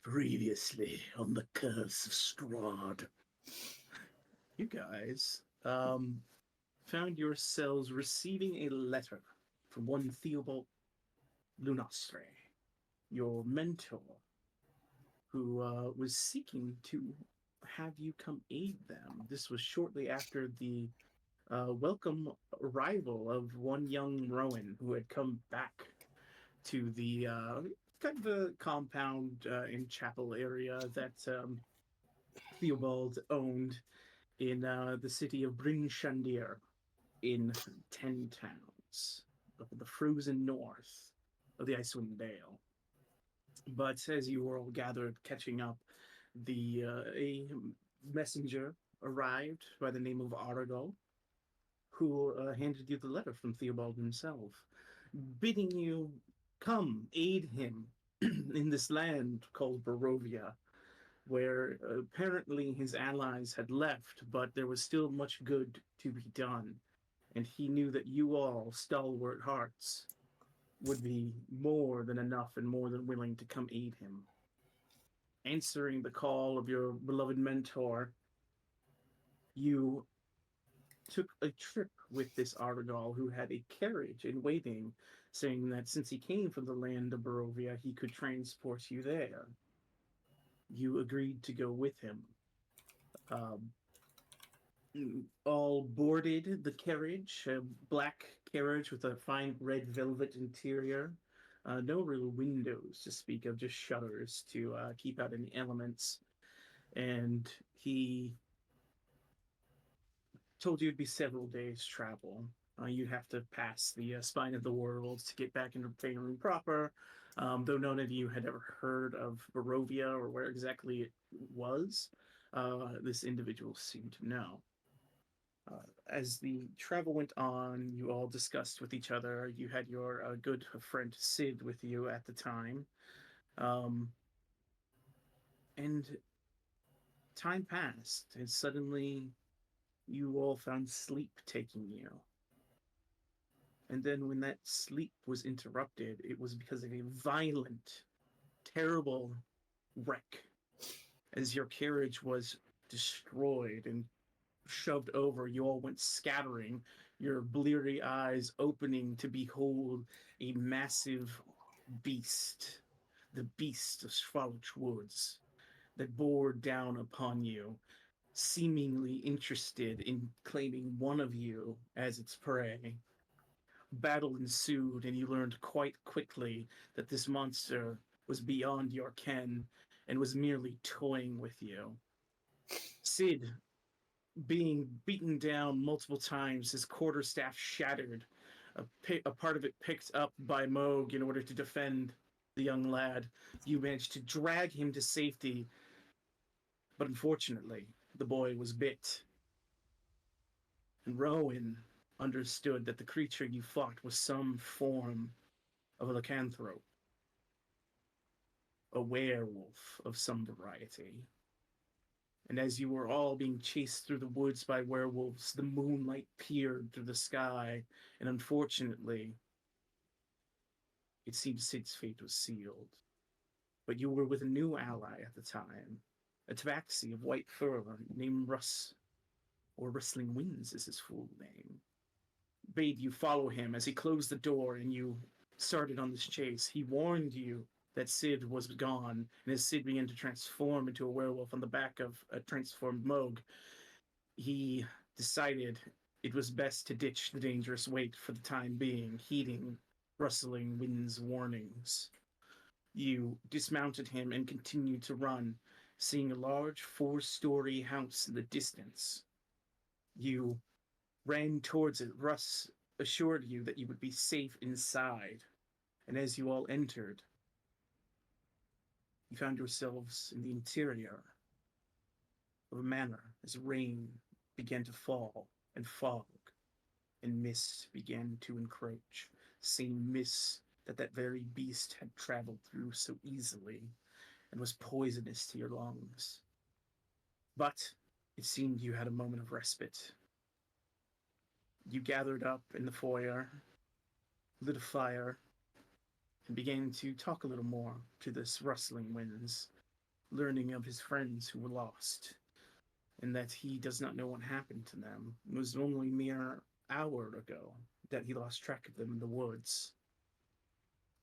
Previously on the Curse of Strahd, you guys found yourselves receiving a letter from one Theobald Lunastre, your mentor, who was seeking to have you come aid them. This was shortly after the welcome arrival of one young Rowan who had come back to the kind of the compound in chapel area that Theobald owned in the city of Bryn Shandir in 10 towns up in the frozen north of the Icewind Dale. But as you were all gathered catching up, a messenger arrived by the name of Aragal, who handed you the letter from Theobald himself, bidding you come aid him in this land called Barovia, where apparently his allies had left, but there was still much good to be done. And he knew that you all, stalwart hearts, would be more than enough and more than willing to come aid him. Answering the call of your beloved mentor, you took a trip with this Argal who had a carriage in waiting, saying that since he came from the land of Barovia, he could transport you there. You agreed to go with him. Um, all boarded the carriage, a black carriage with a fine red velvet interior. No real windows to speak of, just shutters to keep out any elements. And he told you it'd be several days' travel. You'd have to pass the spine of the world to get back into Faerun proper, though none of you had ever heard of Barovia or where exactly it was. This individual seemed to know. As the travel went on, you all discussed with each other. You had your good friend Sid with you at the time. Um, and time passed, and suddenly you all found sleep taking you. And then when that sleep was interrupted, it was because of a violent, terrible wreck as your carriage was destroyed and shoved over. You all went scattering, your bleary eyes opening to behold a massive beast, the beast of Svalch Woods, that bore down upon you, seemingly interested in claiming one of you as its prey. Battle ensued, and you learned quite quickly that this monster was beyond your ken and was merely toying with you. Sid, being beaten down multiple times, his quarterstaff shattered, a part of it picked up by Moog in order to defend the young lad. You managed to drag him to safety, but unfortunately, the boy was bit. And Rowan understood that the creature you fought was some form of a lycanthrope, a werewolf of some variety. And as you were all being chased through the woods by werewolves, the moonlight peered through the sky, and unfortunately, it seemed Sid's fate was sealed. But you were with a new ally at the time, a tabaxi of white fur named Russ, or Rustling Winds is his full name. Bade you follow him as he closed the door and you started on this chase. He warned you that Sid was gone, and as Sid began to transform into a werewolf on the back of a transformed Moog, he decided it was best to ditch the dangerous weight for the time being, heeding Rustling Wind's warnings. You dismounted him and continued to run, seeing a large 4-story house in the distance. You ran towards it. Russ assured you that you would be safe inside. And as you all entered, you found yourselves in the interior of a manor as rain began to fall and fog and mist began to encroach. Same mist that very beast had traveled through so easily and was poisonous to your lungs. But it seemed you had a moment of respite. You gathered up in the foyer, lit a fire, and began to talk a little more to this Rustling Winds. learning of his friends who were lost, and that he does not know what happened to them. It was only a mere hour ago that he lost track of them in the woods.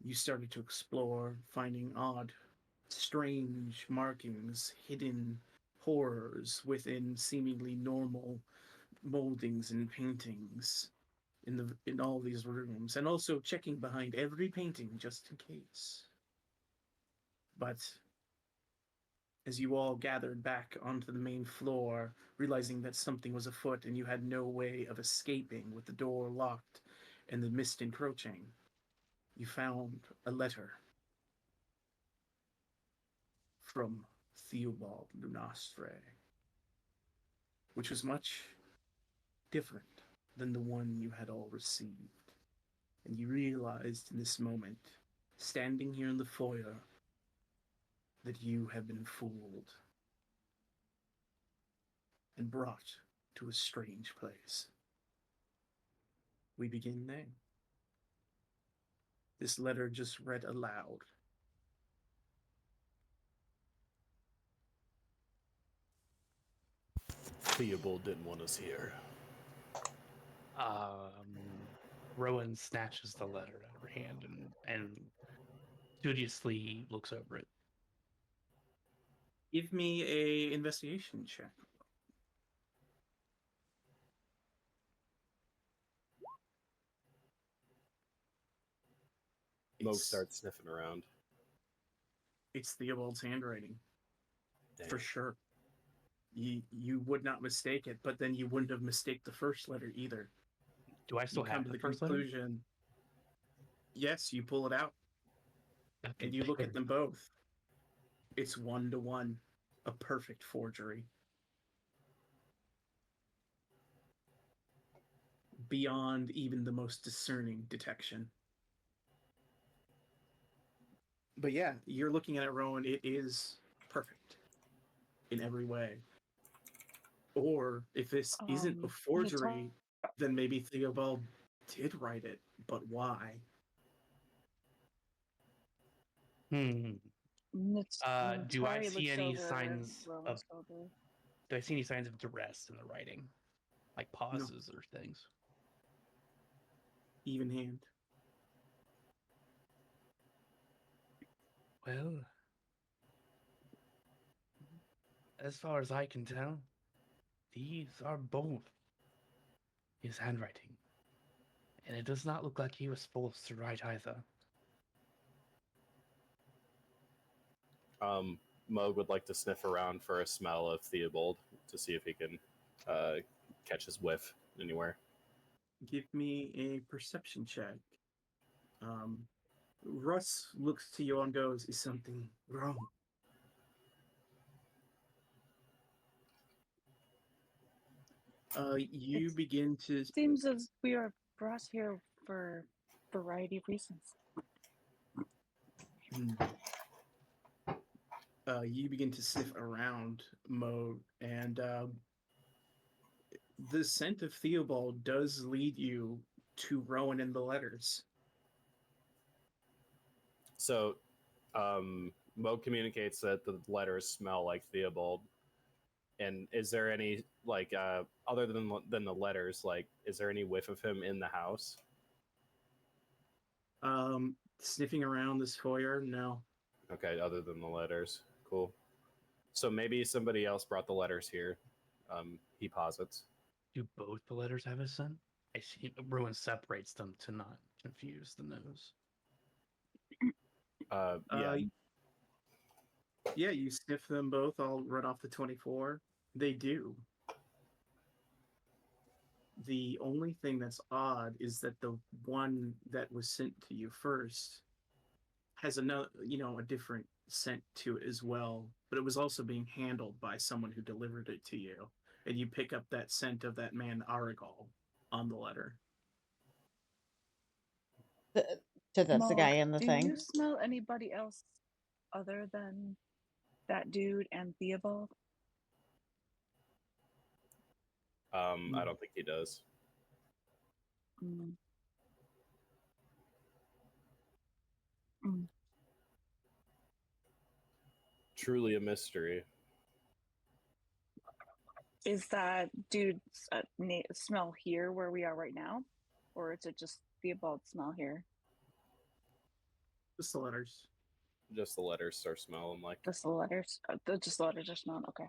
You started to explore, finding odd, strange markings, hidden horrors within seemingly normal moldings and paintings in all these rooms, and also checking behind every painting just in case. But as you all gathered back onto the main floor, realizing that something was afoot and you had no way of escaping with the door locked and the mist encroaching, you found a letter from Theobald Lunastre, which was much different than the one you had all received. And you realized in this moment, standing here in the foyer, that you have been fooled and brought to a strange place. We begin there. This letter just read aloud. Theobald didn't want us here. Rowan snatches the letter out of her hand and studiously looks over it. Give me a investigation check. Mo starts sniffing around. It's Theobald's handwriting. Damn. For sure. You would not mistake it, but then you wouldn't have mistaked the first letter either. Do I still have the first conclusion, letter? Yes, you pull it out. Okay, And you look at them both. It's 1-to-1. A perfect forgery. Beyond even the most discerning detection. But yeah, you're looking at it, Rowan. It is perfect in every way. Or if this isn't a forgery, then maybe Theobald did write it. But why? Do I see any signs of? Do I see any signs of duress in the writing, like pauses or things? Even hand. Well, as far as I can tell, these are both his handwriting, and it does not look like he was supposed to write either. Moog would like to sniff around for a smell of Theobald to see if he can catch his whiff anywhere. Give me a perception check. Russ looks to you and goes, "Is something wrong?" You begin to. Seems as we are brought here for a variety of reasons. You begin to sniff around, Mo, and the scent of Theobald does lead you to Rowan and the letters. So, Mo communicates that the letters smell like Theobald. And is there any, like, other than the letters, like, is there any whiff of him in the house? Sniffing around this foyer, no. Okay, other than the letters. Cool. So maybe somebody else brought the letters here. He posits. Do both the letters have a scent? I see. Rowan separates them to not confuse the nose. Yeah. Yeah, you sniff them both. I'll run off the 24. They do. The only thing that's odd is that the one that was sent to you first has another, a different scent to it as well. But it was also being handled by someone who delivered it to you, and you pick up that scent of that man Aragal on the letter. So that's the guy in the thing. Do you smell anybody else other than that dude and Theobald? I don't think he does. truly a mystery. Is that dude's smell here where we are right now? Or is it just Theobald smell here? Just the letters. Just the letters start smelling like. Just the letters? Just the letters are smelling, okay.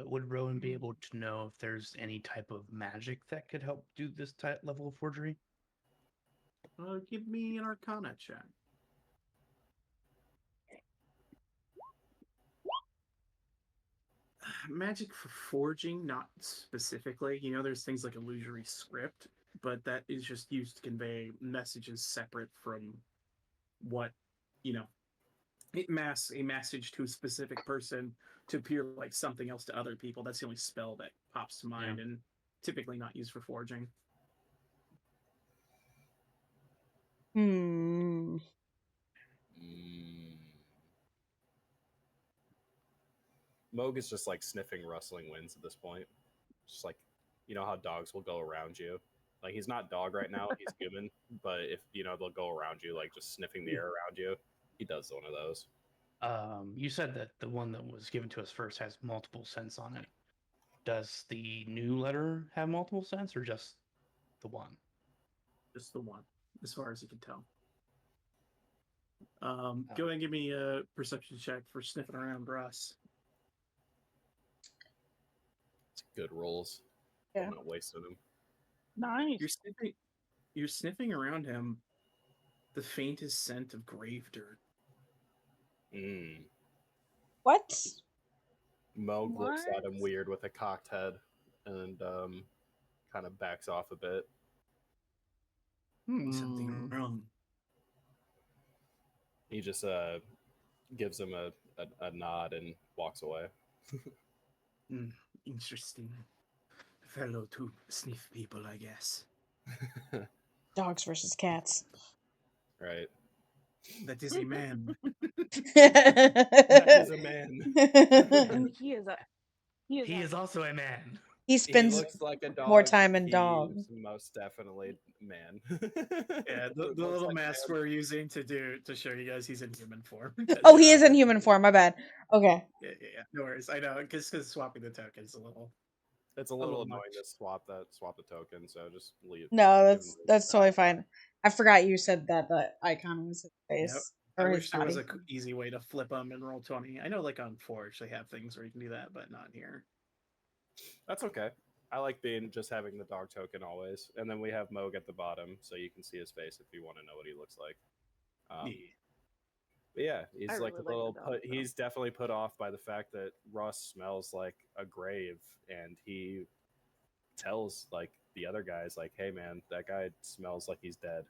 Would Rowan be able to know if there's any type of magic that could help do this type level of forgery? Give me an Arcana check. Magic for forging, not specifically. You know, there's things like illusory script, but that is just used to convey messages separate from what, you know, a message to a specific person to appear like something else to other people. That's the only spell that pops to mind, and typically not used for forging. Hmm. Moog is just like sniffing rustling winds at this point. Just like, you know how dogs will go around you. Like he's not dog right now, he's human. But if you know they'll go around you, like just sniffing the air around you. He does one of those. You said that the one that was given to us first has multiple scents on it. Does the new letter have multiple scents, or just the one? Just the one, as far as you can tell. Go ahead and give me a perception check for sniffing around Russ. It's good rolls. Yeah. I'm not wasting them. Nice. You're sniffing around him the faintest scent of grave dirt. What? Moog looks at him What? weird with a cocked head and kind of backs off a bit. Something wrong. He just gives him a nod and walks away. Interesting. Fellow to sniff people, I guess. Dogs versus cats. Right. That is a man. That is a man. And he is also a man. He He spends looks like a dog. more time in He's dogs. most definitely man. Yeah, the Looks little like mask man. we're using to show you guys he's in human form. Oh, he is in human form. My bad. Okay. Yeah. No worries. I know, because swapping the tokens a little. It's a little little annoying much. to swap the token, so just leave. No, give him the that's totally back. fine. I forgot you said that the icon was his face. I Or his wish there was body. an easy way to flip them and roll 20. I know, like on Forge, they have things where you can do that, but not here. That's okay. I like just having the dog token always, and then we have Moog at the bottom, so you can see his face if you want to know what he looks like. But yeah, he's I like really a little. like the dog, though. He's definitely put off by the fact that Russ smells like a grave, and he tells like the other guys, like, "Hey, man, that guy smells like he's dead."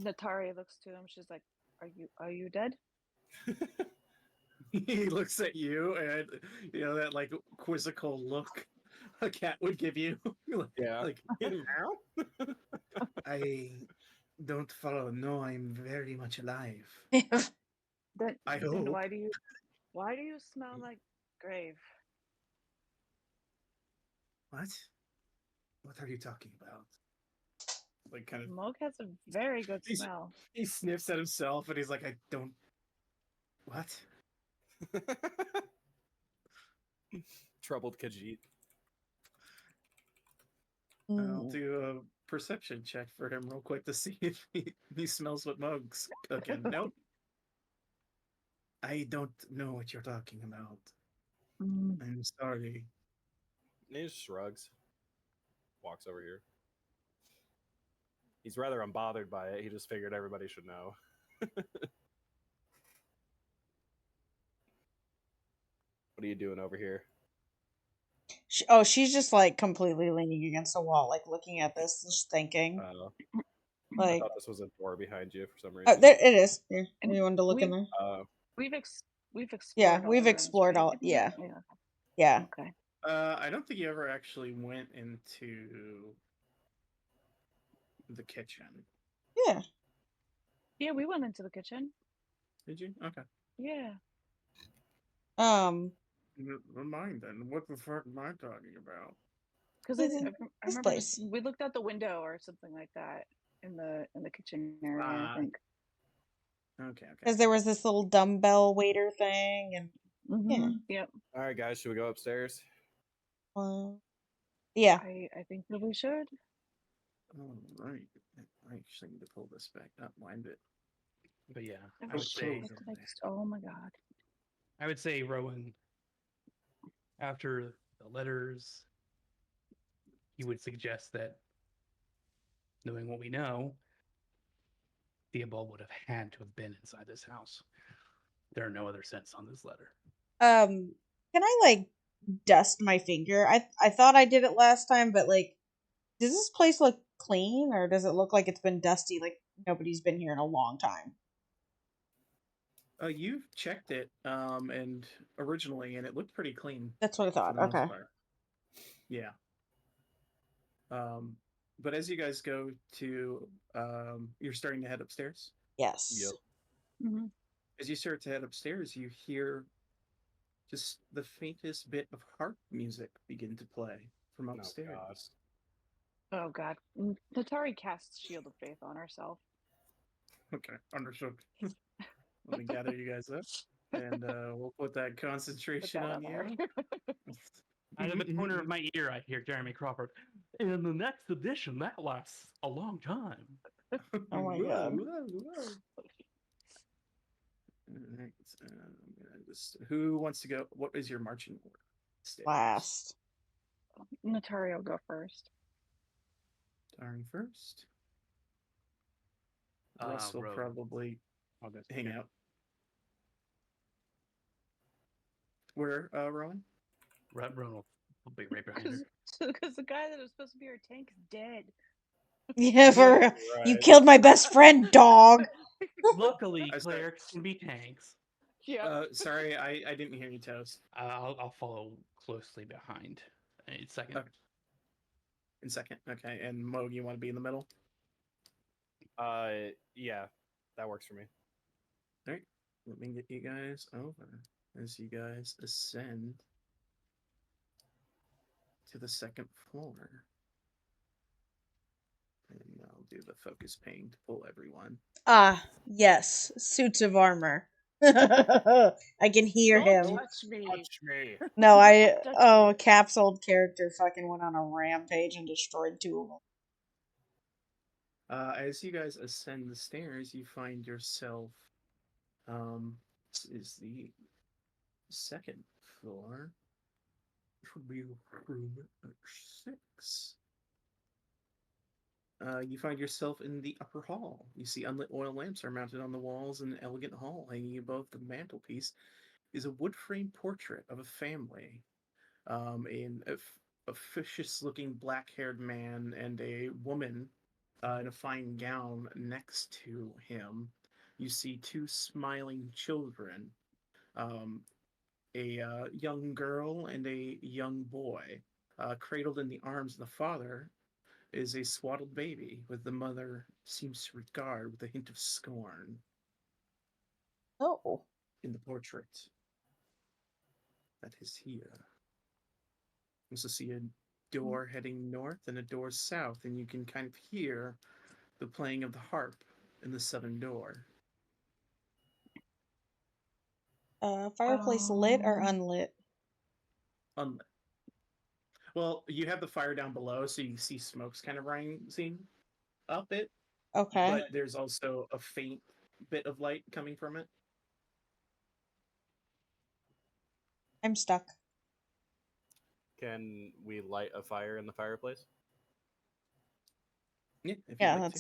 Natari looks to him. She's like, "Are you dead?" He looks at you, and you know that like quizzical look a cat would give you. Yeah. Like, I don't follow. No, I'm very much alive. Then I then hope. why do you smell like grave? What? What are you talking about? Like, kind of. Moog has a very good He's- smell. He sniffs at himself, and he's like, I don't. What? Troubled Khajiit. I'll do a perception check for him real quick to see if he smells what Moog's cooking. Nope. I don't know what you're talking about. I'm sorry. He just shrugs. Walks over here. He's rather unbothered by it. He just figured everybody should know. What are you doing over here? She's just like completely leaning against the wall, like looking at this, just thinking. I Like, thought this was a door behind you for some reason. there it is. Yeah, And you wanted to look in there? We've explored. Yeah, all we've the rooms, explored right? all. Yeah, Yeah. yeah. Okay. I don't think you ever actually went into the kitchen. Yeah. Yeah, we went into the kitchen. Did you? Okay. Yeah. Never mind then. What the fuck am I talking about? Because This I is- remember place. we looked out the window or something like that in the kitchen area. I Ah. think. Okay. Because there was this little dumbbell waiter thing, and Mm-hmm. Yep. All right, guys, should we go upstairs? yeah. I think that we should. All right. I actually need to pull this back up. Wind it. But yeah, I I would was say told that oh my god. Rowan, after the letters, he would suggest that, knowing what we know, Theobald would have had to have been inside this house. There are no other scents on this letter. Can I like dust my finger? I thought I did it last time, but like, does this place look clean, or does it look like it's been dusty, like nobody's been here in a long time? You've checked it, and originally, and it looked pretty clean That's what I for thought. the most Okay. part. Yeah. But as you guys go to, you're starting to head upstairs. Yes. Yep. Mm-hmm. As you start to head upstairs, you hear just the faintest bit of harp music begin to play from upstairs. Oh god. Natari casts Shield of Faith on herself. Okay, understood. Let me gather you guys up, and we'll put that concentration that on on you. her. Out of the corner of my ear, I hear Jeremy Crawford. In the next edition, that lasts a long time. Oh my god. Whoa. All right, who wants to go? What is your marching order? Stairs. Last. Natari will go first. Darn first. Russ will Rowan. probably I'll go hang second. out. Where, Rowan? Rowan will be right behind her. Because the guy that was supposed to be our tank is dead. Yeah, for you Right. killed my best friend, dog. Luckily, I started- clerics can be tanks. Yeah. Sorry, I didn't hear you, Toast. I'll follow closely behind. In second. Okay. In second, okay. And Moog, you want to be in the middle? Yeah, that works for me. All right. Let me get you guys over as you guys ascend to the second floor. And I'll do the focus pain to pull everyone. Ah, yes, suits of armor. I can hear Don't him. touch me. Touch me. No, Touch me. Cap's old character fucking went on a rampage and destroyed 2 of them. As you guys ascend the stairs, you find yourself. This is the second floor, which would be room 6. You find yourself in the upper hall. You see unlit oil lamps are mounted on the walls in an elegant hall. Hanging above the mantelpiece is a wood-framed portrait of a family. A officious-looking black-haired man and a woman in a fine gown next to him. You see 2 smiling children, a young girl and a young boy. Cradled in the arms of the father is a swaddled baby, with the mother seems to regard with a hint of scorn Oh. in the portrait that is here. You also see a door heading north and a door south, and you can kind of hear the playing of the harp in the southern door. Fireplace lit or unlit? Unlit. Well, you have the fire down below, so you see smoke's kind of rising up it, Okay. but there's also a faint bit of light coming from it. I'm stuck. Can we light a fire in the fireplace? Yeah, if Yeah, you'd like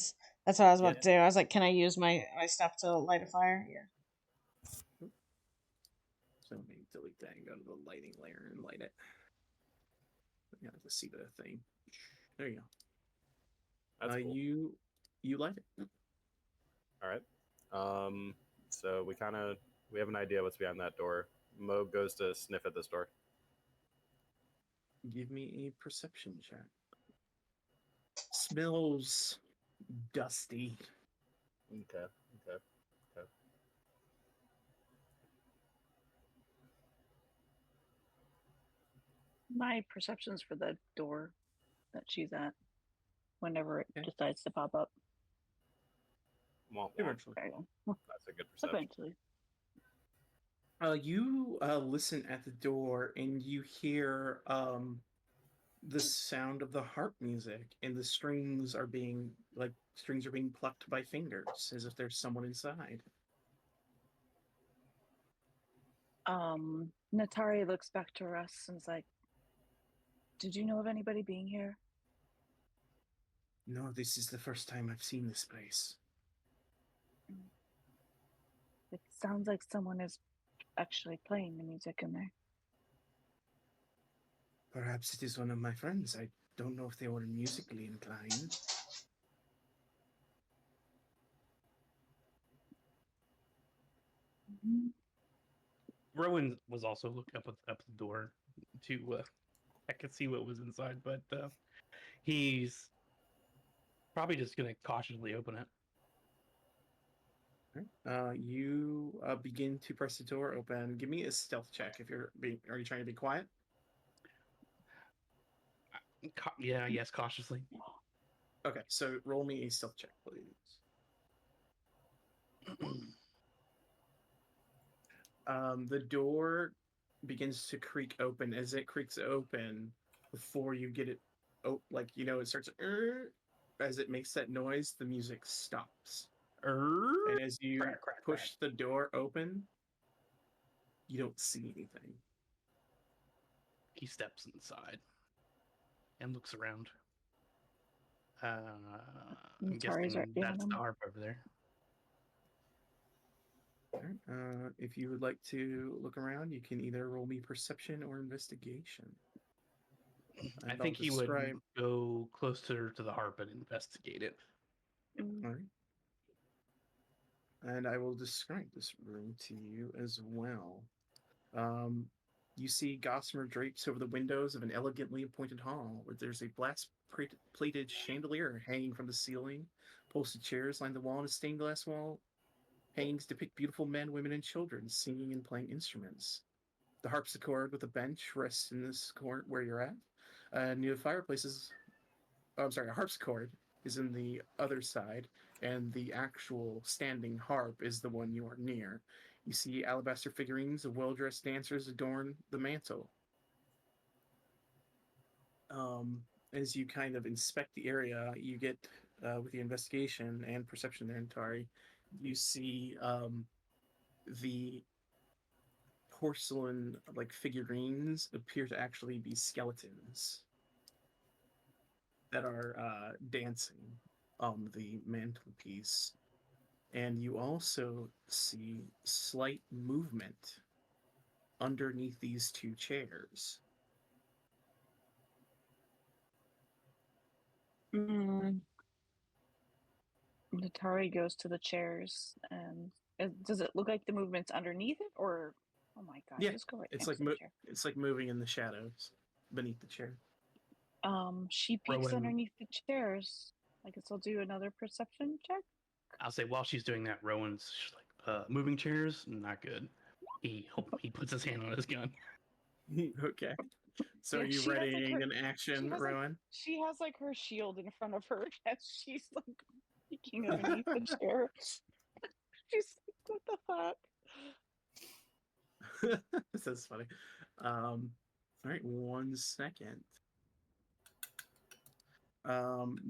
that's what I was about Yeah. to do. I was like, can I use my stuff to light a fire? Yeah. to. So let me delete that and go to the lighting layer and light it. You have to see the thing. There you go. That's cool. You light it. All right. So we have an idea what's behind that door. Mo goes to sniff at this door. Give me a perception check. Smells dusty. Okay. My perception's for the door that she's at whenever it Okay. decides to pop up. Womp womp. Eventually. There you go. That's a good perception. Eventually. You listen at the door and you hear the sound of the harp music, and the strings are being plucked by fingers as if there's someone inside. Natari looks back to Russ and is like, "Did you know of anybody being here?" No, this is the first time I've seen this place. It sounds like someone is actually playing the music in there. Perhaps it is one of my friends. I don't know if they were musically inclined. Rowan was also looking up the door to I could see what was inside, but he's probably just gonna cautiously open it. You begin to press the door open. Give me a stealth check if you're being. Are you trying to be quiet? Yeah, yes, cautiously. Okay, so roll me a stealth check, please. The door begins to creak open. As it creaks open, before you get it, it starts. As it makes that noise, the music stops. And as you push the door open, you don't see anything. He steps inside and looks around. I'm Natari's guessing right behind that's him. the harp over there. Alright, if you would like to look around, you can either roll me perception or investigation. I And think I'll he would describe- go closer to the harp and investigate it. All right. And I will describe this room to you as well. You see gossamer drapes over the windows of an elegantly appointed hall, where there's a brass-plated chandelier hanging from the ceiling. Posted chairs line the wall, and a stained glass wall hangings depict beautiful men, women, and children singing and playing instruments. The harpsichord with a bench rests in this corner where you're at. Near the fireplaces, a harpsichord is in the other side, and the actual standing harp is the one you are near. You see alabaster figurines of well-dressed dancers adorn the mantle. As you kind of inspect the area, you get, with the investigation and perception there, Natari, you see the porcelain figurines appear to actually be skeletons that are dancing on the mantelpiece. And you also see slight movement underneath these two chairs. Natari goes to the chairs, and does it look like the movement's underneath it, or oh my god, Yeah, just go right it's next like to the chair. it's like moving in the shadows beneath the chair. She peeks Rowan- underneath the chairs. I guess I'll do another perception check. I'll say while she's doing that, Rowan's just like, moving chairs, not good. He puts his hand on his gun. Okay. So Yeah, are you she has, like, readying her- an action, has, like- Rowan? She has like her shield in front of her as she's like peeking underneath the chair. She's like, what the fuck? This is funny. All right, 1 second.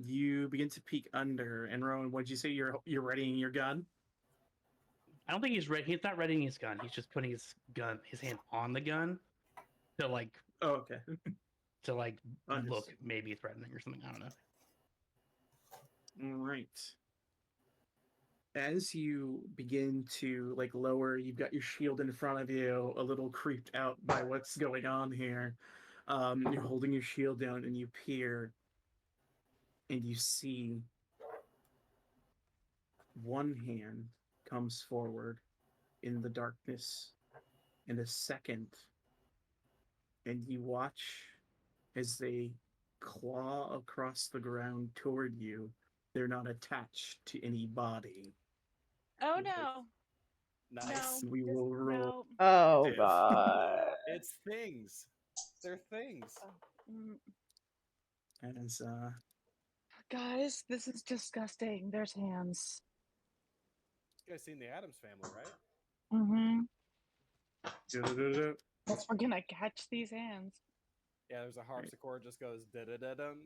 You begin to peek under, and Rowan, what'd you say? You're readying your gun? I don't think he's ready. He's not readying his gun. He's just putting his hand on the gun to Oh, okay. look Understood. maybe threatening or something. I don't know. All right. As you begin to lower, you've got your shield in front of you, a little creeped out by what's going on here. You're holding your shield down, and you peer, and you see one hand comes forward in the darkness, and a second, and you watch as they claw across the ground toward you. They're not attached to any body. Oh no. Nice. No. We just- will roll. no. Oh Div. god. It's things. They're things. Mm, As Guys, this is disgusting. There's hands. You guys seen the Addams Family, right? Mm-hmm. Du-du-du-du. Guess we're gonna catch these hands. Yeah, there's a harpsichord just goes da da da dum.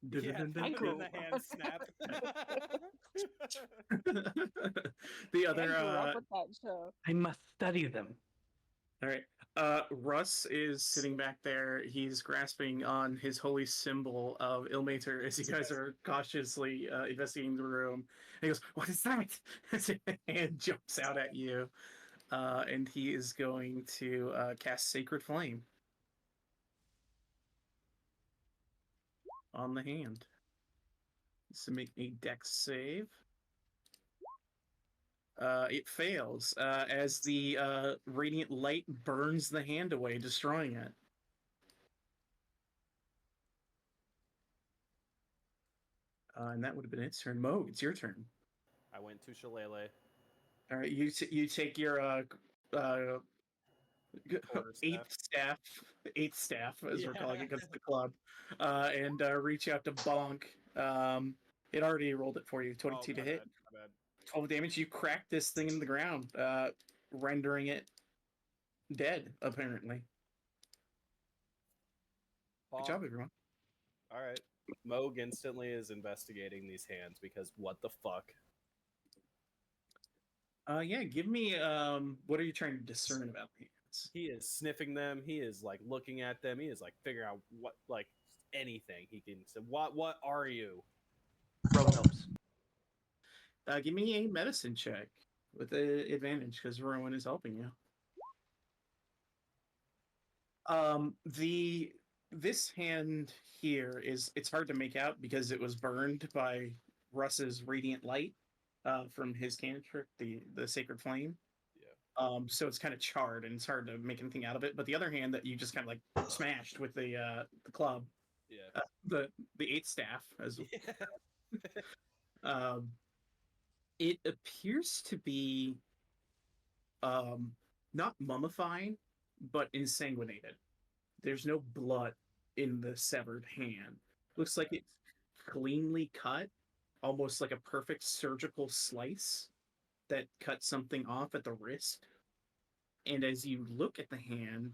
Yeah, Du-du-du-du. and then grew the up. hands snap. The I other grew up with that show. I must study them. all right. Russ is sitting back there. He's grasping on his holy symbol of Ilmater as you guys are cautiously investigating the room. And he goes, "What is that?" As a hand jumps out at you, and he is going to cast Sacred Flame on the hand. So make a Dex save. It fails as the radiant light burns the hand away, destroying it. And that would have been its turn. Mo, it's your turn. I went to Shillelagh. All right, you take your Quarter eighth staff, as we're calling Yeah. it, because the club, and reach out to bonk. It already rolled it for you. 22 to my hit. bad, my bad. 12 damage. You crack this thing into the ground, rendering it dead. Apparently. Good job, Bonk. everyone. All right. Moog instantly is investigating these hands because what the fuck? Yeah, give me what are you trying to discern about the hands? He is sniffing them. He is like looking at them. He is like figuring out what like anything he can say. What are you? Rowan helps. Give me a medicine check with the advantage because Rowan is helping you. This hand here it's hard to make out because it was burned by Russ's radiant light from his cantrip, the Sacred Flame. Yeah. So it's kind of charred and it's hard to make anything out of it. But the other hand that you just kind of like smashed with the club, Yeah. the eighth staff, as Yeah. it appears to be not mummified, but ensanguinated. There's no blood in the severed hand. Looks like it's cleanly cut, almost like a perfect surgical slice that cut something off at the wrist. And as you look at the hand,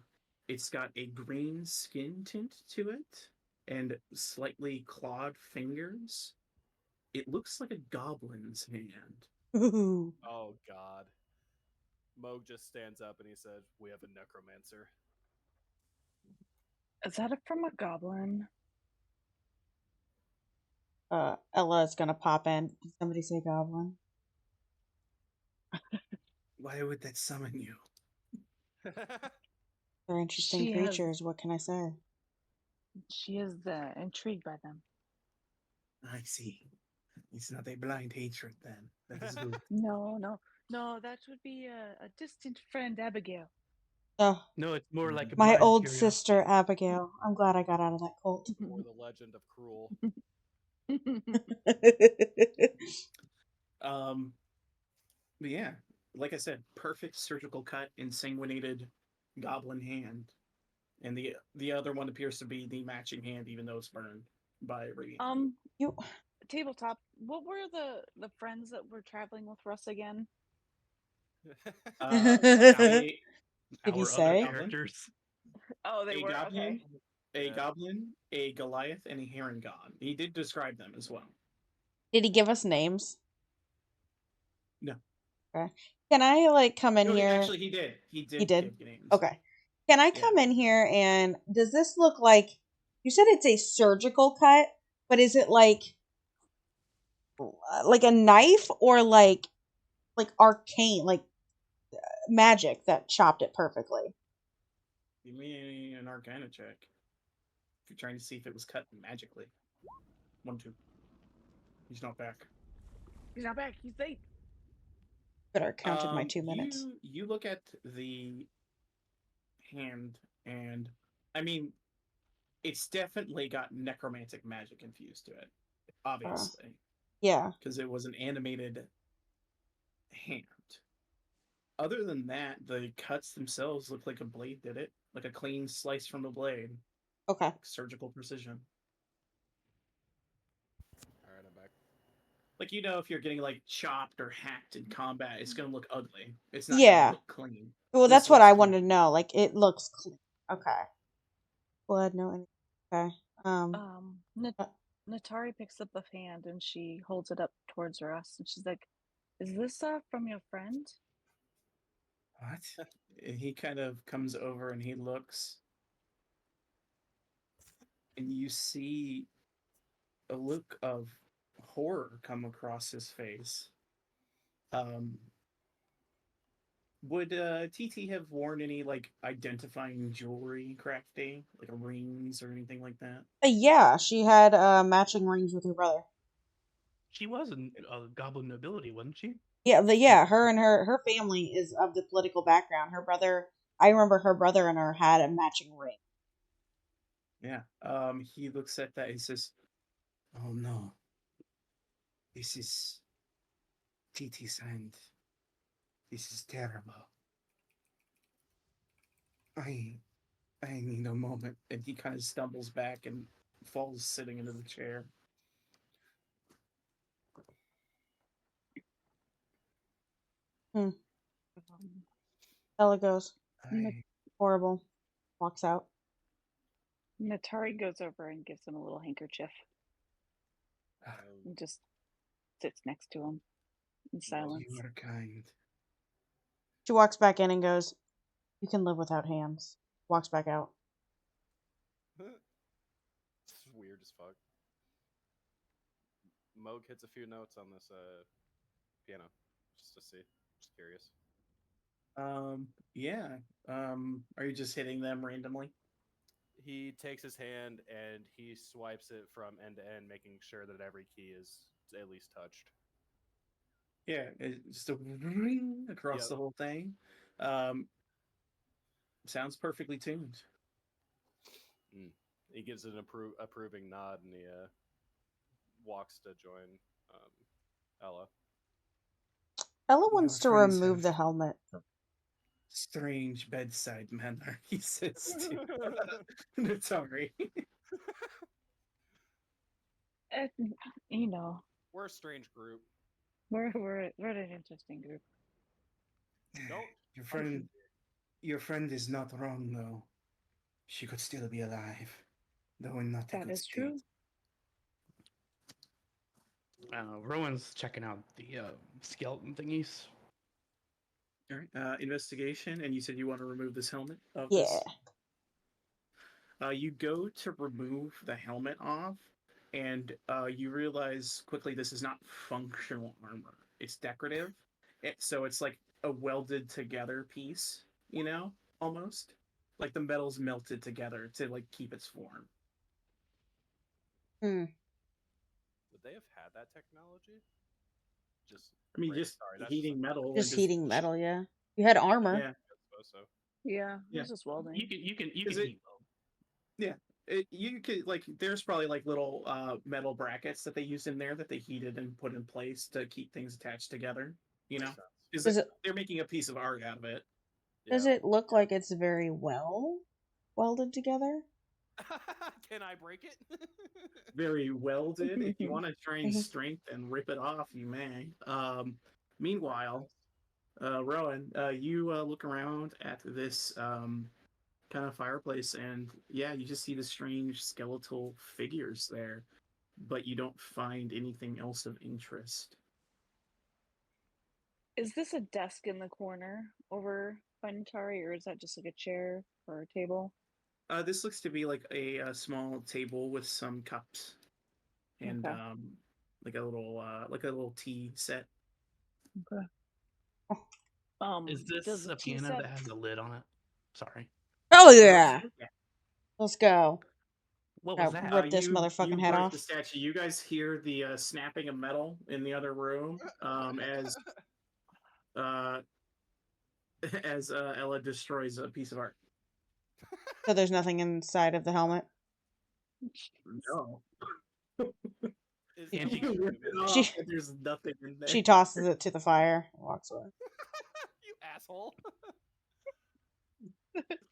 it's got a green skin tint to it and slightly clawed fingers. It looks like a goblin's hand. Ooh. Oh God. Moog just stands up and he says, "We have a necromancer." Is that from a goblin? Ella is gonna pop in. Did somebody say goblin? Why would that summon you? They're interesting She has- creatures. What can I say? She is intrigued by them. I see. It's not a blind hatred then. That is good. No. That would be a distant friend, Abigail. Oh, No, it's more like a my blind old curiosity. sister Abigail. I'm glad I got out of that cult. Or the legend of Cruel. But yeah, like I said, perfect surgical cut, ensanguinated goblin hand, and the other one appears to be the matching hand, even though it's burned by radiant. You Tabletop. What were the friends that were traveling with Russ again? Did he our say? other Characters. Oh, they a were goblin, okay. a goblin, a Goliath, and a Herringon. He did describe them as well. Did he give us names? No. Okay. Can I like come in No, here? actually, he did. He He did? give names. Okay. Can I come in here and does this look like you said it's a surgical cut, but is it like a knife or like arcane, like magic that chopped it perfectly? Give me an Arcana check. If you're trying to see if it was cut magically. 1, 2. He's not back. He's not back. He's late. Better counted my 2 minutes. You look at the hand, and I mean, it's definitely got necromantic magic infused to it, obviously, Yeah. because it was an animated hand. Other than that, the cuts themselves look like a blade did it, like a clean slice from a blade, Okay. surgical precision. All right, I'm back. Like, if you're getting like chopped or hacked in combat, it's gonna look ugly. It's not Yeah. gonna look clean. Well, This that's what looks I clean. wanted to know. Like, it looks clean. Okay. Blood, no. Okay. Nat- uh, Natari picks up the hand and she holds it up towards us, and she's like, "Is this from your friend?" What? And he kind of comes over and he looks, and you see a look of horror come across his face. Um, would TT have worn any like identifying jewelry craft day, like rings or anything like that? yeah, she had matching rings with her brother. She was a goblin nobility, wasn't she? Yeah, her and her family is of the political background. Her brother, I remember her brother and her had a matching ring. Yeah. He looks at that. He says, "Oh no, this is TT's hand. This is terrible. I I need a moment." And he kind of stumbles back and falls sitting into the chair. Hmm. Um, Ella goes, I horrible. Walks out. Natari goes over and gives him a little handkerchief and just sits next to him in silence. You are kind. She walks back in and goes, "You can live without hands." Walks back out. This is weird as fuck. Moog hits a few notes on this piano, just to see. Just curious. Yeah. Are you just hitting them randomly? He takes his hand and he swipes it from end to end, making sure that every key is at least touched. Yeah, it's just a ring across Yep. the whole thing. Sounds perfectly tuned. He gives an approving nod and he walks to join Ella. Ella Your wants to friends remove have the helmet. strange bedside manner, he says to Natari. You know, We're a strange group. we're an interesting group. Don't Your friend is not wrong though. She could still be alive, though in not a That good is state. true. Rowan's checking out the skeleton thingies. All right. Investigation, and you said you want to remove this helmet of Yeah. this. You go to remove the helmet off, and you realize quickly this is not functional armor. It's decorative. So it's like a welded together piece, almost. Like the metal's melted together to like keep its form. Hmm. Would they have had that technology? Just that's heating metal. Just and heating metal, yeah. You had armor. Yeah. I suppose so. Yeah, Yeah. it's just welding. You can Is it- heat weld. Yeah. You could there's probably like little metal brackets that they used in there that they heated and put in place to keep things attached together. Does They're making a piece of art out of it. Does it look like it's very well welded together? Can I break it? Very welded. If you want to train strength and rip it off, you may. Meanwhile, Rowan, you look around at this kind of fireplace, and yeah, you just see the strange skeletal figures there, but you don't find anything else of interest. Is this a desk in the corner over by Natari, or is that just like a chair or a table? This looks to be like a small table with some cups and Okay. like a little tea set. Okay. Is Does this the a tea piano set- that has a lid on it? Sorry. Oh yeah. Let's go. What was Yeah, that? rip this motherfucking head break off. The statue. You guys hear the snapping of metal in the other room as Ella destroys a piece of art. So there's nothing inside of the helmet. No. And You rip it off, She- and there's nothing in there. She tosses it to the fire and walks away. You asshole.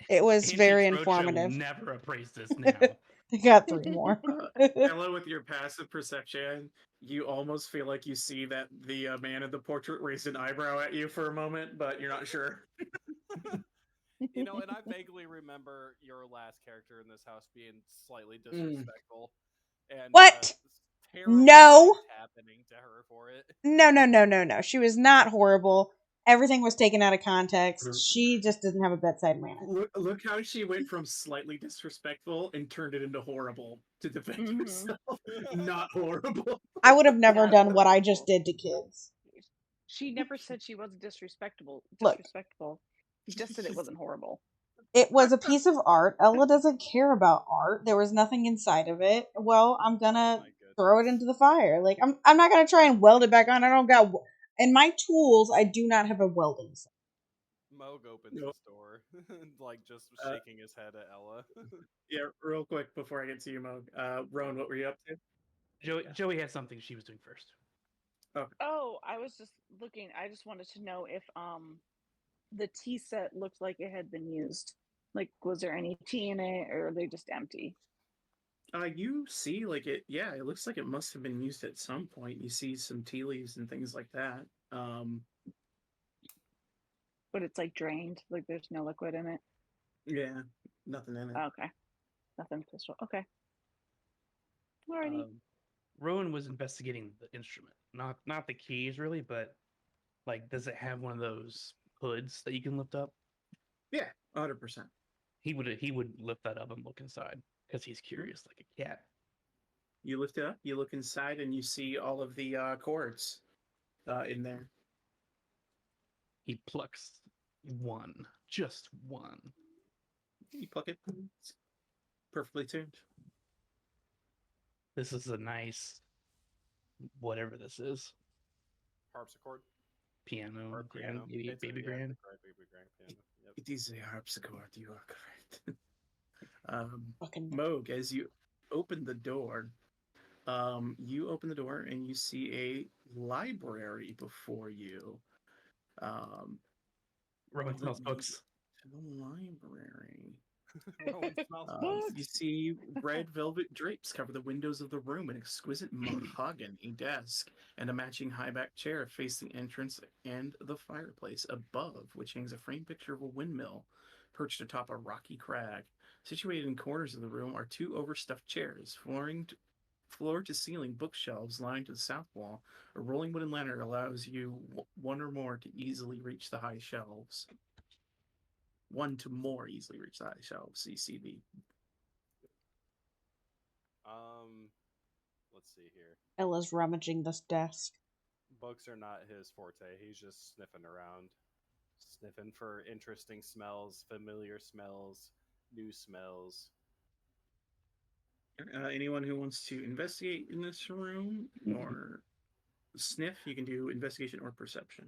It was Antique very Roadshow will informative. never appraise this now. I got 3 more. Ella, with your passive perception, You almost feel like you see that the man in the portrait raised an eyebrow at you for a moment, but you're not sure. You know, and I vaguely remember your last character in this house being slightly Mm. disrespectful, and What? terrible No. things happening to her for it. No. She was not horrible. Everything was taken out of context. She just doesn't have a bedside manner. Look how she went from slightly disrespectful and turned it into horrible to defend Mhm. herself. Not horrible. I would have never Yeah. done what I just did to kids. She never said she wasn't disrespectful. Look. Disrespectful. She just said it wasn't horrible. It was a piece of art. Ella doesn't care about art. There was nothing inside of it. Well, I'm gonna throw it into the fire. Like I'm not gonna try and weld it back on. I don't got in my tools. I do not have a welding set. Moog opens Nope. his door, like just shaking his head at Ella. Yeah, real quick before I get to you, Moog. Rowan, what were you up to? Joey had something she was doing first. Oh, I was just looking. I just wanted to know if the tea set looked like it had been used. Like, was there any tea in it, or are they just empty? You see, like it. Yeah, it looks like it must have been used at some point. You see some tea leaves and things like that. But it's like drained. Like there's no liquid in it. Yeah, nothing in it. Okay, nothing official. Okay. Alrighty. Rowan was investigating the instrument, not the keys really, but like, does it have one of those hoods that you can lift up? Yeah, 100%. He would lift that up and look inside because he's curious like a cat. You lift it up. You look inside, and you see all of the chords in there. He plucks one, just one. You pluck it. It's perfectly tuned. This is a nice, whatever this is, Harpsichord piano, or grand, piano? maybe It's baby grand. baby grand piano. Yep. It is a harpsichord. You are correct. Fucking Moog, as you open the door, and you see a library before you. Rowan smells books. To the library. Rowan smells You see red velvet drapes cover the windows of the room, an exquisite mahogany desk, and a matching high-back chair face the entrance and the fireplace, above which hangs a framed picture of a windmill perched atop a rocky crag. Situated in corners of the room are two overstuffed chairs, floor-to-ceiling bookshelves lined to the south wall. A rolling wooden ladder allows you one or more to easily reach the high shelves. One to more easily reach the high shelves. So you see the let's see here. Ella's rummaging this desk. Books are not his forte. He's just sniffing around, sniffing for interesting smells, familiar smells, new smells. Anyone who wants to investigate in this room or sniff, you can do investigation or perception.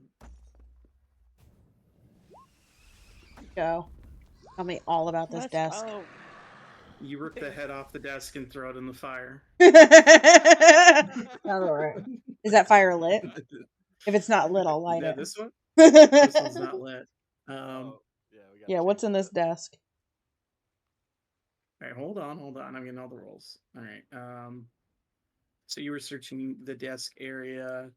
Go. Tell me all about this Let's desk. go. You rip the head off the desk and throw it in the fire. That's all right. Is that fire lit? If it's not lit, I'll light Yeah, it. this one? This one's not lit. We got Yeah, what's in this desk? All right, hold on. I'm getting all the rolls. All right. So you were searching the desk area.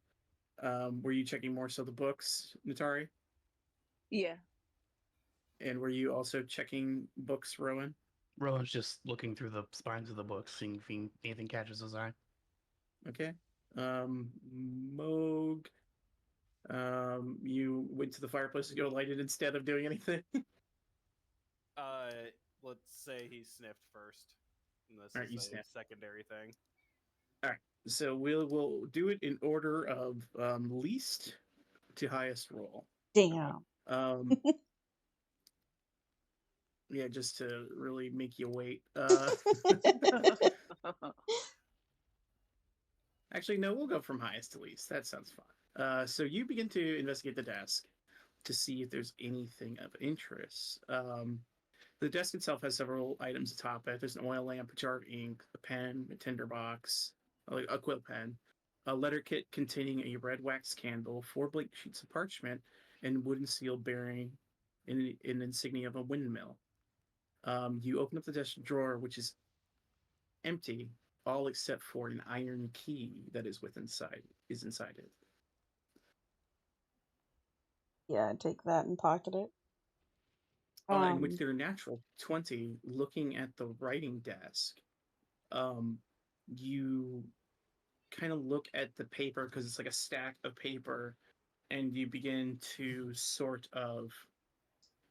Were you checking more so the books, Natari? Yeah. And were you also checking books, Rowan? Rowan's just looking through the spines of the books, seeing if anything catches his eye. Okay. Moog. You went to the fireplace to go light it instead of doing anything. Let's say he sniffed first. And this All right, you is a sniff. secondary thing. All right. So we'll do it in order of least to highest roll. Damn. Yeah, just to really make you wait. Actually, no, we'll go from highest to least. That sounds fun. So you begin to investigate the desk to see if there's anything of interest. The desk itself has several items atop it. There's an oil lamp, a jar of ink, a pen, a tinderbox, a quill pen, a letter kit containing a red wax candle, 4 blank sheets of parchment, and wooden seal bearing an insignia of a windmill. You open up the desk drawer, which is empty, all except for an iron key that is inside it. Yeah, take that and pocket it. And with your natural 20, looking at the writing desk, you kind of look at the paper because it's like a stack of paper, and you begin to sort of,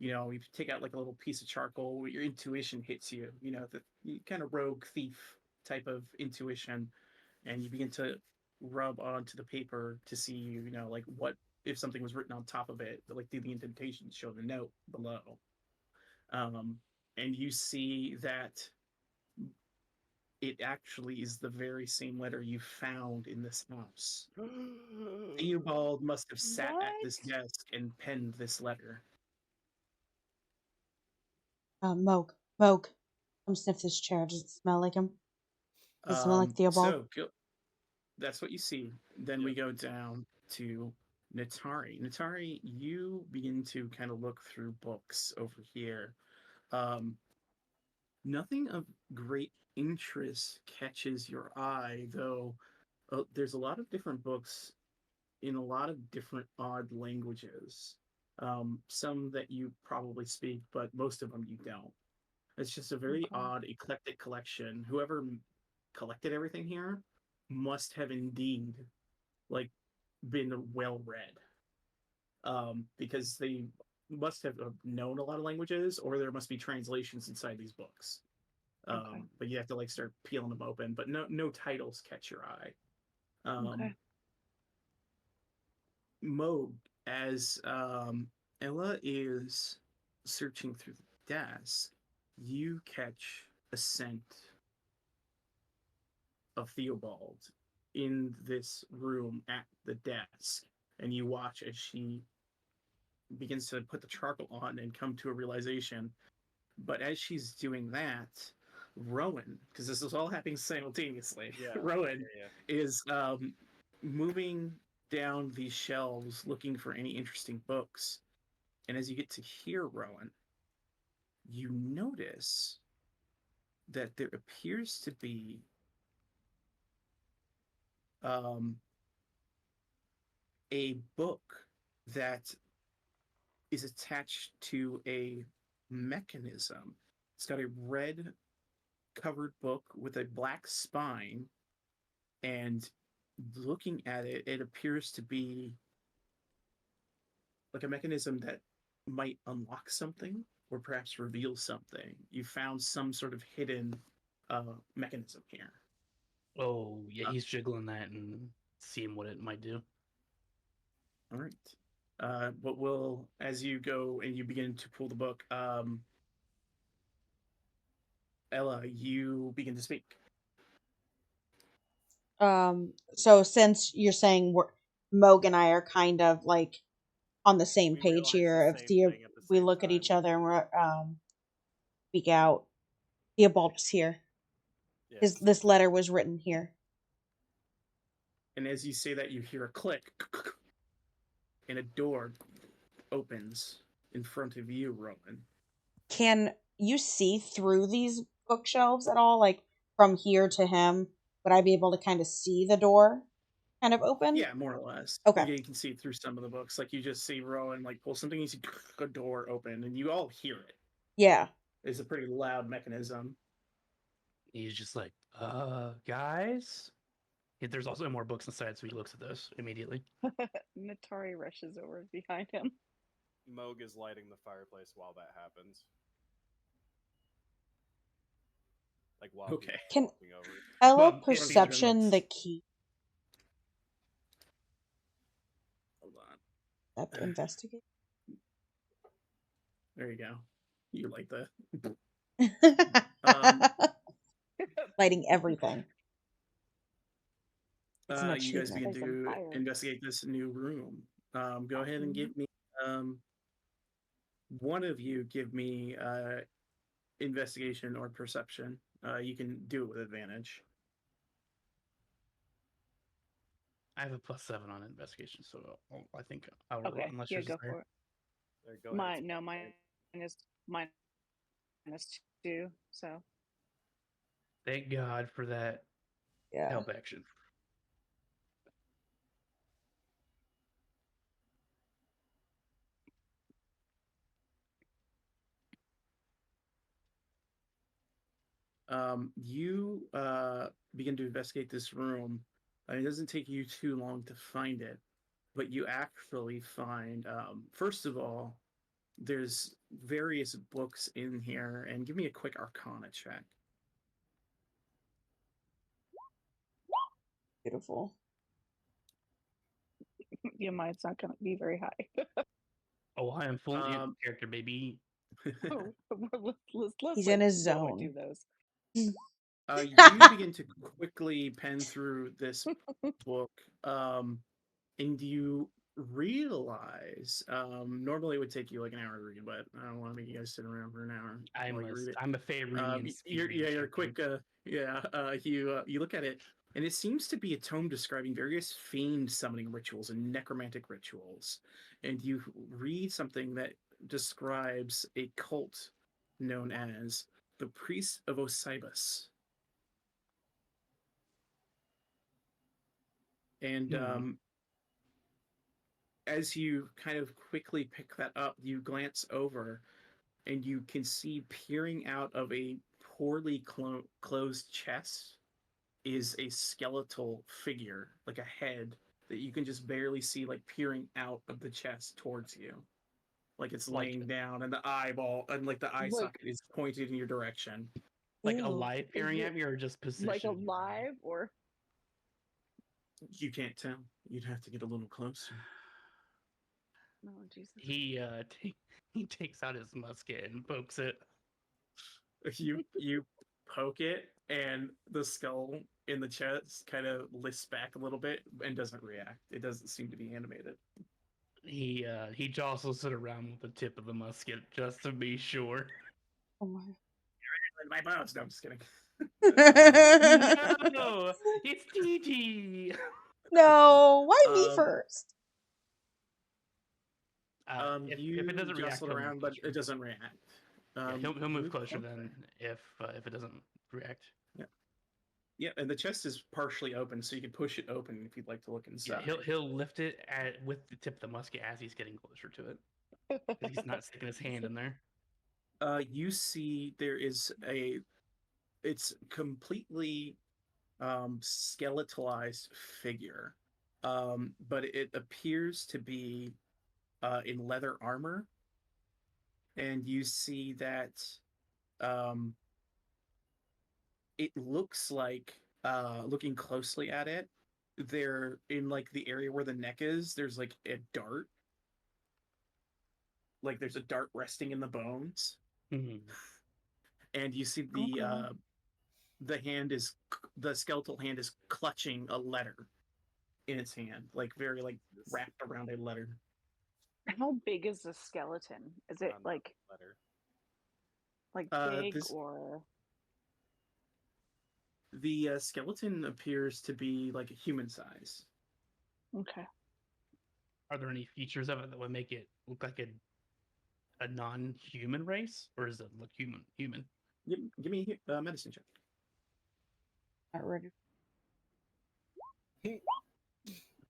you take out like a little piece of charcoal. Your intuition hits you, the kind of rogue thief type of intuition, and you begin to rub onto the paper to see, like what if something was written on top of it, like did the indentation show the note below? Um, and you see that it actually is the very same letter you found in this house. Theobald must have sat at this What? desk and penned this letter. Moog, come sniff this chair. Does it smell like him? Does it smell like Theobald? That's what you see. Then we go down to Natari. Natari, you begin to kind of look through books over here. Nothing of great interest catches your eye, though. There's a lot of different books in a lot of different odd languages. Some that you probably speak, but most of them you don't. It's just a very Okay. odd, eclectic collection. Whoever collected everything here must have indeed like been well read, because they must have known a lot of languages, or there must be translations inside these books. Okay. But you have to like start peeling them open. But no titles catch your eye. Okay. Moog, as Ella is searching through the desk, you catch a scent of Theobald in this room at the desk, and you watch as she begins to put the charcoal on and come to a realization. But as she's doing that, Rowan, because this is all happening simultaneously, Rowan is moving down these shelves looking for any interesting books. And as you get to hear Rowan, you notice that there appears to be a book that is attached to a mechanism. It's got a red covered book with a black spine, and looking at it, it appears to be like a mechanism that might unlock something or perhaps reveal something. You found some sort of hidden mechanism here. Oh, yeah, he's jiggling that and seeing what it might do. All right. But as you go and you begin to pull the book, Ella, you begin to speak. So since you're saying Moog and I are kind of like on the same We page realize here, the if same thing at the we same look at time. each other and we're speak out, Theobald was here. Yes. This letter was written here. And as you say that, you hear a click, and a door opens in front of you, Roman. Can you see through these bookshelves at all? Like from here to him, would I be able to kind of see the door kind of open? Yeah, more or less. Okay. You can see it through some of the books. Like you just see Rowan like pull something, you see a door open, and you all hear it. Yeah. It's a pretty loud mechanism. He's just like, guys? There's also more books inside, so he looks at this immediately. Natari rushes over behind him. Moog is lighting the fireplace while that happens. Like while Okay. he's Can walking over. Ella Well, perception it's- the key? Hold on. Have to investigate. There you go. You like the Lighting everything. It's an you guys achievement. begin There's some to fire. investigate this new room. Go ahead and give me one of you give me investigation or perception. You can do it with advantage. I have a +7 on investigation, so I think I'll Okay, unless yeah, yours go is higher. for it. There, go ahead. Mine is minus 2. So Thank God for that Yeah. help action. You begin to investigate this room. It doesn't take you too long to find it, but you actually find, first of all, there's various books in here, and give me a quick Arcana check. Beautiful. Yeah, mine's not going to be very high. Oh, I am full in Um, character, baby. Oh, let's He's like, in his go and do zone. those. you begin to quickly pen through this book, and you realize, normally it would take you like an hour to read, but I don't want to make you guys sit around for an hour while you read it. I'm a Faerunian You're quick. You look at it, and it seems to be a tome describing various fiend summoning rituals and necromantic rituals. And you read something that describes a cult known as the Priests of Osibus. And as you kind of quickly pick that up, you glance over and you can see peering out of a poorly closed chest is a skeletal figure, like a head that you can just barely see, like peering out of the chest towards you, like it's Like- laying down, and the eyeball and like the eye Like- socket is pointed in your direction. like Ew. alive peering it at me, or just position? Like alive or You can't tell. You'd have to get a little closer. no, Jesus. He takes out his musket and pokes it. You poke it, and the skull in the chest kind of lifts back a little bit and doesn't react. It doesn't seem to be animated. He jostles it around with the tip of the musket just to be sure. Oh my. My bones. No, I'm just kidding. No, it's TT. No, why me Um, first? If You it doesn't react, jostle he'll move around, but closer. it doesn't react. Yeah, he'll move closer okay. then if it doesn't react. Yeah, and the chest is partially open, so you can push it open if you'd like to look Yeah, inside. he'll lift it with the tip of the musket as he's getting closer to it. 'Cause he's not sticking his hand in there. You see, there is it's completely skeletalized figure, but it appears to be in leather armor, and you see that um, it looks like, looking closely at it, there in like the area where the neck is, there's like a dart, like there's a dart resting in the bones, Mhm. and you see the hand is the skeletal hand is clutching a letter in its hand, like very like wrapped around a letter. How big is the skeleton? Is it On the like letter. big This or the skeleton appears to be like a human size. okay? Are there any features of it that would make it look like a non-human race, or does it look human? Give me a medicine check. Not ready.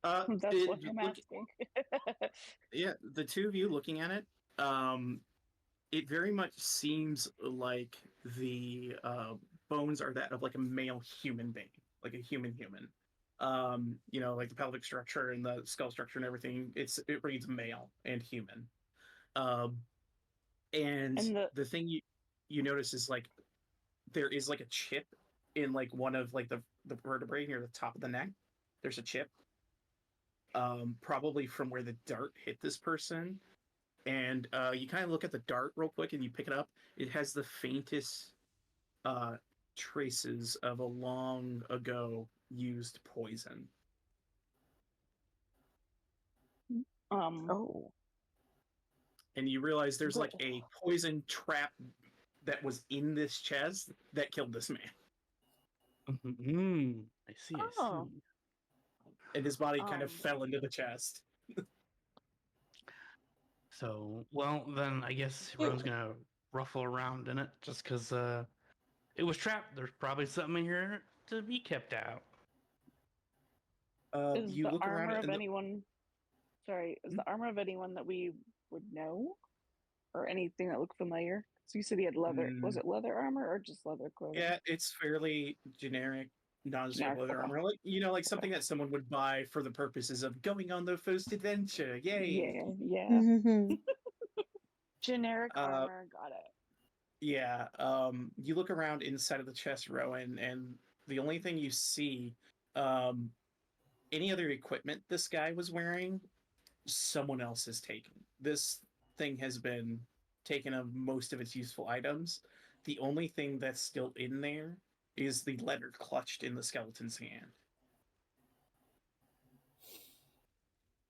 That's what I'm asking. Yeah, the two of you looking at it, it very much seems like the bones are that of like a male human being, like a human. Like the pelvic structure and the skull structure and everything. It reads male and human. And And the thing you notice is like there is like a chip in like one of like the vertebrae near the top of the neck. There's a chip, probably from where the dart hit this person. And you kind of look at the dart real quick and you pick it up. It has the faintest traces of a long ago used poison. Oh. And you realize there's like a poison trap that was in this chest that killed this man. I see. Oh. And his body kind of fell into the chest. So, well, then I guess Rowan's gonna ruffle around in it just because it was trapped. There's probably something in here to be kept out. Is You the look around armor of and anyone? Sorry, is the armor of anyone that we would know, or anything that looked familiar? So you said he had leather. Was it leather armor or just leather clothing? yeah, it's fairly generic, nondescript Generic. leather Okay. armor, like Okay. something that someone would buy for the purposes of going on their first adventure. Yay! Yeah. Yeah. Generic Uh, armor. Got it. yeah. You look around inside of the chest, Rowan, and the only thing you see, um, any other equipment this guy was wearing, someone else has taken. This thing has been taken of most of its useful items. The only thing that's still in there is the letter clutched in the skeleton's hand.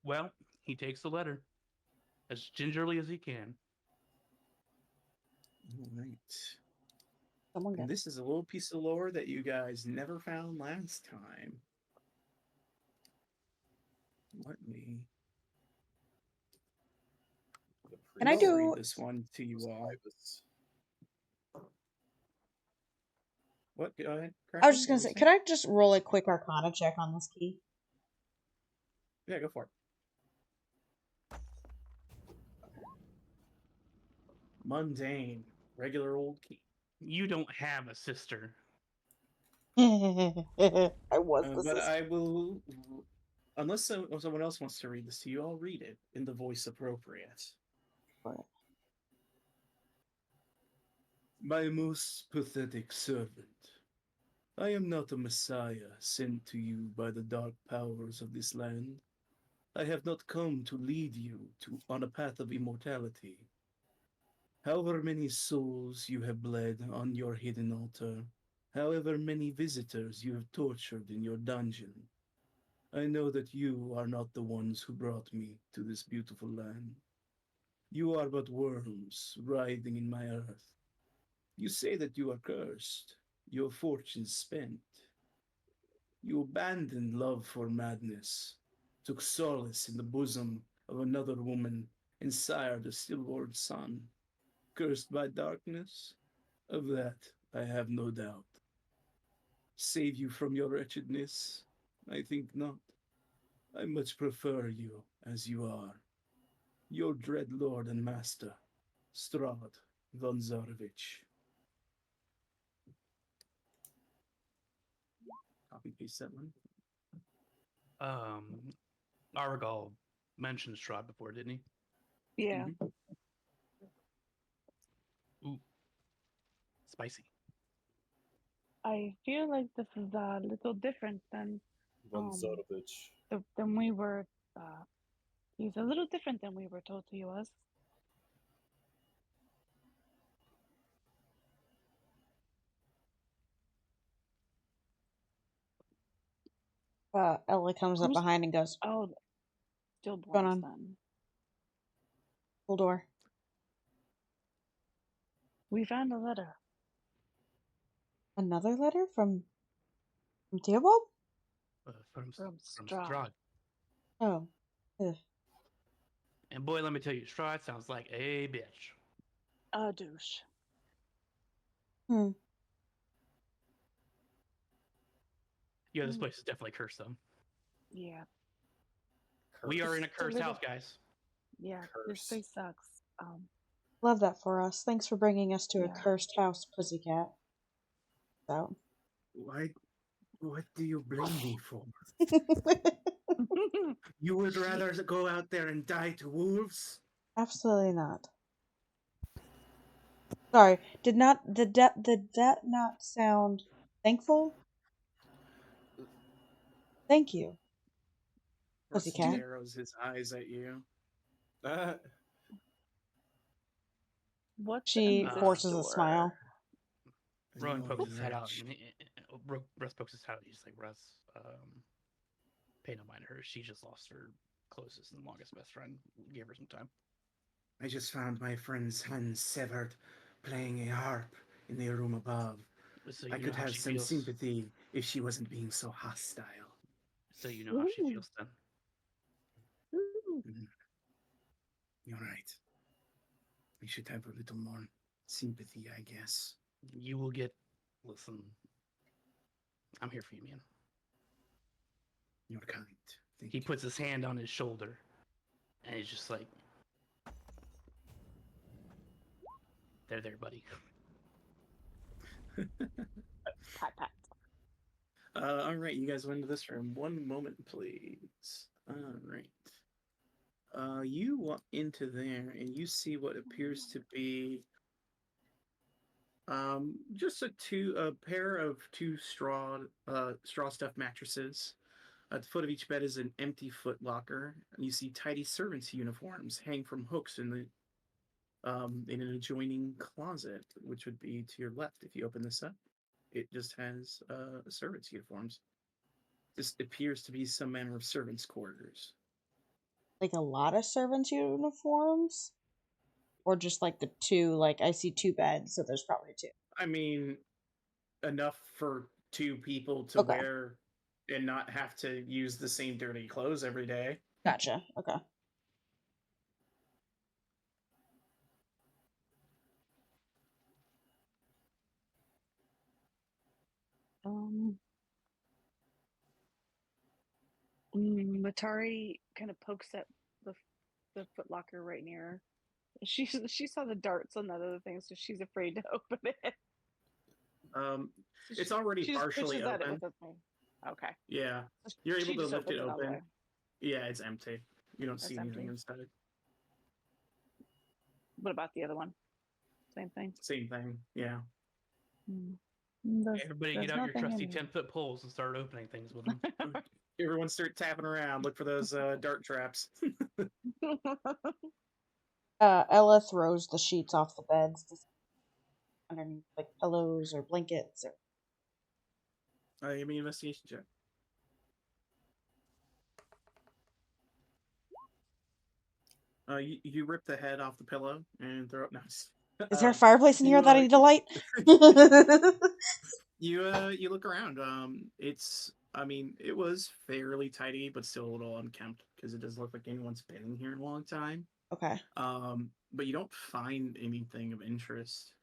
Well, he takes the letter as gingerly as he can. All right. Someone And got this is a little piece of lore that you guys never found last time. Let me Can I do- read this one to you all. What? Go ahead. I was just What gonna were you say, saying? could I just roll a quick Arcana check on this key? Yeah, go for it. Mundane, regular old key. You don't have a sister. I was the But sister. I will, unless someone else wants to read this to you, I'll read it in the voice appropriate. My most pathetic servant, I am not a messiah sent to you by the dark powers of this land. I have not come to lead you on a path of immortality. However many souls you have bled on your hidden altar, however many visitors you have tortured in your dungeon, I know that you are not the ones who brought me to this beautiful land. You are but worms writhing in my earth. You say that you are cursed, your fortune spent. You abandoned love for madness, took solace in the bosom of another woman, and sired a stillborn son. Cursed by darkness? Of that I have no doubt. Save you from your wretchedness? I think not. I much prefer you as you are. Your dread lord and master, Strahd von Zarovich. Copy paste that one. Argal mentioned Strahd before, didn't he? Yeah. Mhm. Ooh, spicy. I feel like this is a little different than Von um Zotovich. than we were. He's a little different than we were told he was. Ella comes up Who's- behind and goes, Oh, going stillborns on? then. Full door. We found a letter. Another letter from Theobald? From From Strahd. Strahd. Oh. Ugh. And boy, let me tell you, Strahd sounds like a bitch. A douche. Hmm. Yeah, this place is definitely cursed, though. Yeah. We are in a Just a cursed little- house, guys. Yeah. This Curse. place sucks. Love that for us. Thanks for bringing us to a Yeah. cursed house, pussycat. So. What do you blame me for? You would rather go out there and die to wolves? Absolutely not. Sorry, did that not sound thankful? Thank you, Russ pussycat. narrows his eyes at you. What's She in this forces a door? smile. Rowan Oh, pokes his head you're out. Russ pokes his head out. He's like, Russ, pay no mind to her. She just lost her closest and longest best friend. Give her some time. I just found my friend's hand severed, playing a harp in the room above. So I you know could how have she some feels. sympathy if she wasn't being so hostile. So you know how she Ooh. feels then. Ooh. You're right. We should have a little more sympathy, I guess. You will get. Listen, I'm here for you, man. You're kind. Thank He you. puts his hand on his shoulder, and he's just like, "There, buddy." Pat pat. All right, you guys went into this room. One moment, please. All right. You walk into there and you see what appears to be just a pair of two straw stuffed mattresses. At the foot of each bed is an empty foot locker. And you see tidy servants' uniforms hang from hooks in an adjoining closet, which would be to your left. If you open this up, it just has servants' uniforms. This appears to be some manner of servants' quarters. Like a lot of servants' uniforms? Or just like the two, like I see two beds, so there's probably two. I mean, enough for two people to Okay. wear and not have to use the same dirty clothes every day. Gotcha. Okay. Matari kind of pokes at the footlocker right near her. She saw the darts on that other thing, so she's afraid to open it. It's already She just partially pitches at it open. with her thing. Okay. Yeah, you're able She to just lift it opens all the open. way. Yeah, it's empty. You don't It's see anything empty. inside. What about the other one? Same thing. Same thing. Yeah. Everybody, There's get out your nothing trusty in here. 10-foot poles and start opening things with them. Everyone start tapping around. Look for those dart traps. Ella throws the sheets off the beds underneath, like pillows or blankets. Or Give me an investigation check. You rip the head off the pillow and throw it. Nice. is there a fireplace in here that I you, need to light? You look around. It was fairly tidy, but still a little unkempt because it does look like anyone's been in here in a long time. Okay. But you don't find anything of interest.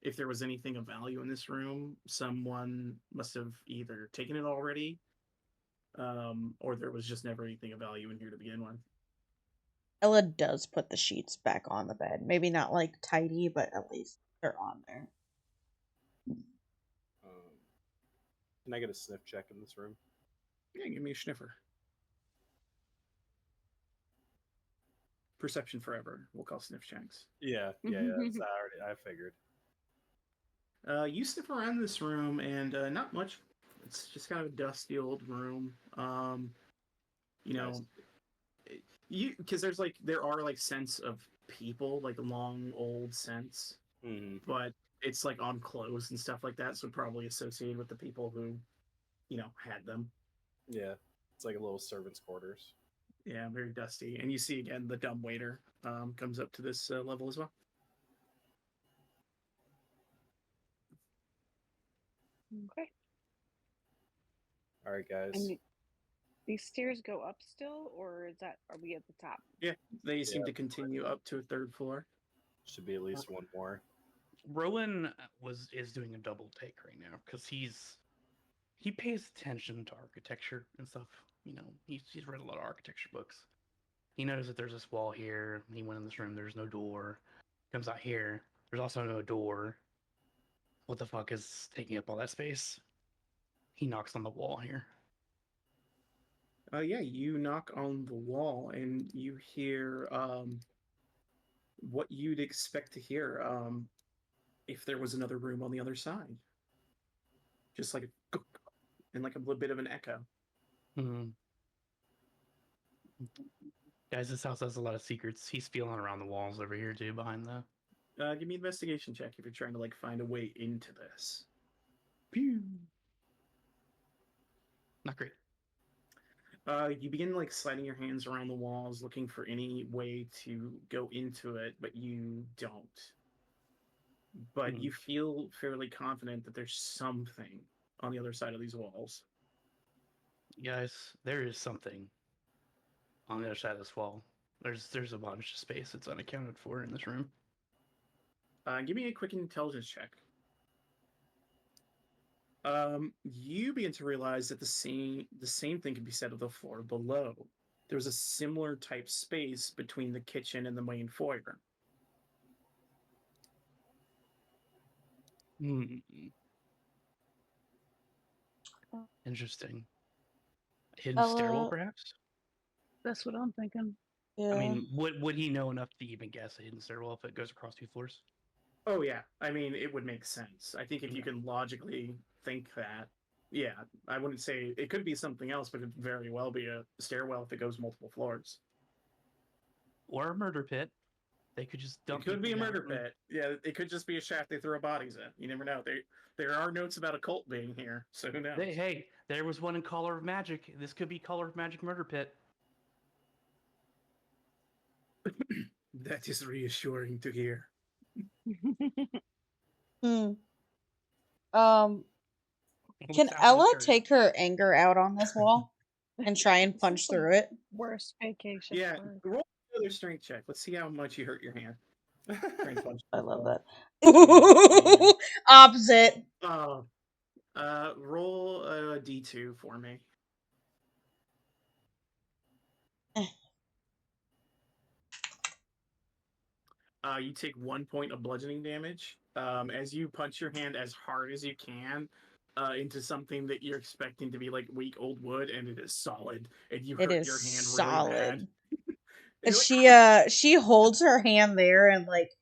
If there was anything of value in this room, someone must have either taken it already, or there was just never anything of value in here to begin with. Ella does put the sheets back on the bed. Maybe not like tidy, but at least they're on there. Can I get a sniff check in this room? Yeah, give me a sniffer. Perception forever. We'll call sniff checks. Yeah. I figured. You sniff around this room, and not much. It's just kind of a dusty old room. Nice. Because there are scents of people, like long old scents, but it's like on clothes and stuff like that, so probably associated with the people who, had them. Yeah, it's like a little servant's quarters. Yeah, very dusty. And you see again the dumb waiter comes up to this level as well. Okay. All right, guys. And these stairs go up still, or are we at the top? Yeah, they seem to continue up to a third floor. Should be at least one more. Rowan is doing a double take right now because he pays attention to architecture and stuff. He's read a lot of architecture books. He noticed that there's this wall here. He went in this room. There's no door. Comes out here. There's also no door. What the fuck is taking up all that space? He knocks on the wall here. Yeah, you knock on the wall and you hear what you'd expect to hear if there was another room on the other side. Just like a and like a little bit of an echo. Mm-hmm. Guys, this house has a lot of secrets. He's feeling around the walls over here too, behind the. Give me an investigation check if you're trying to find a way into this. Pew. Not great. You begin sliding your hands around the walls, looking for any way to go into it, but you don't. But you feel fairly confident that there's something on the other side of these walls. Guys, there is something on the other side of this wall. There's a bunch of space that's unaccounted for in this room. Give me a quick intelligence check. You begin to realize that the same thing could be said of the floor below. There was a similar type space between the kitchen and the main foyer. Hmm. Interesting. Hidden stairwell, perhaps? That's what I'm thinking. Yeah. I mean, would he know enough to even guess a hidden stairwell if it goes across 2 floors? Oh yeah, I mean it would make sense. I think if you Okay. can logically think that, yeah, I wouldn't say it could be something else, but it could very well be a stairwell if it goes multiple floors. Or a murder pit. They could just It dump could be a people down murder from- pit. Yeah, it could just be a shaft they throw bodies in. You never know. There are notes about a cult being here, so who knows? Hey, there was one in Color of Magic. This could be Color of Magic murder pit. That is reassuring to hear. Hmm. Well, Can sounds Ella scary. take her anger out on this wall and try and punch through it? Worst vacation. Yeah, ever. roll another strength check. Let's see how much you hurt your hand. Try and punch I the love wall. that. Opposite. Oh, roll a d2 for me. You take 1 point of bludgeoning damage as you punch your hand as hard as you can into something that you're expecting to be like weak old wood, and it is solid, and you It hurt is your hand solid. really bad. And you're like, she holds her hand there and like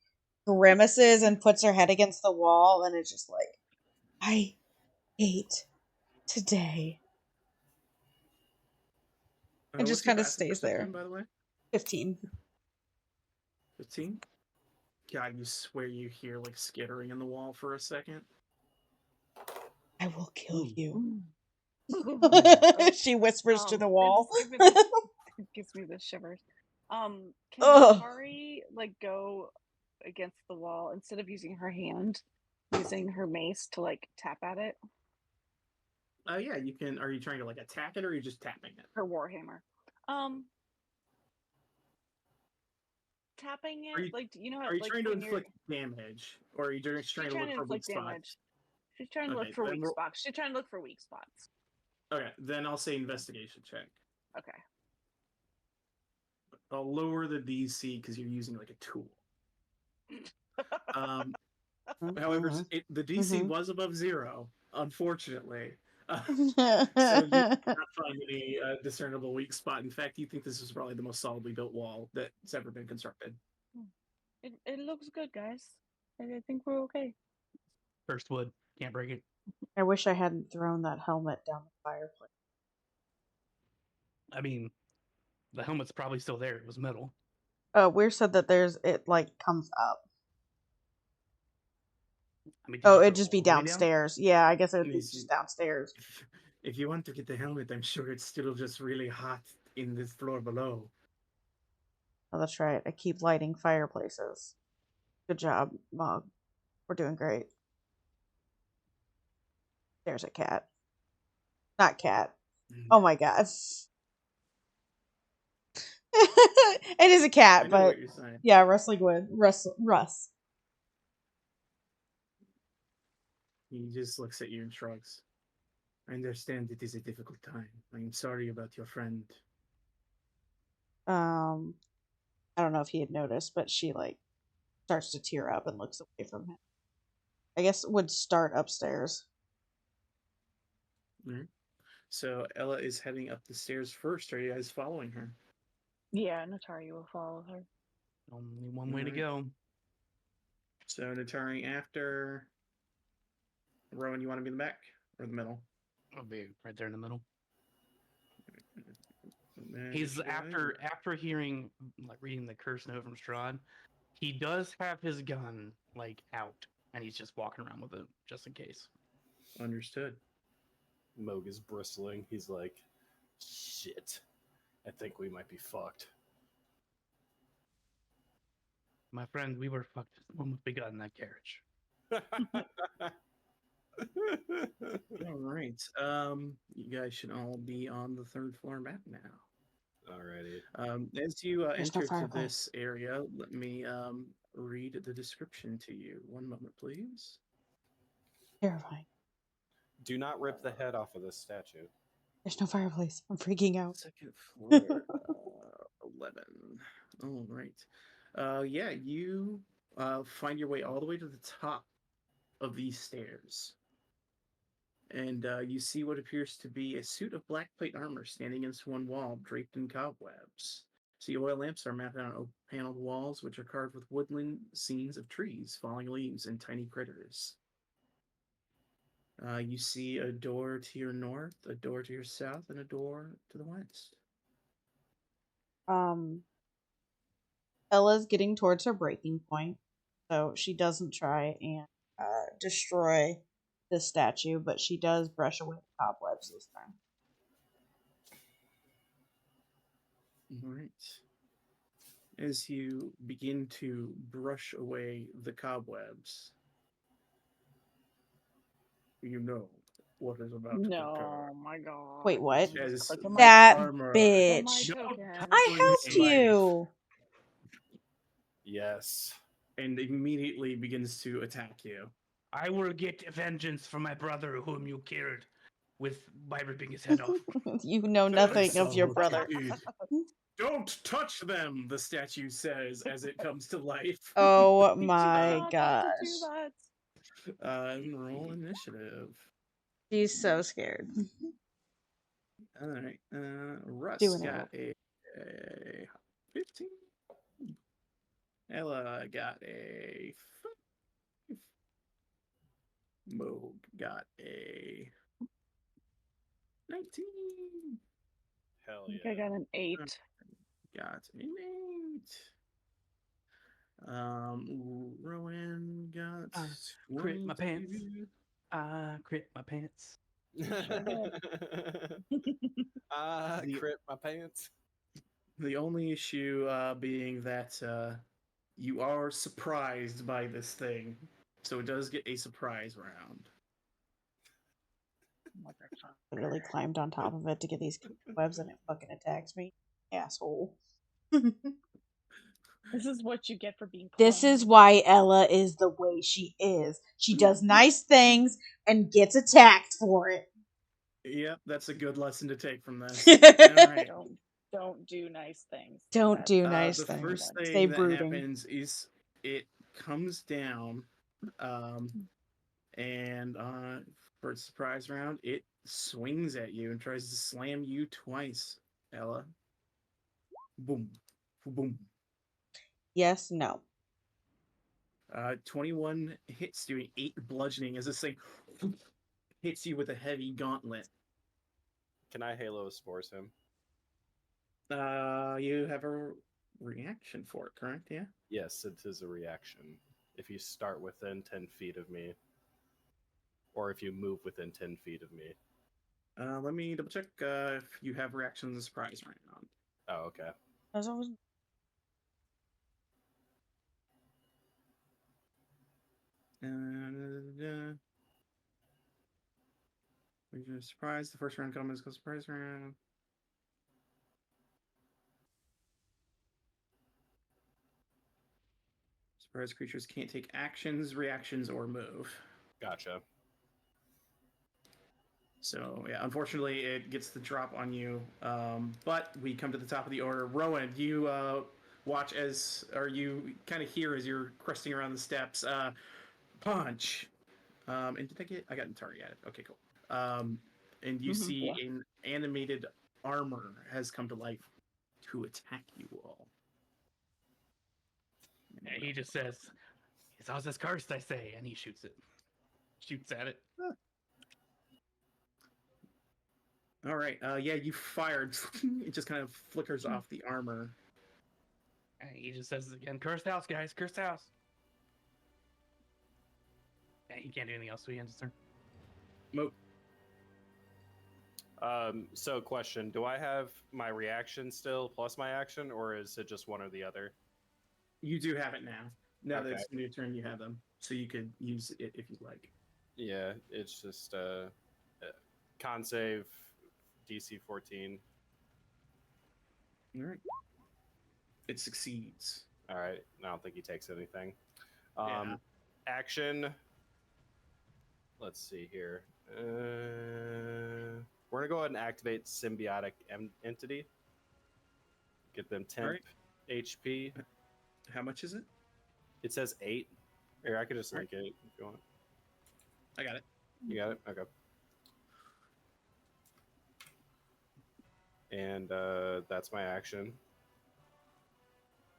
grimaces and puts her head against the wall, and it's just like, I hate today. And just what's your kind of passive stays there. perception, by the way? 15. 15? God, you swear you hear like skittering in the wall for a second. I will kill Ooh. you. Oh, She whispers to the it wall. just it gives me the shivers. Can Ugh. Natari like go against the wall instead of using her hand, using her mace to like tap at it? Yeah, you can. Are you trying to like attack it, or are you just tapping it? Her warhammer. Tapping it, Are you- like you know how Are you like trying to when you're inflict damage, or are you just trying she's to trying look to for weak inflict spots? damage. She's trying to Okay, look for then weak roll- spots. She's trying to look for weak spots. Okay, then I'll say investigation check. Okay. I'll lower the DC because you're using like a tool. However, the DC was above 0, unfortunately. So you did not find any discernible weak spot. In fact, you think this is probably the most solidly built wall that's ever been constructed. It looks good, guys. I think we're okay. First wood. Can't break it. I wish I hadn't thrown that helmet down the fireplace. I mean, the helmet's probably still there. It was metal. Weir said that it like comes up. I mean, did Oh, you it'd throw just it be all the way down? downstairs. Yeah, I guess it would be Easy. just downstairs. If you want to get the helmet, I'm sure it's still just really hot in this floor below. Oh, that's right. I keep lighting fireplaces. Good job, Mog. We're doing great. There's a cat. Not cat. Oh my god. It is a I cat, know but what you're saying. yeah, wrestling with Russ. He just looks at you and shrugs. I understand it is a difficult time. I am sorry about your friend. I don't know if he had noticed, but she like starts to tear up and looks away from him. I guess would start upstairs. All right. So Ella is heading up the stairs first. Are you guys following her? Yeah, Natari will follow her. Only one way to Alright. go. So Natari after. Rowan, you want to be in the back or the middle? I'll be right there in the middle. He's After hearing like reading the curse note from Strahd, he does have his gun like out, and he's just walking around with it just in case. Understood. Moog is bristling. He's like, shit. I think we might be fucked. My friend, we were fucked the moment we got in that carriage. All right. You guys should all be on the 3rd floor map now. Alrighty. As you There's no enter to fireplace. this area, let me read the description to you. One moment, please. Terrifying. Do not rip the head off of this statue. There's no fireplace. I'm freaking out. Second floor, 11. All right. Yeah, you find your way all the way to the top of these stairs. And you see what appears to be a suit of black plate armor standing against one wall, draped in cobwebs. See, oil lamps are mounted on oak paneled walls, which are carved with woodland scenes of trees, falling leaves, and tiny critters. You see a door to your north, a door to your south, and a door to the west. Ella's getting towards her breaking point, so she doesn't try and destroy the statue, but she does brush away the cobwebs this time. All right. As you begin to brush away the cobwebs, you know what is about to No, occur. my god. Wait, what? As Click on my- That armor click on my bitch. token. I helped Life. you. Yes. and immediately begins to attack you. I will get vengeance for my brother whom you killed by ripping his head off. You know nothing of your brother. Don't touch them, the statue says as it comes to life. Oh Do my not gosh. do that. Roll initiative. She's so scared. All right. Russ Doing it. got a 15. Ella got a 5. Moog got a 19. Hell I think yeah. I got an 8. Got an 8. Rowan got crit my 22. pants. I crit my pants. Crit my pants. The only issue being that you are surprised by this thing, so it does get a surprise round. Literally climbed on top of it to get these webs and it fucking attacks me. Asshole. This is what you get for being This is clumsy. why Ella is the way she is. She does nice things and gets attacked for it. Yep, that's a good lesson to take from this. All right. Don't do nice things. Don't do nice The things. first thing Stay that brooding. happens is it comes down, and for its surprise round, it swings at you and tries to slam you twice, Ella. Boom. Boom. Yes, no. 21 hits, doing 8 bludgeoning as this thing hits you with a heavy gauntlet. Can I Halo Spores him? You have a reaction for it, correct? Yeah? Yes, it is a reaction. If you start within 10 feet of me, or if you move within 10 feet of me. Let me double check if you have reaction to the surprise round. Oh, okay. There's always... We're surprise. The first round comes called surprise round. Surprise creatures can't take actions, reactions, or move. Gotcha. So yeah, unfortunately, it gets the drop on you. But we come to the top of the order. Rowan, you watch as, or you kind of hear as you're cresting around the steps. Punch. And did I get? I got target added. Okay, cool. And you see an animated armor has come to life to attack you all. And he just says, "His house is cursed," I say, and he shoots it. Shoots at it. All right. Yeah, you fired. It just kind of flickers off the armor. And he just says again, "Cursed house, guys, cursed house." And he can't do anything else, so he ends his turn. Moat. So question, do I have my reaction still plus my action, or is it just one or the other? You do have it now. Now that Okay. it's your turn, you have them. So you could use it if you'd like. Yeah, it's just con save DC 14. All right. It succeeds. All right, I don't think he takes anything. Yeah. Action. Let's see here. We're gonna go ahead and activate symbiotic entity. Get them 10 Alright. HP. How much is it? It says 8. Here, I could just Alright. link it if you want. I got it. You got it? Okay. And that's my action.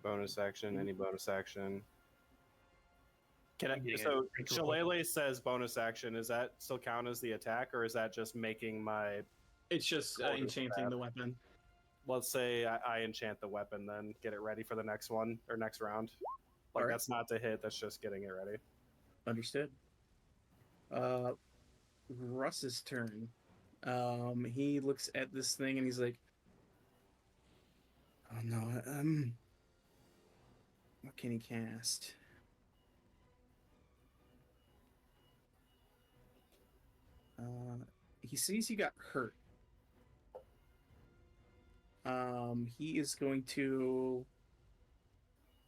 Bonus action, any bonus action. Can I, Getting a so drink roll. Shillelagh says bonus action. Is that still count as the attack, or is that just making my? It's just Quarter enchanting staff. the weapon. Let's say I enchant the weapon, then get it ready for the next one or next round. Like Alright. that's not to hit. That's just getting it ready. Understood. Russ's turn. He looks at this thing and he's like, "Oh no, what can he cast?" He sees you got hurt. He is going to,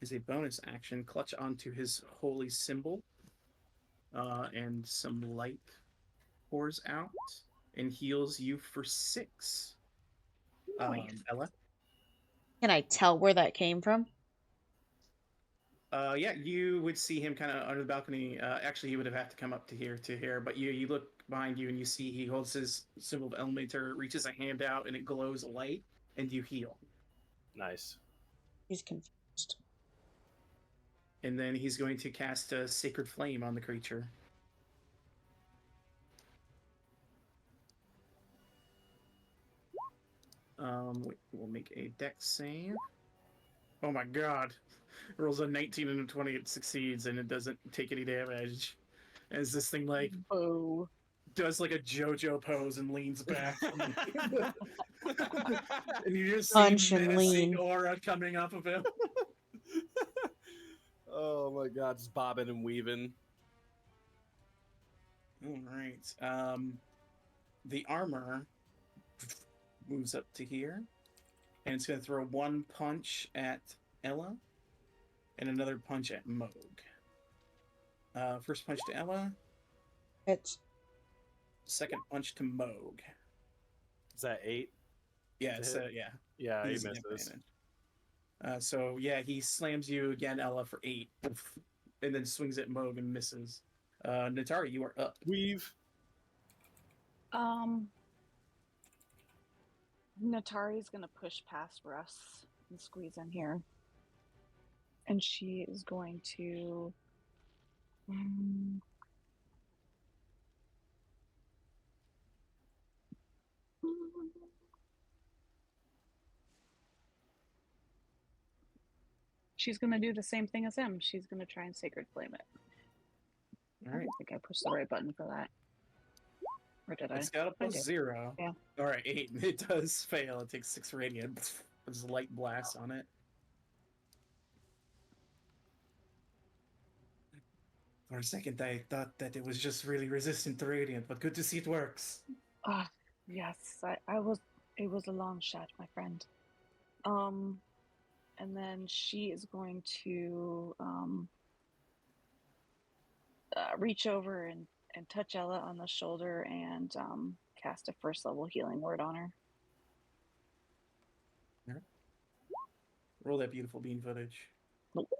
as a bonus action, clutch onto his holy symbol, and some light pours out and heals you for 6. Nice. Ella? Can I tell where that came from? Yeah, you would see him kind of under the balcony. Actually, he would have to come up to here, but you look behind you and you see he holds his symbol of Elementor, reaches a hand out, and it glows light, and you heal. Nice. He's confused. And then he's going to cast a Sacred Flame on the creature. We'll make a Dex save. Oh my god. It rolls a 19 and a 20, it succeeds, and it doesn't take any damage. As this thing, like, Oh. does like a JoJo pose and leans back. And you just Punch see and menacing lean. aura coming off of him. Oh my god, just bobbing and weaving. Alright. The armor moves up to here. And it's going to throw one punch at Ella and another punch at Moog. First punch to Ella, It's second punch to Moog. Is that 8? Yeah, To so hit? yeah. Yeah, he Easy misses. advantage. So yeah, he slams you again, Ella, for 8, and then swings at Moog and misses. Natari, you are up. Weave. Natari's gonna push past Russ and squeeze in here. And she is going to she's gonna do the same thing as him. She's gonna try and Sacred Flame it. All I right. don't think I pushed the right button for that. Or did I? It's got a I plus did. 0. Yeah. All right, 8. It does fail. It takes 6 radiant. There's a light blast on it. For a second, I thought that it was just really resistant to radiant, but good to see it works. Ah, yes. I was. It was a long shot, my friend. And then she is going to reach over and touch Ella on the shoulder and cast a first level healing word on her. Roll that beautiful bean footage.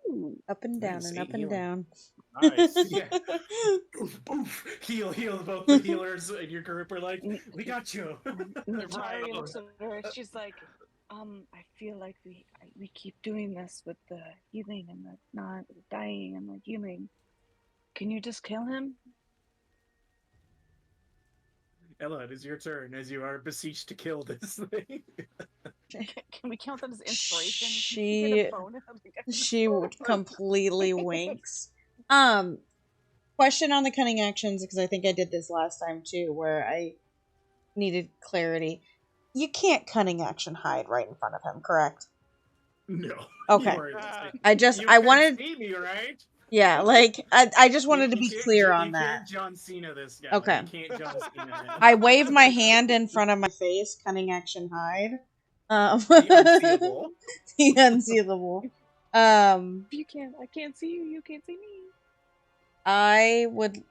Ooh. up and down Nice, and 8 up and healing. down. Nice. Yeah. Oof, oof. Heal. Both the healers in your group are like, we got you. Natari looks at her. She's like, I feel like we keep doing this with the healing and the not dying and the healing. Can you just kill him? Ella, it is your turn as you are beseeched to kill this thing. Can we count that as inspiration? Can She- you get a bonus? She completely winks. Question on the cunning actions, because I think I did this last time too, where I needed clarity. You can't cunning action hide right in front of him, correct? No. Okay. You are- I just you I can't wanted see me, right? yeah, like I just wanted to You be can't- clear you on that. can't John Cena this guy. Okay. You can't John Cena him. I wave my hand in front of my face, cunning action hide. The unseeable. The unseeable. You can't. I can't see you. You can't see me. I would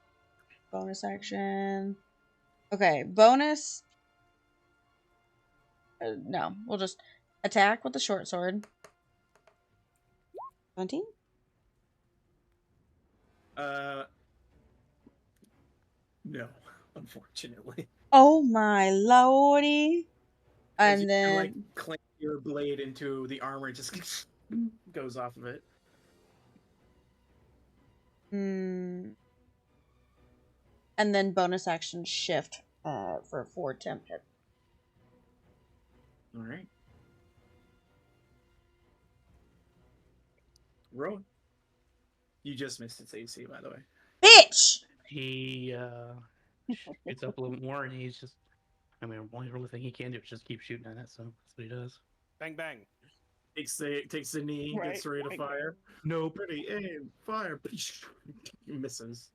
bonus action. Okay, bonus. No, we'll just attack with the short sword. 17? No, unfortunately. Oh my lordy. As you And then like clamp your blade into the armor, it just goes off of it. and then bonus action shift for 4 temp hit. All right. Rowan. You just missed its AC, by the way. Bitch! He gets up a little bit more, and he's just. I mean, only really thing he can do is just keep shooting at it. So that's what he does. Bang bang. Takes the knee, Right, gets ready to right. fire. Nope. Pretty aim, fire. Misses.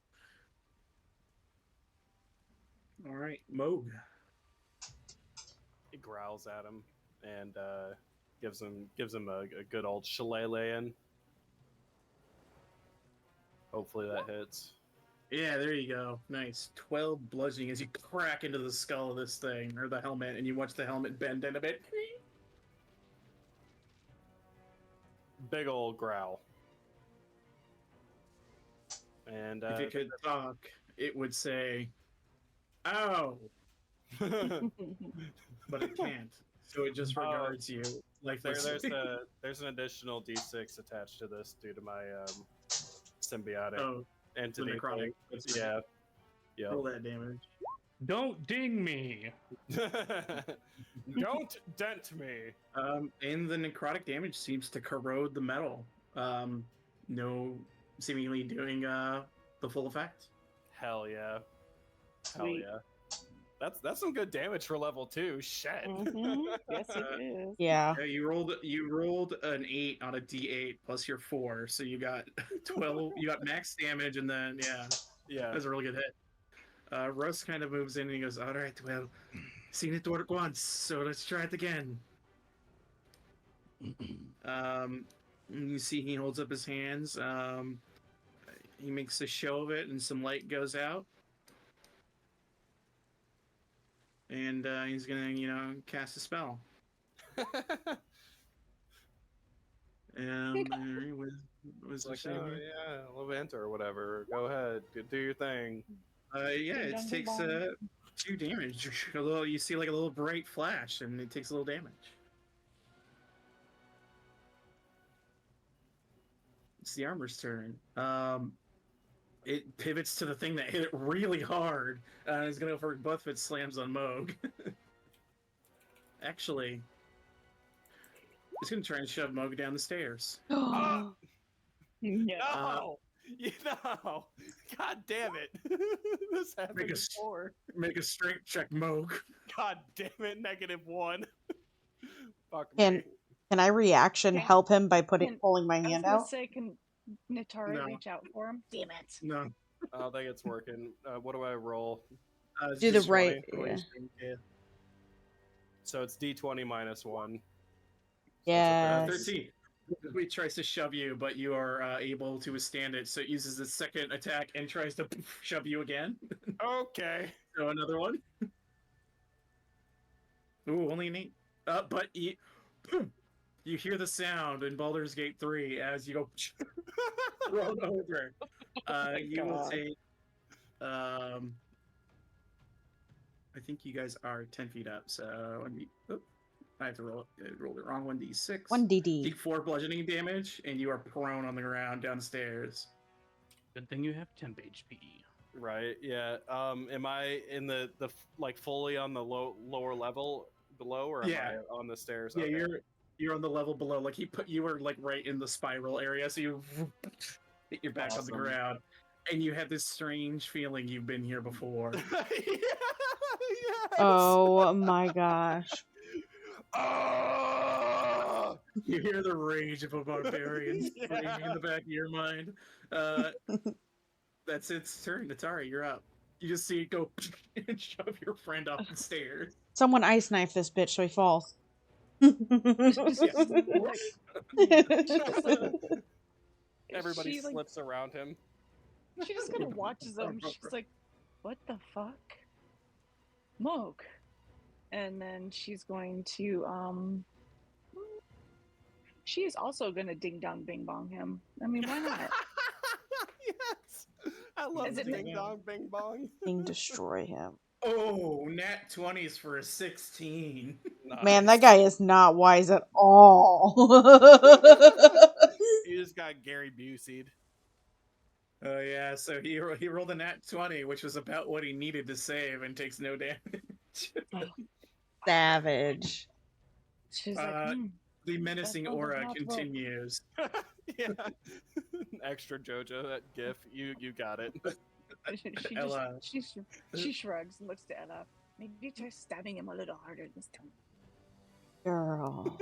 All right, Moog. He growls at him and gives him a good old shillelagh. Hopefully that hits. Yeah, there you go. Nice. 12 bludgeoning as you crack into the skull of this thing, or the helmet, and you watch the helmet bend in a bit. Big old growl. And If it could talk, it would say, "Ow," but it can't. So it just regards you like there's an additional D6 attached to this due to my symbiotic Oh, the entity. necrotic. Yeah. Yeah. Roll that damage. Don't ding me. Don't dent me. And the necrotic damage seems to corrode the metal. No, seemingly doing the full effect. Hell yeah. Hell Sweet. yeah. That's some good damage for level 2. Shit. Yes, it is. Yeah. Yeah, you rolled an 8 on a D8 plus your 4, so you got 12. You got max damage, and then Yeah. that's a really good hit. Russ kind of moves in and he goes, "All right, well, seen it work once, so let's try it again." You see he holds up his hands. He makes a show of it, and some light goes out. And he's gonna, cast a spell. Was Like, oh yeah, Levant or whatever. Go ahead, do your thing. Yeah, it Ding-dong, takes ding-dong. 2 damage. You see like a little bright flash, and it takes a little damage. It's the armor's turn. It pivots to the thing that hit it really hard. It's gonna go for both of its slams on Moog. Actually, it's gonna try and shove Moog down the stairs. No. No! No! God damn it! This happened Make a s- before. Make a strength check, Moog. God damn it! -1. Fuck Can me. can I reaction Can- help him by can- pulling my I was hand gonna out? say, can Natari No. reach out for him? Damn it. No. I don't think it's working. What do I roll? It's Do the just right- roll your yeah. strength, yeah. So it's D20 -1. Yeah. 13. It tries to shove you, but you are able to withstand it. So it uses its second attack and tries to shove you again. Okay. So another one. Ooh, only an 8. But you hear the sound in Baldur's Gate 3 as you go roll over. You will God. take. I think you guys are 10 feet up. So I have to roll it wrong. 1d6. 1dd. Take 4 bludgeoning damage, and you are prone on the ground downstairs. Good thing you have temp HP. Right. Yeah. Am I in the like fully on the lower level below, or am Yeah. I on the stairs? Yeah, Okay. you're on the level below. Like you were like right in the spiral area, so you hit your back on the Awesome. ground, and you have this strange feeling you've been here before. Yes! Oh my gosh. Ah! You hear the rage of a barbarian screaming in the back of your mind. That's its turn. Natari, you're up. You just see it go and shove your friend off the stairs. Someone ice knife this bitch so he falls. Everybody She, like- slips around him. She just kind of watches him. She's like, "What the fuck?" Moog. And then she's going to she's also gonna ding dong bing bong him. I mean, why not? Yes, I love Is the it- ding dong bing bong. Thing destroy him. Oh, nat 20s for a 16. Man, that Nice. guy is not wise at all. You just got Gary Busey'd. Oh yeah, so he rolled a nat 20, which was about what he needed to save, and takes no damage. Savage. She's Uh, like, The menacing That does aura not work. continues. Yeah. Extra JoJo, that gif. You got it. Ella. she shrugs and looks to Ella. Maybe try stabbing him a little harder this time. Girl.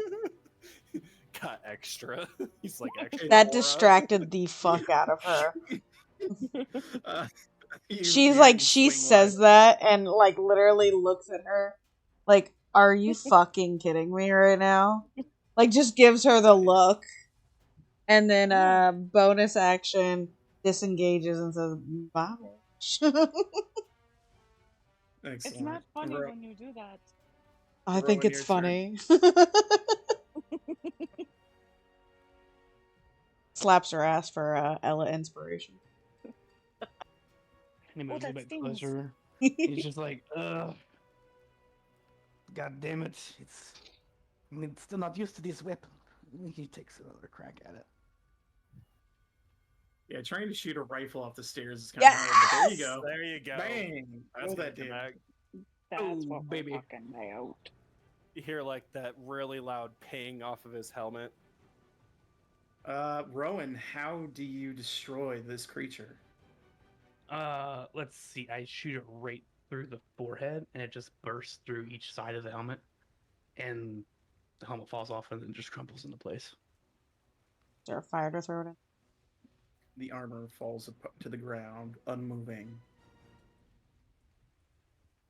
Got extra. He's like extra. That aura. distracted the fuck out of her. Uh, you She's hear like, him she swing says wide. that and like literally looks at her like, are you fucking kidding me right now? Like, just gives her the look. And then bonus action disengages and says, bye. Excellent. It's not funny Ro- when you do that. I think Rowan, it's your turn. funny. Slaps her ass for Ella inspiration. And he moves that a bit stings. closer. He's just like, ugh. God damn it. I'm still not used to this weapon. He takes another crack at it. Yeah, trying to shoot a rifle off the stairs is kind of hard, but there you Yes! go. There you go. Bang! That's Roll gonna that come damage. back. That's Oh, what baby. we're talking about. You hear like that really loud ping off of his helmet. Rowan, how do you destroy this creature? Let's see. I shoot it right through the forehead, and it just bursts through each side of the helmet, and the helmet falls off and then just crumples into place. Is there a fire to throw it in? The armor falls to the ground, unmoving.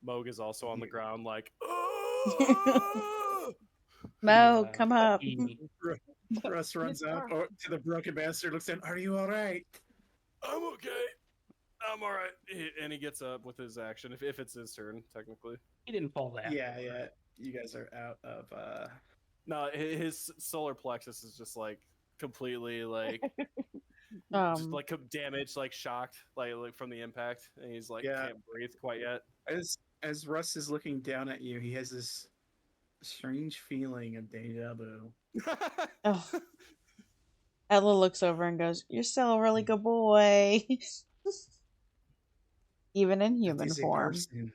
Moog is also on the ground, like. Mo, Yeah. come up. Russ runs up to the broken bastard, looks in. Are you all right? I'm okay. I'm all right. And he gets up with his action, if it's his turn, technically. He didn't fall that. Yeah. You guys are out of. No, his solar plexus is just like completely like just like damaged, like shocked, like from the impact, and he's like Yeah. can't breathe quite yet. As Russ is looking down at you, he has this strange feeling of deja vu. Ugh. Ella looks over and goes, "You're still a really good boy." Even in human That is a form. person.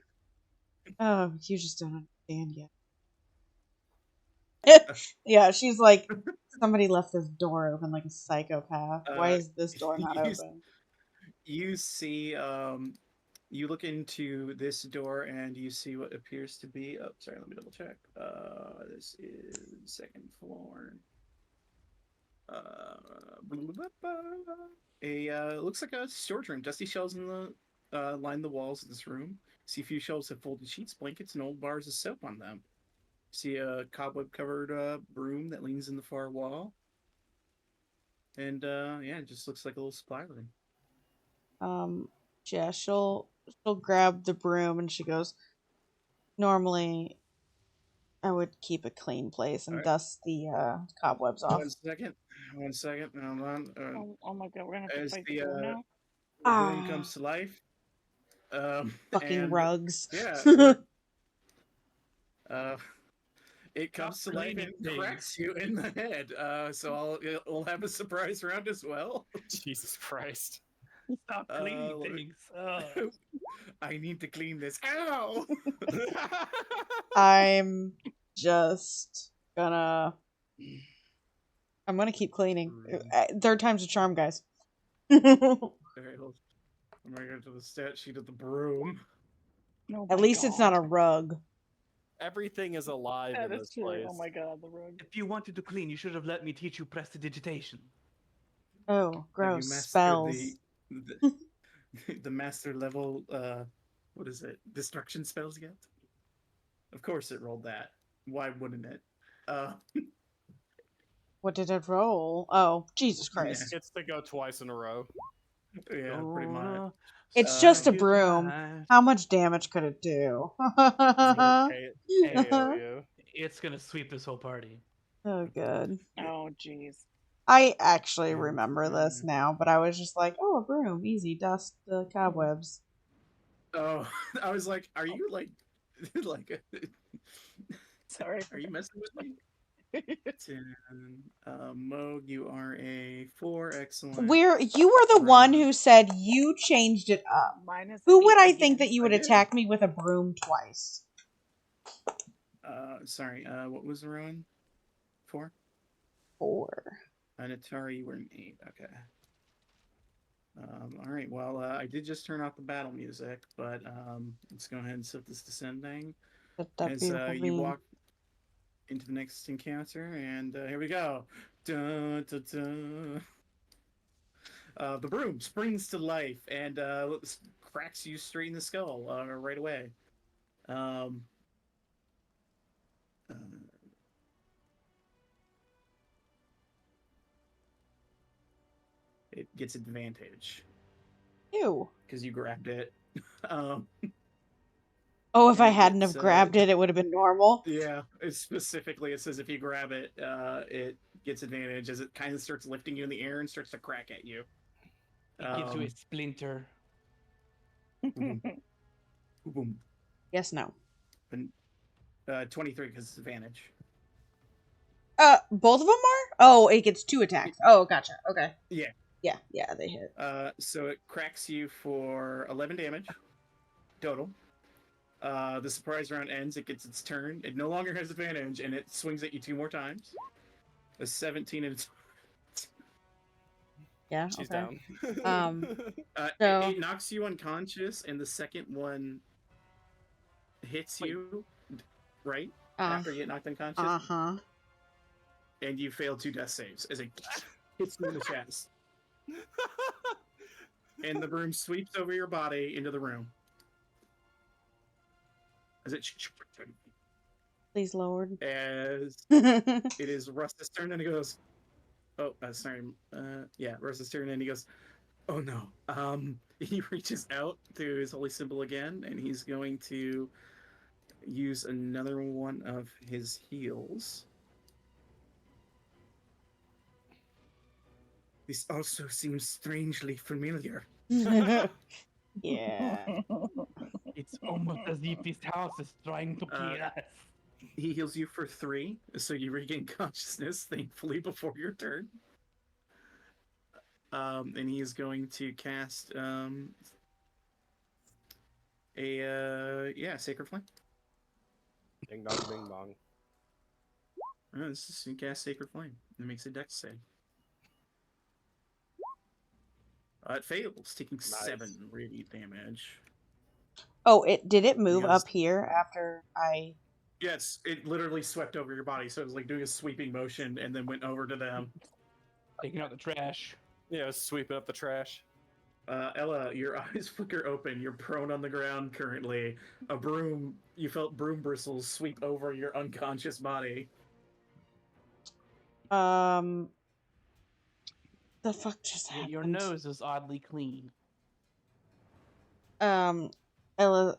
Oh, you just don't understand yet. Yeah, she's like, somebody left this door open like a psychopath. Why is this door not open? You see, you look into this door and you see what appears to be. Oh, sorry, let me double check. This is second floor. Looks like a storage room. Dusty shelves in the line the walls of this room. See a few shelves of folded sheets, blankets, and old bars of soap on them. See a cobweb-covered broom that leans in the far wall. And yeah, it just looks like a little supply room. Yeah, she'll grab the broom and she goes, normally I would keep a clean place and Alright. dust the cobwebs off. 1 second. 1 second. Hold on. Oh my god, we're gonna have to As fight the the door now. room comes to life. Fucking and, rugs. Yeah. It comes to Stop life and cleaning things. cracks you in the head. So we'll have a surprise round as well. Jesus Christ. Stop cleaning let me- things. Ugh. I need to clean this. Ow! I'm just gonna keep cleaning. Third time's a charm, guys. Alright, I'm gonna go to the stat sheet of the broom. Oh At my least it's not a God. rug. Everything is alive That in is this true. place. Oh my god, the rug. If you wanted to clean, you should have let me teach you prestidigitation. Oh, Have you gross. mastered Spells. the master level what is it? Destruction spells yet? Of course it rolled that. Why wouldn't it? What did it roll? Oh, Jesus Christ. It's to go twice in a row. Yeah, pretty much. It's just a Here's broom. my- How much damage could it do? AOU. It's gonna sweep this whole party. Oh, good. Oh, jeez. I actually Yeah, remember this mm. now, but I was just like, oh, a broom, easy, dust the cobwebs. Oh, I was like, are you like, like, Sorry. are you messing with me? 10. Moog, you are a 4. Excellent. You were the one Right. who said you changed it up. Mine is Who would 8 I think again. that you would I did. attack me with a broom twice? Sorry. What was the ruin? 4. 4. Atari, you were an 8. Okay. All right. Well, I did just turn off the battle music, but let's go ahead and set this descending That as beautiful you beam. walk into the next encounter, and here we go. Dun, dun, dun. The broom springs to life and cracks you straight in the skull right away. Um, uh, it gets advantage Ew. because you grabbed it. um, Oh, if and I it hadn't gets, have grabbed it, it would have been normal. Yeah, specifically it says if you grab it, it gets advantage as it kind of starts lifting you in the air and starts to crack at you. It gives you a splinter. Boom, boom. Yes, no. 23 because it's advantage. Both of them are? Oh, it gets 2 attacks. Oh, gotcha. Okay. Yeah. Yeah, they hit. So it cracks you for 11 damage total. The surprise round ends. It gets its turn. It no longer has advantage, and it swings at you 2 more times. A 17 and it's Yeah, She's okay. down. So- it knocks you unconscious, and the second one hits you, right? After you get knocked unconscious, Uh-huh. and you fail 2 death saves as it hits you in the chest. And the broom sweeps over your body into the room. As it Please, Lord. as Uh-huh. it is Russ's turn, and he goes, "Oh, sorry, yeah, Russ's turn," and he goes, "Oh no." He reaches out to his holy symbol again, and he's going to use another one of his heals. This also seems strangely familiar. Yeah. It's almost as if this house is trying to kill us. He heals you for 3, so you regain consciousness, thankfully, before your turn. And he is going to cast Sacred Flame. Ding dong, ding dong. Oh, this is he cast Sacred Flame. It makes a dex save. It fails, taking 7 radiant damage. Oh, did it move Yes. up here after I... Yes, it literally swept over your body, so it was like doing a sweeping motion and then went over to them. Taking out the trash. Yeah, sweeping up the trash. Ella, your eyes flicker open. You're prone on the ground currently. You felt broom bristles sweep over your unconscious body. The fuck just Yet happened? your nose is oddly clean. Ella,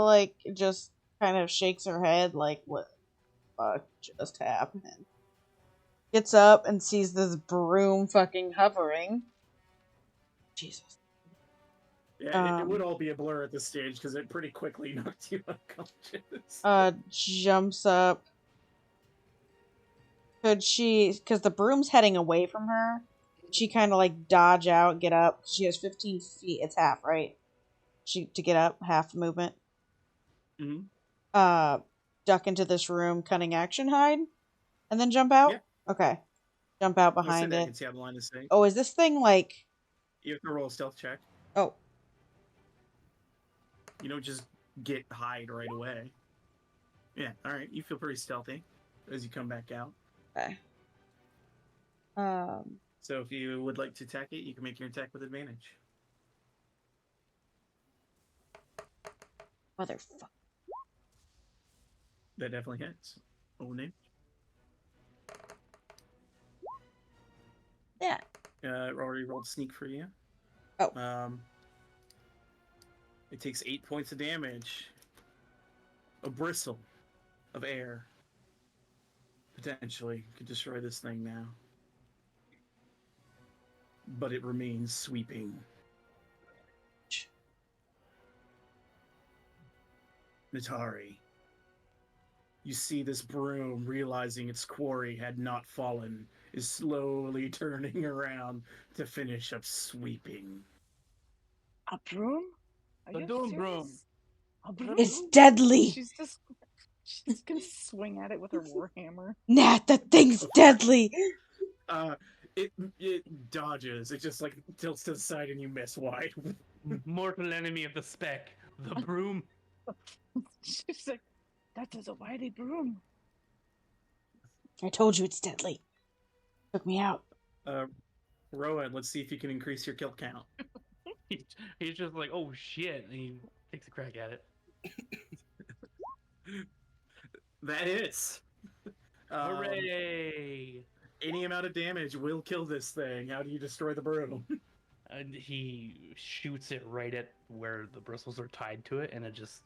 like, just kind of shakes her head, like, what the fuck just happened? Gets up and sees this broom fucking hovering. Jesus. Yeah, it would all be a blur at this stage because it pretty quickly knocked you unconscious. Jumps up. Could she, because the broom's heading away from her, she kind of like dodge out, get up. She has 15 feet. It's half, right? To get up, half movement. Mm-hmm. Duck into this room, cunning action, hide, and then jump out. Yeah. Okay, jump out Let's say behind that I it. can see how the line is sight. Oh, is this thing like? You have to roll a stealth check. Oh, You don't just get hide right away. Yeah, all right. You feel pretty stealthy as you come back out. okay. So if you would like to attack it, you can make your attack with advantage. Motherfucker. That definitely hits. Oh, name. Yeah. Already rolled sneak for you. Oh. It takes 8 points of damage. A bristle of air potentially could destroy this thing now. But it remains sweeping. Natari, you see this broom, realizing its quarry had not fallen, is slowly turning around to finish up sweeping. A broom? Are The you Doom serious? Broom. A broom? It's deadly. She's just gonna swing at it with her warhammer. Nat, that thing's deadly. It dodges. It just like tilts to the side and you miss wide. Mortal enemy of the spec, the broom. She's like, that is a wily broom. I told you it's deadly. Took me out. Rowan, let's see if you can increase your kill count. He's just like, oh shit, and he takes a crack at it. That is. Hooray! Any amount of damage will kill this thing. How do you destroy the broom? And he shoots it right at where the bristles are tied to it, and it just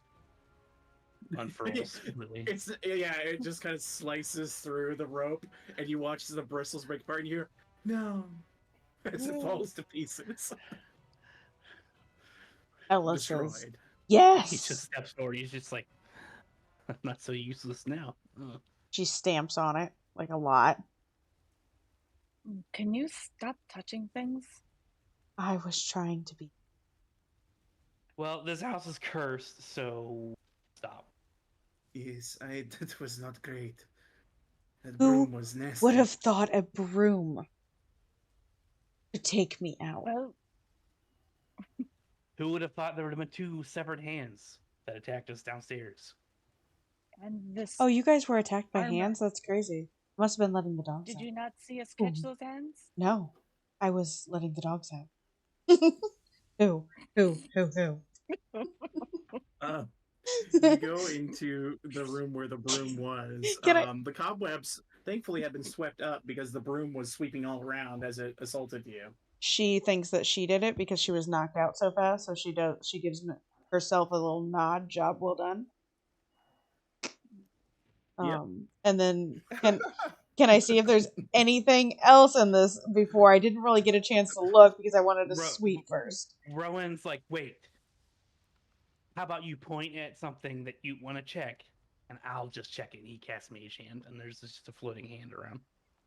unfurls. Really, It just kind of slices through the rope, and you watch the bristles break apart, and you hear, no, as it falls to pieces. Ella says, Destroyed. yes. he just steps forward. He's just like, I'm not so useless now. Ugh. She stamps on it, like a lot. Can you stop touching things? I was trying to be. Well, this house is cursed, so stop. Yes, that was not great. That Who broom was nasty. would have thought a broom to take me out? Well, Who would have thought there would have been two severed hands that attacked us downstairs? and this. Oh, you guys were attacked by Armor. hands? That's crazy. Must have been letting the dogs Did out. you not see us catch Ooh. those hands? No, I was letting the dogs out. Who? You go into the room where the broom was. The cobwebs thankfully had been swept up because the broom was sweeping all around as it assaulted you. She thinks that she did it because she was knocked out so fast, so she gives herself a little nod. Job well done. Yep. And then can I see if there's anything else in this before? I didn't really get a chance to look because I wanted to sweep first. Rowan's like, wait. How about you point at something that you want to check, and I'll just check it. And he casts Mage Hand, and there's just a floating hand around.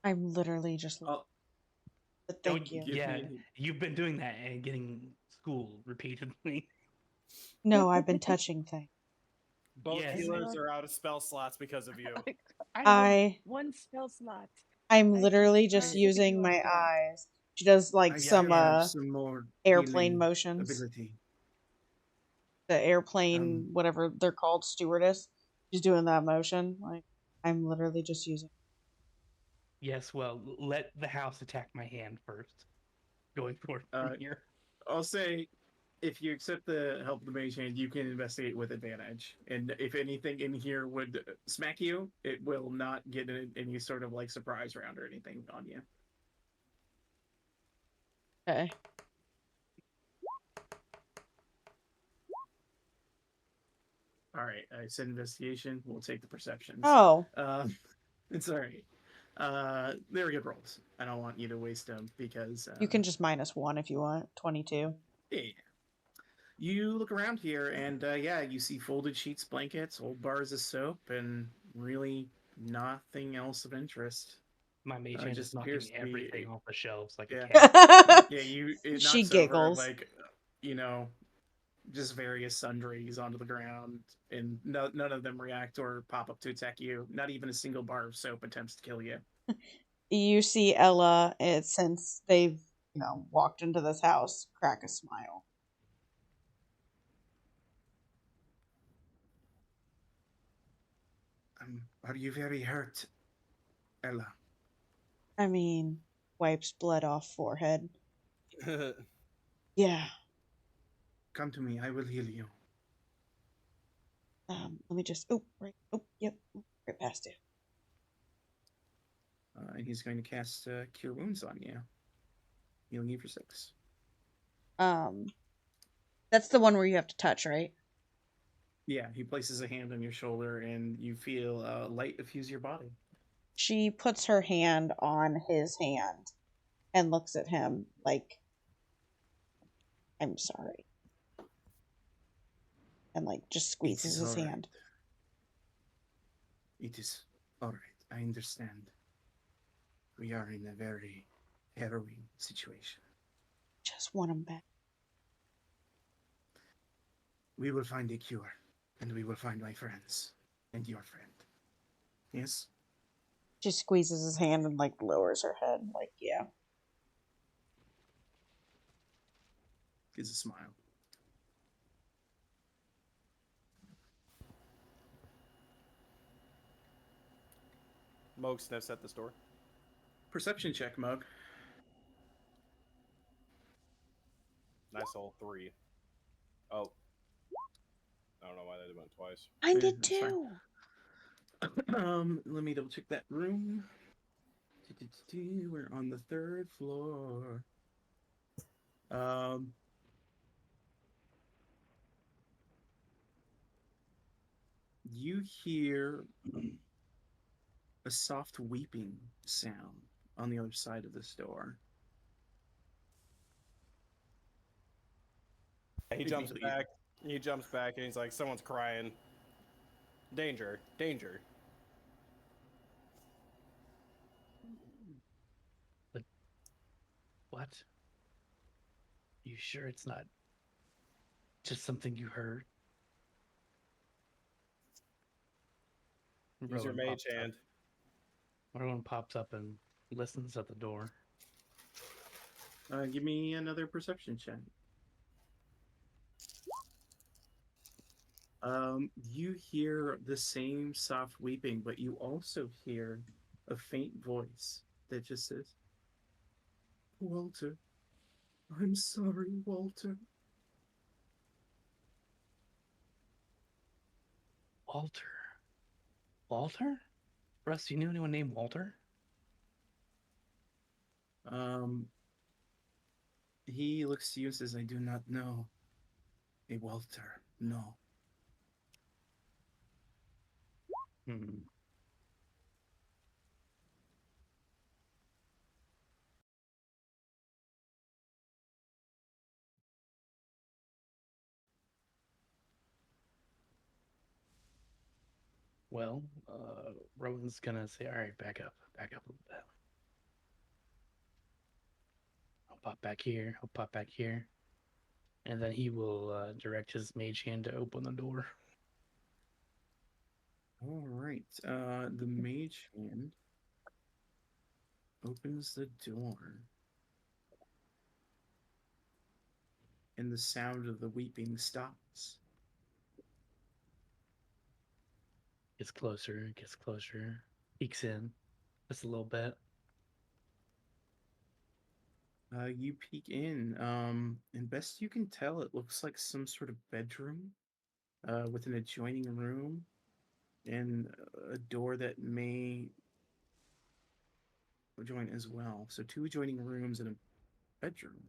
I'm literally just. But thank you. Yeah, you've been doing that and getting schooled repeatedly. No, I've been touching things. Both Yes. healers are out of spell slots because of you. I have one spell slot. I'm I literally can just try to using do my that. eyes. She does like I some have some more airplane healing motions. ability. The airplane, whatever they're called, stewardess. She's doing that motion. Like, I'm literally just using. Yes, well, let the house attack my hand first. Going forward from here. I'll say, if you accept the help of the mage hand, you can investigate with advantage. And if anything in here would smack you, it will not get any sort of like surprise round or anything on you. Okay. All right, I said investigation. We'll take the perceptions. Oh. It's all right. They were good rolls. I don't want you to waste them because You can just -1 if you want. 22. Yeah. You look around here, and you see folded sheets, blankets, old bars of soap, and really nothing else of interest. My mage It hand just is knocking appears to be- everything off the shelves like Yeah. a cat. Yeah, it She knocks giggles. over, like, just various sundries onto the ground, and none of them react or pop up to attack you. Not even a single bar of soap attempts to kill you. You see Ella, since they've, walked into this house, crack a smile. Are you very hurt, Ella? I mean, wipes blood off forehead. Yeah. Come to me. I will heal you. Let me just. Yep. Right past you. And he's going to cast Cure Wounds on you. Healing you for 6. Um, that's the one where you have to touch, right? Yeah, he places a hand on your shoulder, and you feel light effuse your body. She puts her hand on his hand and looks at him like, I'm sorry. And like just squeezes his all right. hand. It is all right. I understand. We are in a very harrowing situation. Just want him back. We will find a cure, and we will find my friends and your friend. Yes? She squeezes his hand and like lowers her head. Like, yeah. Gives a smile. Moog sniffs at the store. Perception check, Mug. Nice old 3. Oh. I don't know why they went twice. I Yeah, did that's fine. too. Let me double check that room. We're on the 3rd floor. You hear a soft weeping sound on the other side of this door. He jumps back. He jumps back and he's like, someone's crying. Danger. Danger. But what? You sure it's not just something you heard? Use your mage pops hand. up. Rowan pops up and listens at the door. Give me another perception check. You hear the same soft weeping, but you also hear a faint voice that just says, Walter, I'm sorry, Walter. Walter. Walter? Russ, you knew anyone named Walter? He looks to you and says, I do not know a Walter, no. Hmm. Well, Rowan's gonna say, all right, back up a little bit. I'll pop back here, and then he will direct his mage hand to open the door. All right. The mage hand opens the door, and the sound of the weeping stops. Gets closer, peeks in just a little bit. You peek in, and best you can tell, it looks like some sort of bedroom, with an adjoining room, and a door that may adjoin as well. So 2 adjoining rooms and a bedroom.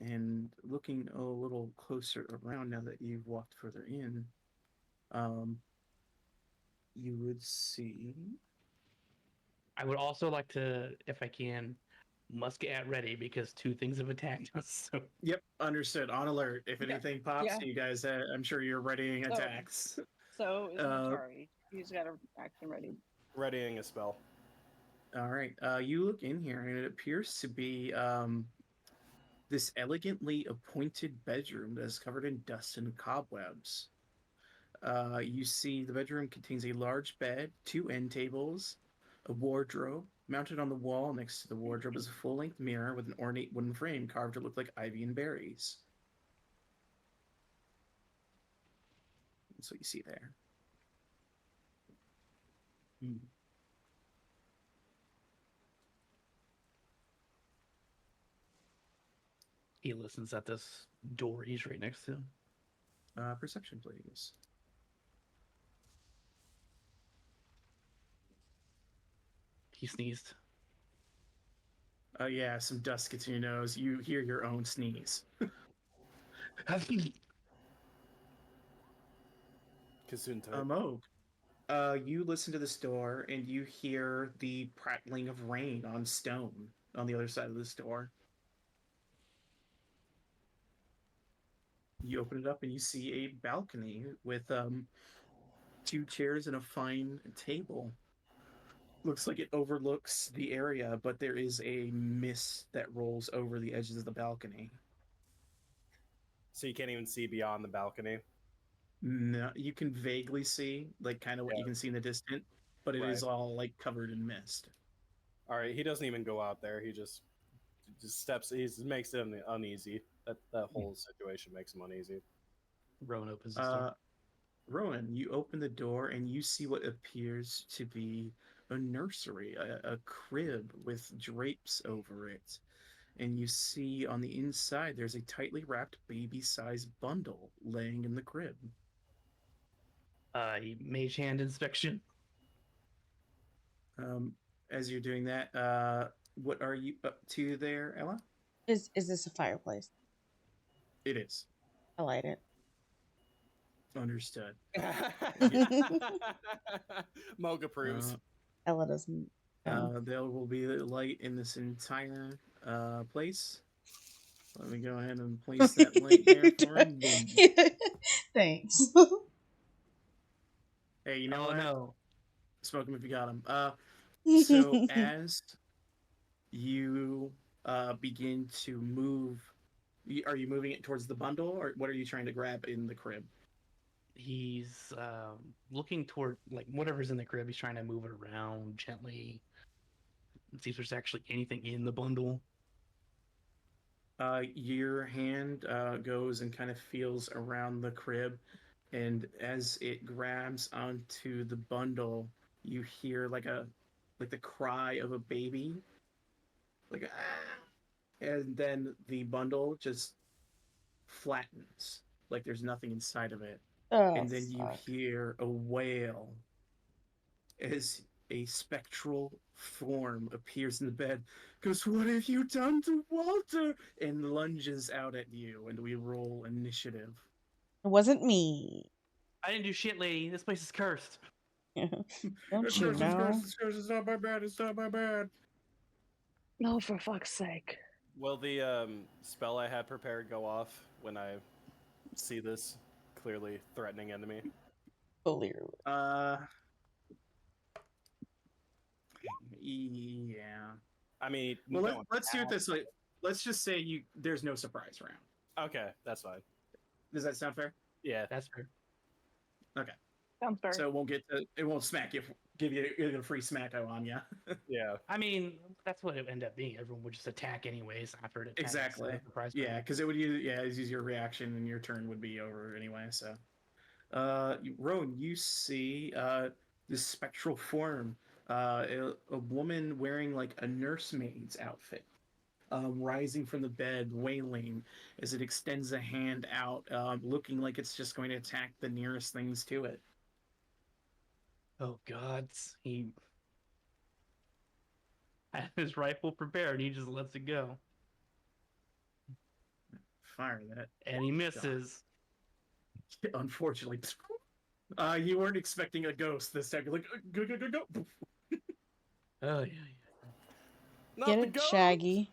And looking a little closer around now that you've walked further in, you would see. I would also like to, if I can, musket at ready because 2 things have attacked us. So Yep, understood. On alert. If Yeah, anything pops, yeah. you guys, I'm sure you're readying So- attacks. So is Notari. He's got an action ready. Readying a spell. All right. You look in here, and it appears to be this elegantly appointed bedroom that is covered in dust and cobwebs. You see the bedroom contains a large bed, 2 end tables, a wardrobe. Mounted on the wall next to the wardrobe is a full-length mirror with an ornate wooden frame carved to look like ivy and berries. That's what you see there. he listens at this door he's right next to. Perception, please. He sneezed. Yeah, some dust gets in your nose. You hear your own sneeze. Gesundheit. Oh, you listen to this door and you hear the prattling of rain on stone on the other side of this door. You open it up and you see a balcony with two chairs and a fine table. Looks like it overlooks the area, but there is a mist that rolls over the edges of the balcony. So you can't even see beyond the balcony. No, you can vaguely see, like, kind of what Yeah. you can see in the distance, but it is Right. all like covered in mist. All right, he doesn't even go out there. He just steps. He makes him uneasy. That whole situation makes him uneasy. Rowan opens the door. Rowan, you open the door and you see what appears to be a nursery, a crib with drapes over it. And you see on the inside there's a tightly wrapped baby-sized bundle laying in the crib. Mage hand inspection. As you're doing that, what are you up to there, Ella? Is this a fireplace? It is. I light it. Understood. Moga approves. Ella doesn't. There will be light in this entire place. Let me go ahead and place that light there for him. Boom. Thanks. Hey, you know Oh what? no. Smoke him if you got him. So as you begin to move, are you moving it towards the bundle, or what are you trying to grab in the crib? He's looking toward like whatever's in the crib. He's trying to move it around gently and see if there's actually anything in the bundle. Your hand goes and kind of feels around the crib, and as it grabs onto the bundle, you hear like the cry of a baby, like ah! And then the bundle just flattens, like there's nothing inside of it, Oh, and then you fuck. hear a wail as a spectral form appears in the bed, goes, "What have you done to Walter?" and lunges out at you, and we roll initiative. It wasn't me. I didn't do shit, lady. This place is cursed. Don't you know? It's not my bad, it's not my bad. No, for fuck's sake. Will the spell I had prepared go off when I see this clearly threatening enemy? Fully. Yeah. I mean, Well, let's do it this way. Let's just say there's no surprise round. Okay, that's fine. Does that sound fair? Yeah. That's fair. Okay. Sounds fair. So it won't smack you, give you a free smacko on you. Yeah. I mean, that's what it would end up being. Everyone would just attack anyways after it. Exactly. Yeah, because it would use your reaction, and your turn would be over anyway. So, Rowan, you see this spectral form, a woman wearing like a nursemaid's outfit, rising from the bed, wailing as it extends a hand out, looking like it's just going to attack the nearest things to it. Oh God, he had his rifle prepared. He just lets it go, Fire that. and he misses. Unfortunately, you weren't expecting a ghost this time. You're like, go, go, go, go. Oh yeah. Not Get the it, ghost! Shaggy.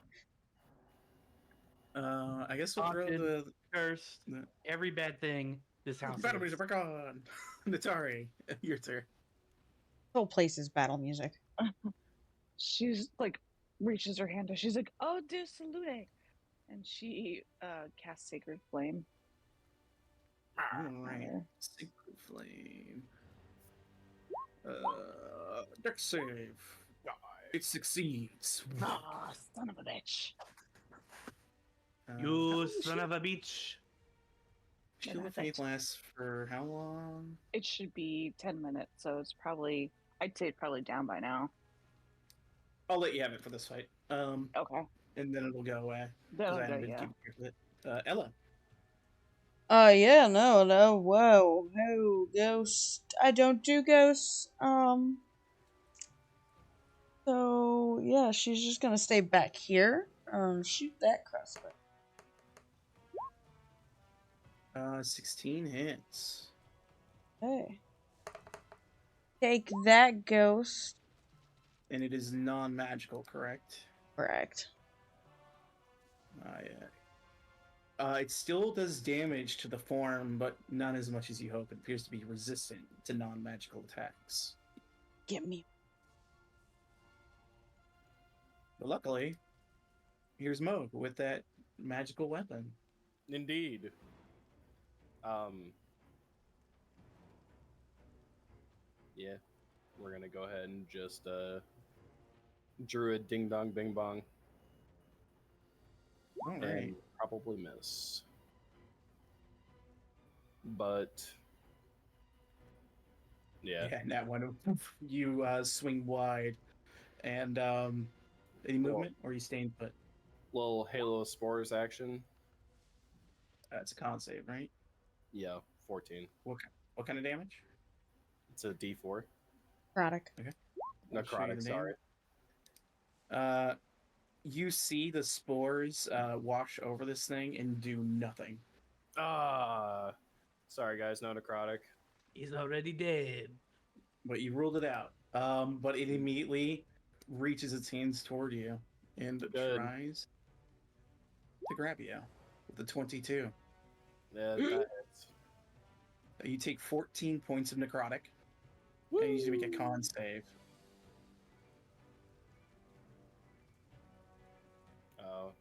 I guess we'll throw Haunted. the Cursed. Every bad thing this house battle is. music back on. Natari, your turn. The whole place is battle music. She's like reaches her hand out. She's like, "Oh, do salute," and she casts Sacred Flame. All right, Sacred Flame. Dex save. It succeeds. Ah, son of a bitch. You son of a bitch. Shield of Faith lasts for how long? It should be 10 minutes, so it's probably, I'd say it's probably down by now. I'll let you have it for this fight. Okay. And then it'll go away. That'll I go, haven't been yeah. keeping track of it. Ella. Yeah, no, whoa, no, ghost. I don't do ghosts. So yeah, she's just gonna stay back here. Shoot that crossbow. 16 hits. Okay. Take that, ghost. And it is non-magical, correct? Correct. It still does damage to the form, but not as much as you hope. It appears to be resistant to non-magical attacks. Get me. But luckily, here's Moog with that magical weapon. Indeed. Yeah, we're gonna go ahead and just druid ding dong bing bong All right. and probably miss. But yeah, Yeah, and that one, you swing wide. And any movement, or are you staying put? little Halo Spores action. It's a con save, right? Yeah, 14. What kind of damage? It's a D4. Product. I'll show you Necrotic, the sorry. You see the spores wash over this thing and do nothing. Sorry guys, no necrotic. He's already dead. But you ruled it out. But it immediately reaches its hands toward you and Good. tries to grab you with the 22. Yeah, that hits. You take 14 points of necrotic. And you need to make a con save. Oh,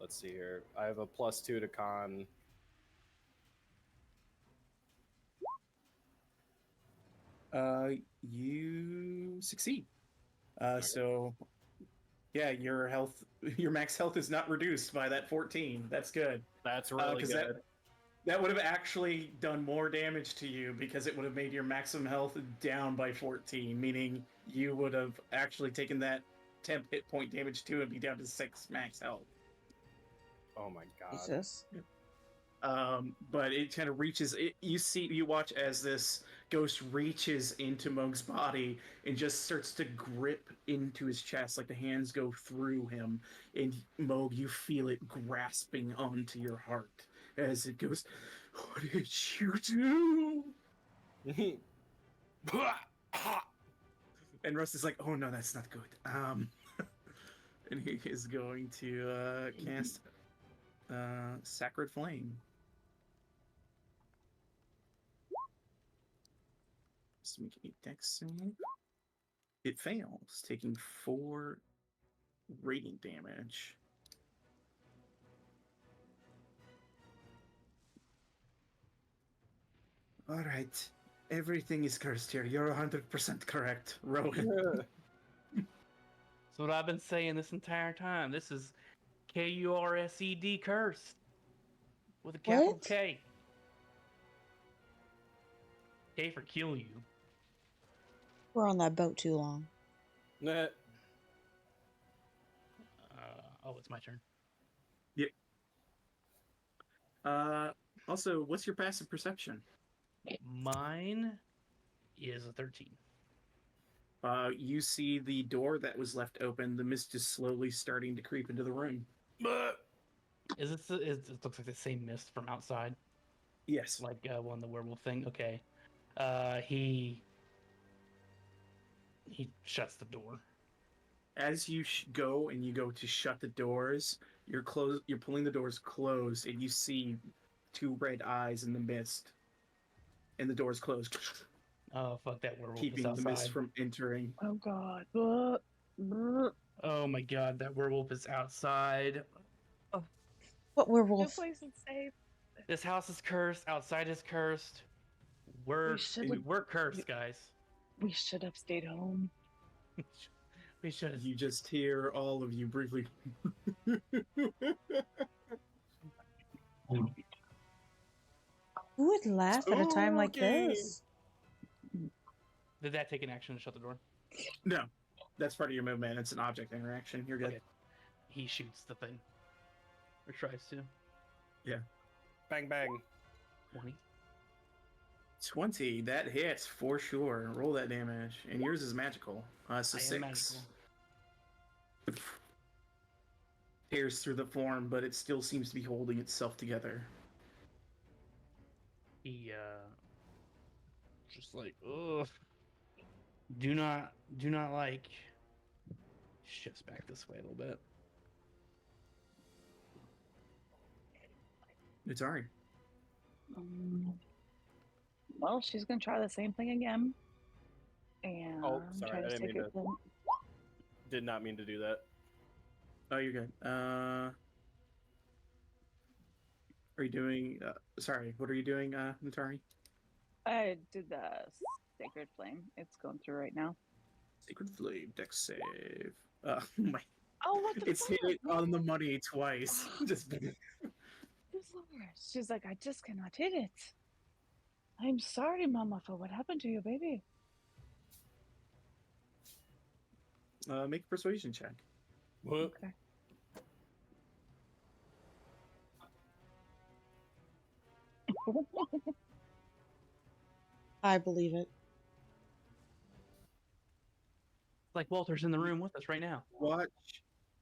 let's see here. I have a +2 to con. You succeed. So, yeah, your max health is not reduced by that 14. That's good. That's really good. That would have actually done more damage to you because it would have made your maximum health down by 14, meaning you would have actually taken that 10 hit point damage too and be down to 6 max health. Oh my god. Jesus. But it kind of reaches. You watch as this ghost reaches into Moog's body and just starts to grip into his chest, like the hands go through him. And Moog, you feel it grasping onto your heart as it goes. What did you do? And Russ is like, "Oh no, that's not good." And he is going to cast Sacred Flame. So make a dex save. It fails, taking 4 radiant damage. Alright. Everything is cursed here. You're 100% correct, Rowan. That's what I've been saying this entire time. This is Kursed cursed with a capital What? K. K for kill you. We're on that boat too long. Nah. Oh, it's my turn. Also, what's your passive perception? Mine is a 13. You see the door that was left open. The mist is slowly starting to creep into the room. Is this? It looks like the same mist from outside, Yes. like one the werewolf thing. Okay. He shuts the door. As you go and you go to shut the doors, you're pulling the doors closed, and you see 2 red eyes in the mist, and the door's closed, Oh fuck, that werewolf keeping is the outside. mist from entering. Oh god. Oh my god, that werewolf is outside. What No werewolf? place is safe. This house is cursed. Outside is cursed. We're cursed, guys. We should have stayed home. We should. You just hear all of you briefly. Who would laugh at a time like Spooky. this? Did that take an action to shut the door? No, that's part of your movement. It's an object interaction. You're good. Okay. He shoots the thing. Or tries to. Bang bang. 20. 20. That hits for sure. Roll that damage, and yours is magical. So I 6. am magical. Tears through the form, but it still seems to be holding itself together. He just like, ugh. Do not like. Shifts back this way a little bit. It's Ari. Well, she's gonna try the same thing again. And Oh, sorry, try I to didn't stick mean it. to. Did not mean to do that. Oh, you're good. Are you doing? Sorry, what are you doing, Natari? I did the sacred flame. It's going through right now. Sacred Flame, Dex save. My, Oh, what the it's fuck? hit it on the money twice. Just This Lord. She's like, I just cannot hit it. I'm sorry, Mama, for what happened to you, baby. make a persuasion check. What? Okay. I believe it. It's like Walter's in the room with us right now. Watch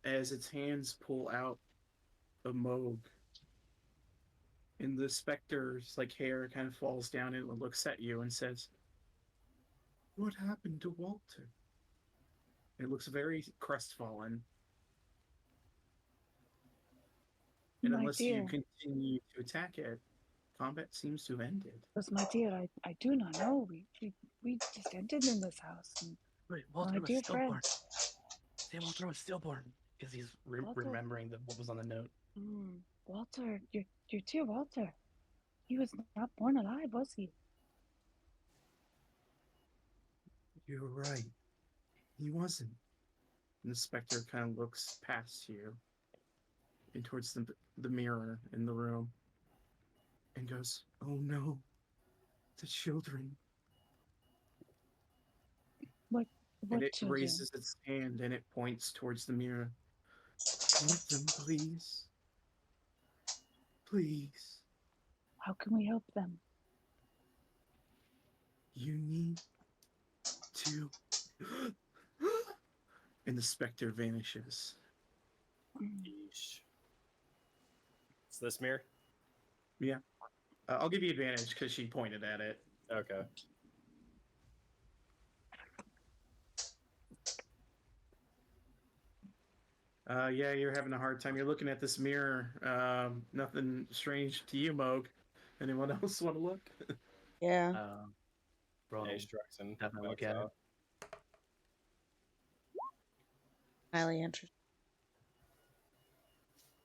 as its hands pull out a Moog, and the specter's like hair kind of falls down and it looks at you and says, "What happened to Walter?" It looks very crestfallen. And My unless dear. you continue to attack it, combat seems to have ended. Because, my dear, I do not know. We just entered in this house. And Wait, my Walter was dear stillborn. friend. Say Walter was stillborn because he's Walter. remembering what was on the note. Walter, your dear Walter. He was not born alive, was he? You're right. He wasn't. And the specter kind of looks past you and towards the mirror in the room and goes, "Oh no, the children." What And it children? raises its hand and it points towards the mirror. "Help them, please. Please. How can we help them? You need to." And the specter vanishes. Yeesh. It's this mirror? I'll give you advantage because she pointed at it. Okay. Yeah, you're having a hard time. You're looking at this mirror. Nothing strange to you, Moog. Anyone else want to look? Yeah. Bro, Yeah, Struxon. definitely look at it. Highly interesting.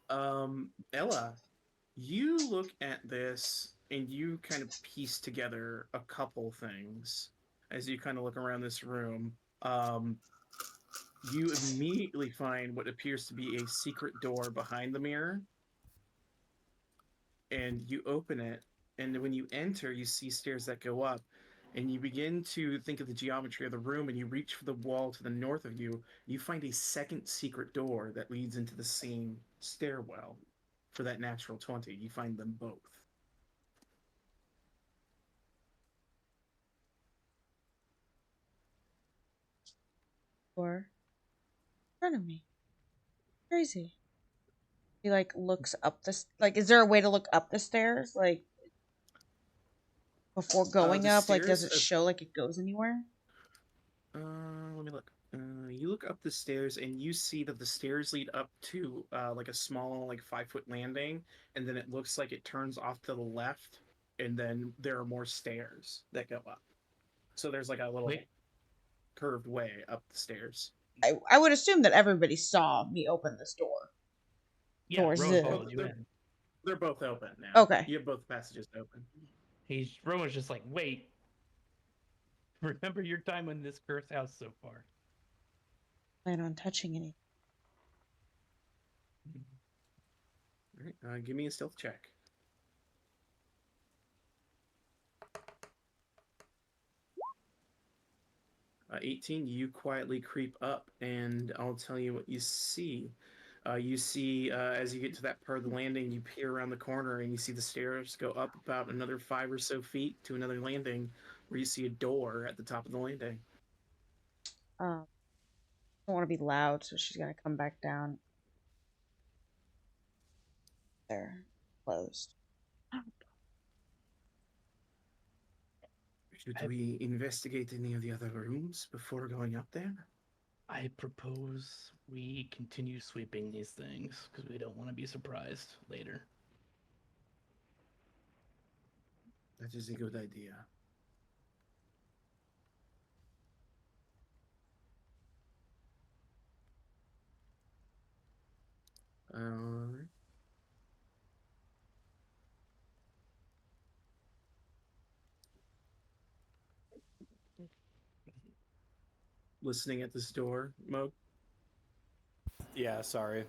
Ella, you look at this and you kind of piece together a couple things as you kind of look around this room. You immediately find what appears to be a secret door behind the mirror, and you open it, and when you enter, you see stairs that go up, and you begin to think of the geometry of the room, and you reach for the wall to the north of you. You find a second secret door that leads into the same stairwell. For that natural 20, you find them both. Door in front of me. Crazy. He like looks up the like. Is there a way to look up the stairs like before going the up? Like, does stairs it show like it goes anywhere? Let me look. You look up the stairs and you see that the stairs lead up to like a small, like 5-foot landing, and then it looks like it turns off to the left, and then there are more stairs that go up. So there's like a little curved way up the stairs. I would assume that everybody saw me open this door. Yeah, Doors Rowan in. followed you in. They're both open now. Okay. You have both passages open. Rowan's just like, wait. Remember your time in this cursed house so far. Plan on touching anything. All right, give me a stealth check. 18, you quietly creep up, and I'll tell you what you see. You see, as you get to that part of the landing, you peer around the corner and you see the stairs go up about another 5 or so feet to another landing, where you see a door at the top of the landing. I don't want to be loud, so she's gonna come back down. There, closed. Should we investigate any of the other rooms before going up there? I propose we continue sweeping these things because we don't want to be surprised later. That is a good idea. Alright. Listening at this door, Mo. Yeah, sorry.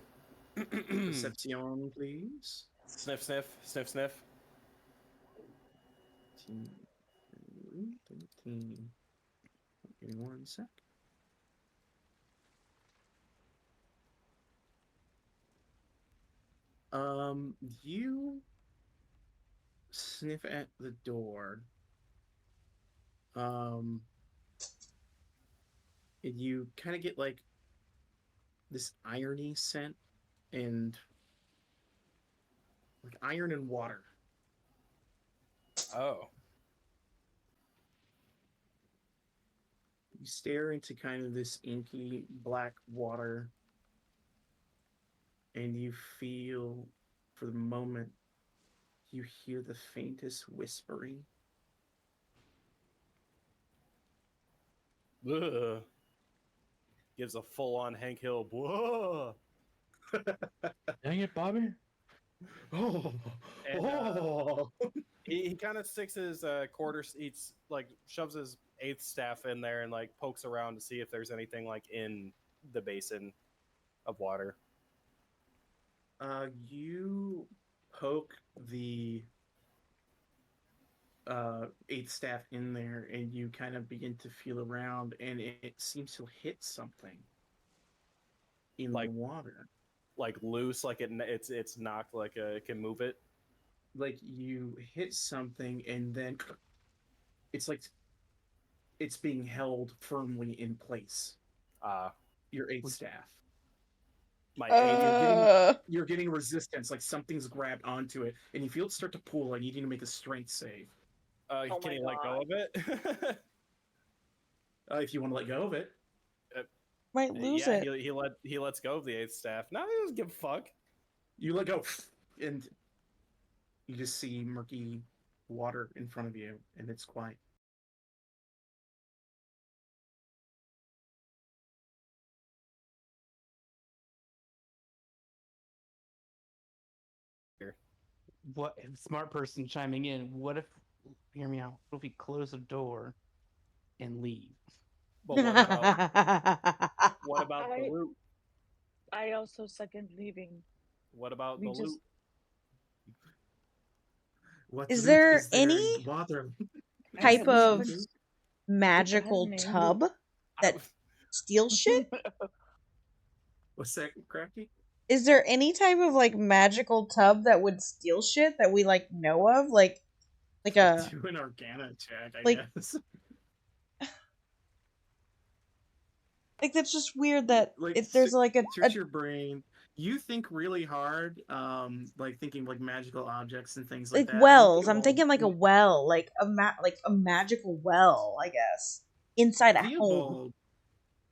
Perception, please. Sniff, sniff, sniff, sniff. 13. Give me 1 sec. You sniff at the door. And you kind of get like this irony scent and like iron and water. Oh. You stare into kind of this inky black water, and you feel, for the moment, you hear the faintest whispering. Ugh. Gives a full-on Hank Hill. Whoa. Dang it, Bobby! Oh, And, he kind of sticks his quarters, eats like shoves his eighth staff in there and like pokes around to see if there's anything like in the basin of water. You poke the eighth staff in there, and you kind of begin to feel around, and it seems to hit something in Like- the water. Like loose, like it's knocked, like it can move it. Like you hit something, and then it's like it's being held firmly in place. Your eighth staff. My You're getting resistance, like something's grabbed onto it, and you feel it start to pull. I need you to make a strength save. Oh can my he let go of it? If you want to let go of it. Might lose yeah, it. he lets go of the eighth staff. No, he doesn't give a fuck. You let go, and you just see murky water in front of you, and it's quiet. What smart person chiming in? What if? Hear me out. What if we close the door and leave? But what about the loot? I also second leaving. What about We the just- loot? What Is loot there is there in any water? type we of haven't- magical name. tub that steals shit? What's that, Cracky? Is there any type of like magical tub that would steal shit that we like know of? Like a Do an Arcana check, I like- guess. like that's just weird that Like, if there's like a Search your brain. You think really hard, like thinking like magical objects and things like like that. wells. You I'm thinking like a well, like a magical well, I guess, inside a home. Theobald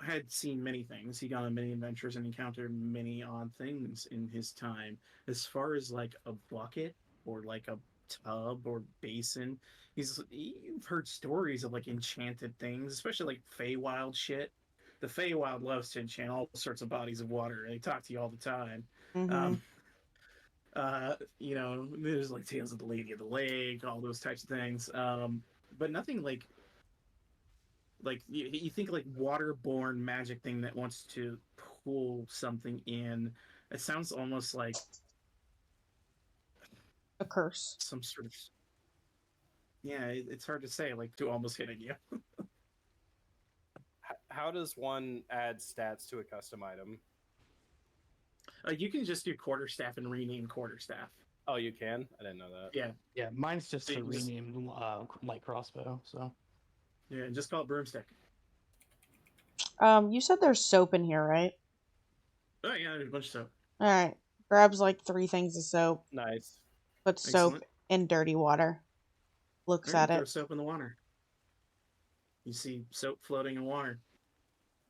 had seen many things. He gone on many adventures and encountered many odd things in his time. As far as like a bucket or like a tub or basin, you've heard stories of like enchanted things, especially like Feywild shit. The Feywild loves to enchant all sorts of bodies of water. They talk to you all the time. Mhm. There's like Tales of the Lady of the Lake, all those types of things. But nothing like you think like waterborne magic thing that wants to pull something in. It sounds almost like A curse. some sort of it's hard to say, like to almost hitting you. How does one add stats to a custom item? You can just do quarterstaff and rename quarterstaff. Oh, you can? I didn't know that. Yeah, Yeah, mine's just a So you just- renamed light crossbow. So yeah, just call it broomstick. You said there's soap in here, right? Oh yeah, there's a bunch of soap. All right. Grabs like 3 things of soap. Nice. Puts soap Excellent. in dirty water. Looks Alright, at throw it. soap in the water. You see soap floating in water.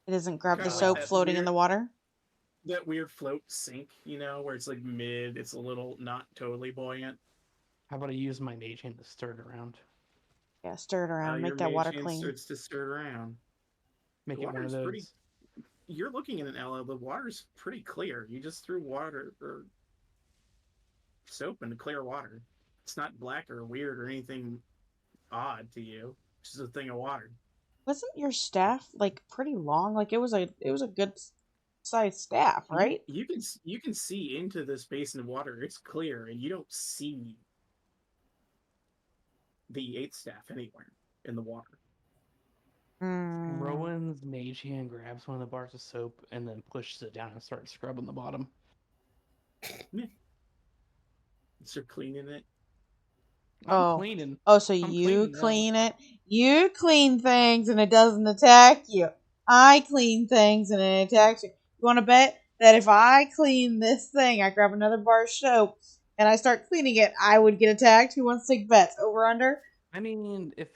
It doesn't grab the Kinda soap that floating in weird- the water. That weird float sink, where it's like mid, it's a little not totally buoyant. how about I use my mage hand to stir it around? Yeah, stir it around. Your Make that mage water hand clean. starts to stir around. Make The it one of water's those. pretty- You're looking at an LL. The water's pretty clear. You just threw water or soap into clear water. It's not black or weird or anything odd to you. It's just a thing of water. Wasn't your staff like pretty long? Like it was a good sized staff, right? You can see into this basin of water. It's clear, and you don't see the 8th staff anywhere in the water. Hmm. Rowan's mage hand grabs one of the bars of soap and then pushes it down and starts scrubbing the bottom. Start cleaning it. Oh. I'm cleaning. Oh, so I'm you cleaning now. clean it? You clean things and it doesn't attack you. I clean things and it attacks you. You want to bet that if I clean this thing, I grab another bar of soap and I start cleaning it, I would get attacked? Who wants to take bets? Over under? I mean, if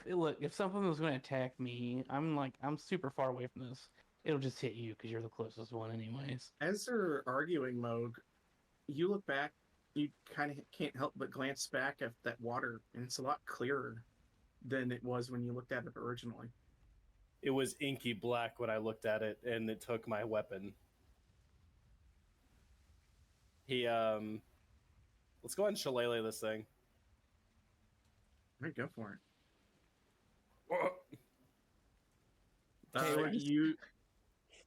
something was going to attack me, I'm super far away from this. It'll just hit you because you're the closest one, anyways. As they're arguing, Moog, you look back. You kind of can't help but glance back at that water, and it's a lot clearer than it was when you looked at it originally. It was inky black when I looked at it, and it took my weapon. Let's go ahead and shillelagh this thing. All right, go for it. Okay,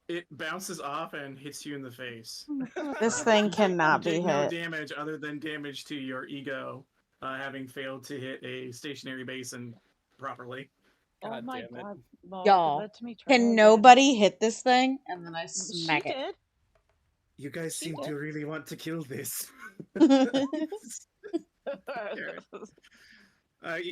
It bounces off and hits you in the face. This thing You cannot be take no hit. damage other than damage to your ego, having failed to hit a stationary basin properly. Oh God my damn it. god. Well, Y'all, let me try Can again. nobody hit this thing? And then I She smack it. did. You guys She seem did. to really want to kill this.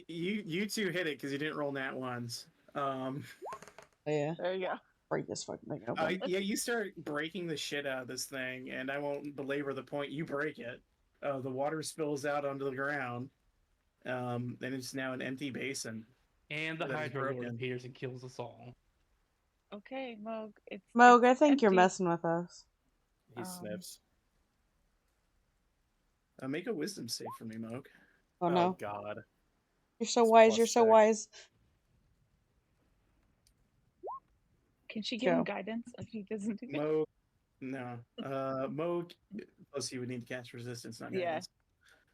You two hit it because you didn't roll nat ones. Yeah. There you go. Break this fucking thing open. Yeah, you start breaking the shit out of this thing, and I won't belabor the point. You break it. The water spills out onto the ground, and it's now an empty basin. And the That is Hydra Lord broken. appears and kills us all. Okay, Moog. Moog, I it's think you're empty. messing with us. He Um, sniffs. Make a wisdom save for me, Moog. Oh no. God. You're so It's wise, plus you're so 6. wise. Can she give him Go. guidance if he doesn't do it? Moog, no. Moog, plus you would need to cast resistance, not Yeah.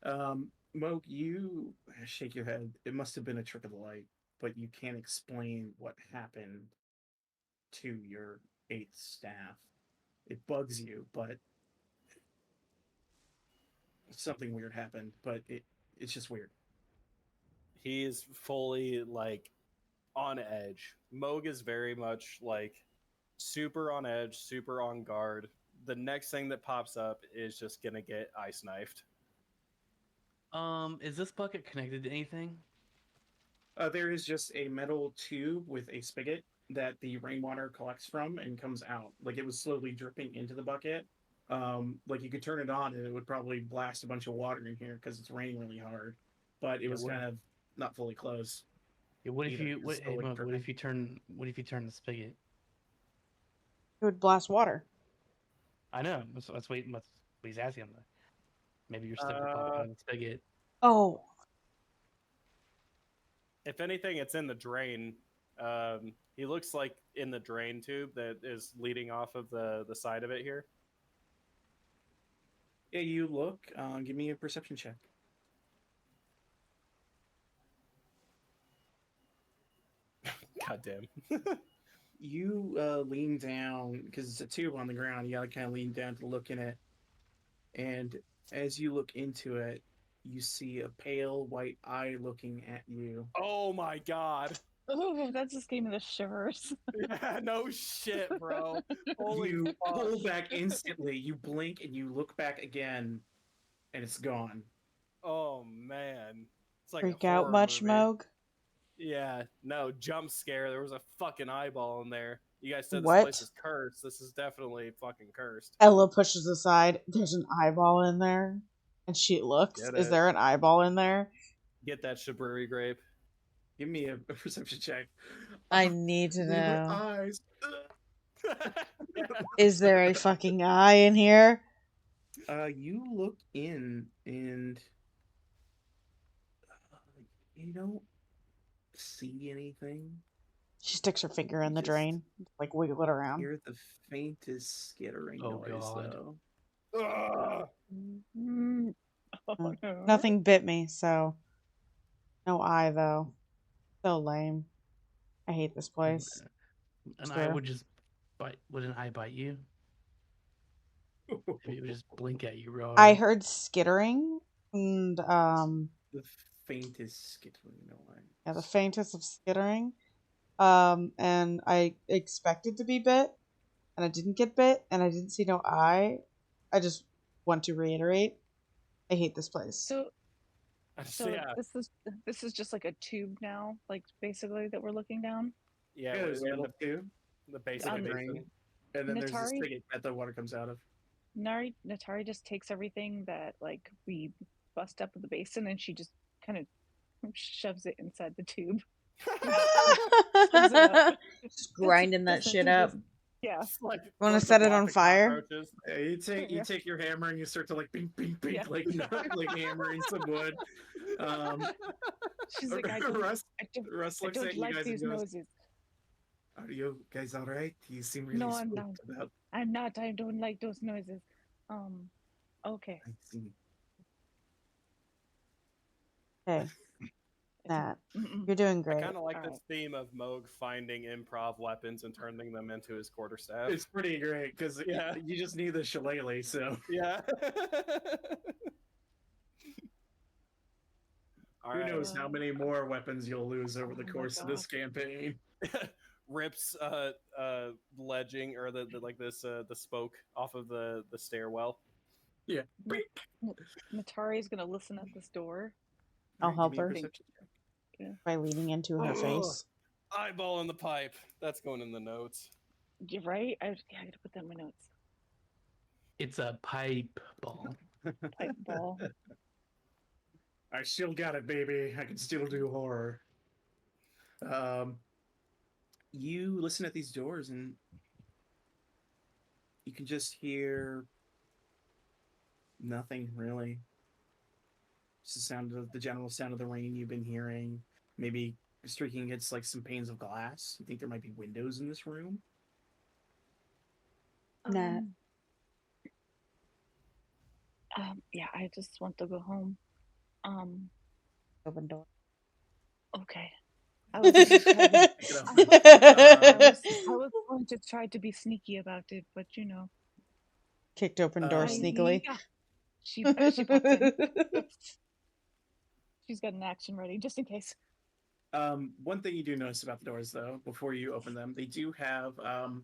guidance. Moog, you shake your head. It must have been a trick of the light, but you can't explain what happened to your 8th staff. It bugs you, but something weird happened. But it's just weird. He's fully on edge. Moog is very much super on edge, super on guard. The next thing that pops up is just gonna get ice knifed. Is this bucket connected to anything? There is just a metal tube with a spigot that the rainwater collects from and comes out. Like it was slowly dripping into the bucket. You could turn it on and it would probably blast a bunch of water in here because it's raining really hard. But it was kind of not fully closed. Yeah, what if Either, you 'cause what, it's still, hey, like, Mug, what dripping. if you turn the spigot? It would blast water. I know. That's what he's asking. Maybe you're stuck behind the spigot. Oh. If anything, it's in the drain. He looks like in the drain tube that is leading off of the side of it here. Yeah, you look. Give me a perception check. God damn. You lean down because it's a tube on the ground. You gotta kind of lean down to look in it. And as you look into it, you see a pale white eye looking at you. Oh my god. Oh, that just gave me the shivers. Yeah, no shit, bro. Holy You fuck. pull back instantly. You blink and you look back again, and it's gone. Oh man, it's like Freak a out horror much, movie. Moog? Yeah, no jump scare. There was a fucking eyeball in there. You guys said this What? place is cursed. This is definitely fucking cursed. Ella pushes aside. There's an eyeball in there. And she looks. Get Is it. there an eyeball in there? Get that Shaburi grape. Give me a perception check. I need to They were know. eyes. Is there a fucking eye in here? You look in and you don't see anything. She sticks her finger in the Just drain, like wiggle it around. Hear the faintest skittering Oh, noise, God. though. Ugh. Oh, no. Nothing bit me, so no eye though. So lame. I hate this place. An Sure. eye would just bite. Would an eye bite you? Maybe it would just blink at you, Rowan. I heard skittering and The faintest skittering noise. yeah, the faintest of skittering. And I expected to be bit, and I didn't get bit, and I didn't see no eye. I just want to reiterate, I hate this place. So Yeah, this is just like a tube now, like basically that we're looking down. yeah. Yeah, there's a we're in little tube, the base like of a the drain, basin. and then there's this Natari? spigot that the water comes out of. Natari just takes everything that like we bust up with the basin, and she just kind of shoves it inside the tube. Just grinding that Doesn't shit do up. this- Yeah. Just like Wanna to set it block on the fire? cockroaches. Yeah, you Yeah. take your hammer and you start to like bing bing bing Yeah. like like hammering some wood. She's like, I don't, Russ, I don't, Russ I looks don't at you like guys these and goes, noises. "Are you guys all right? You seem really No, I'm not. spooked about." I'm not. I don't like those noises. Okay. I see. Hey, Nat, Mm-mm. you're doing I great. kind of like Alright. this theme of Moog finding improv weapons and turning them into his quarterstaff. It's pretty great because Yeah. you just need the shillelagh. So Yeah. who knows how many more weapons you'll lose over the Oh my course of this campaign. Rips ledging or the like this the spoke off of the stairwell. Yeah. Natari's gonna listen at this door. I'll Alright, help give me a her. perception check. By leaning into her Ugh. face. Eyeball in the pipe. That's going in the notes. You're right. I gotta put that in my notes. It's a pipe ball. Pipe ball. I still got it, baby. I can still do horror. You listen at these doors and you can just hear nothing really. Just the sound of the general sound of the rain you've been hearing. Maybe streaking against like some panes of glass. You think there might be windows in this room? Nat. Yeah, I just want to go home. Open door. Okay. I was, gonna try to, I was going to try to be sneaky about it, but you know. Kicked open door Um, sneakily. Yeah. She pops in. She's got an action ready just in case. One thing you do notice about the doors, though, before you open them, they do have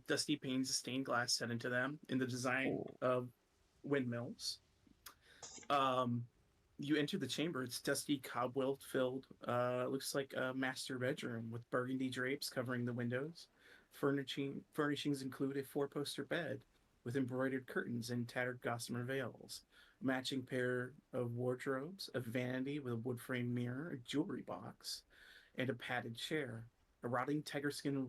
dusty panes of stained glass set into them in the design of windmills. You enter the chamber. It's dusty, cobweb-filled. Looks like a master bedroom with burgundy drapes covering the windows. Furnishings include a four-poster bed with embroidered curtains and tattered gossamer veils, a matching pair of wardrobes, a vanity with a wood-framed mirror, a jewelry box, and a padded chair. A rotting tiger skin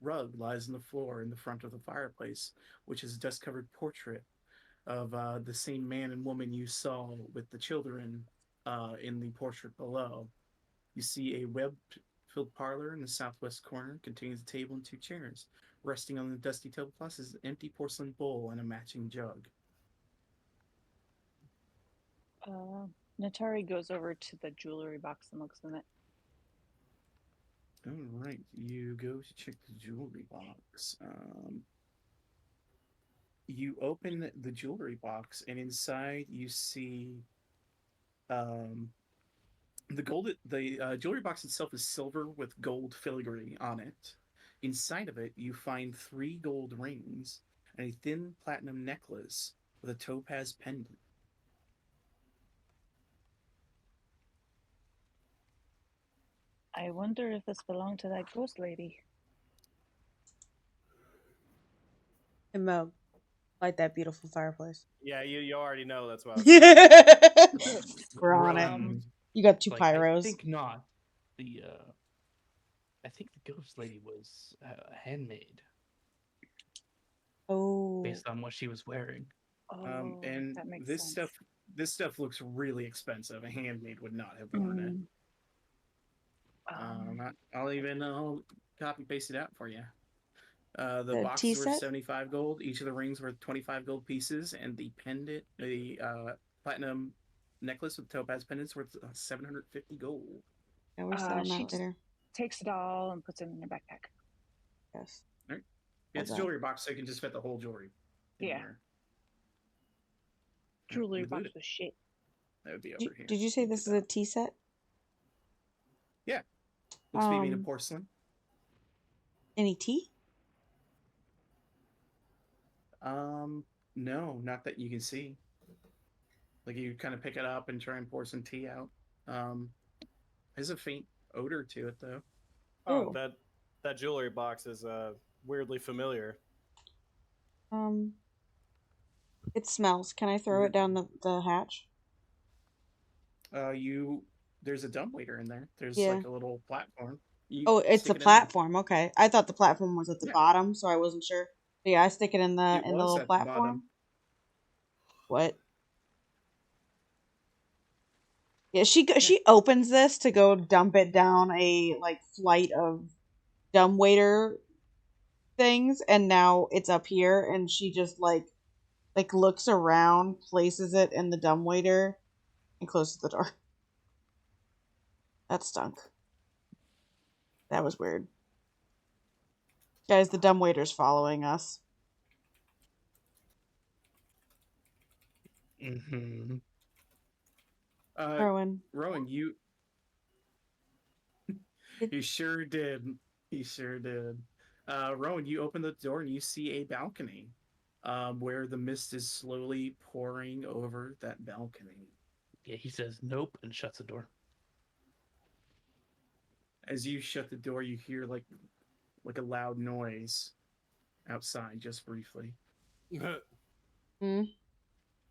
rug lies on the floor in the front of the fireplace, which is a dust-covered portrait of the same man and woman you saw with the children in the portrait below. You see a web-filled parlor in the southwest corner contains a table and two chairs. Resting on the dusty tablecloth is an empty porcelain bowl and a matching jug. Natari goes over to the jewelry box and looks in it. All right, you go to check the jewelry box. You open the jewelry box, and inside you see The jewelry box itself is silver with gold filigree on it. Inside of it, you find 3 gold rings and a thin platinum necklace with a topaz pendant. I wonder if this belonged to that ghost lady. Hey, Mo, light that beautiful fireplace. Yeah, you already know that's what I was saying. We're on it. Rowan, You got 2 like, I pyros. think not. I think the ghost lady was handmade Oh, based on what she was wearing. Oh, And that makes this sense. stuff looks really expensive. A handmaid would not have worn it. I'll even copy paste it out for you. The The box tea is worth set? 75 gold. Each of the rings worth 25 gold pieces, and the pendant, the platinum necklace with topaz pendants worth 750 gold. Yeah, we're selling she that just later. takes it all and puts it in her backpack. Yes. All right. Yeah, it's a Hold on. jewelry box, so you can just fit the whole jewelry in Yeah. there. Jewelry Include box it. was shit. That would be Did, over here. did you say Look this it is a up. tea set? Yeah. Looks to be made of porcelain. Any tea? No, not that you can see. Like you kind of pick it up and try and pour some tea out. There's a faint odor to it though. Oh, Ooh. that jewelry box is weirdly familiar. It smells. Can I throw it down the hatch? There's a dumbwaiter in there. There's Yeah. like a little platform. You Oh, it's stick a it in there. platform. Okay, I thought the platform was at the Yeah. bottom, so I wasn't sure. But yeah, I stick it in the It in the was little at the bottom. platform. What? Yeah, she opens this to go dump it down a like flight of dumbwaiter things, and now it's up here, and she just like looks around, places it in the dumbwaiter, and closes the door. That stunk. That was weird. Guys, the dumbwaiter's following us. Mm-hmm. Rowan. Rowan, you sure did. You sure did. Rowan, you open the door and you see a balcony, where the mist is slowly pouring over that balcony. Yeah, he says nope and shuts the door. As you shut the door, you hear like a loud noise outside, just briefly. Hmm?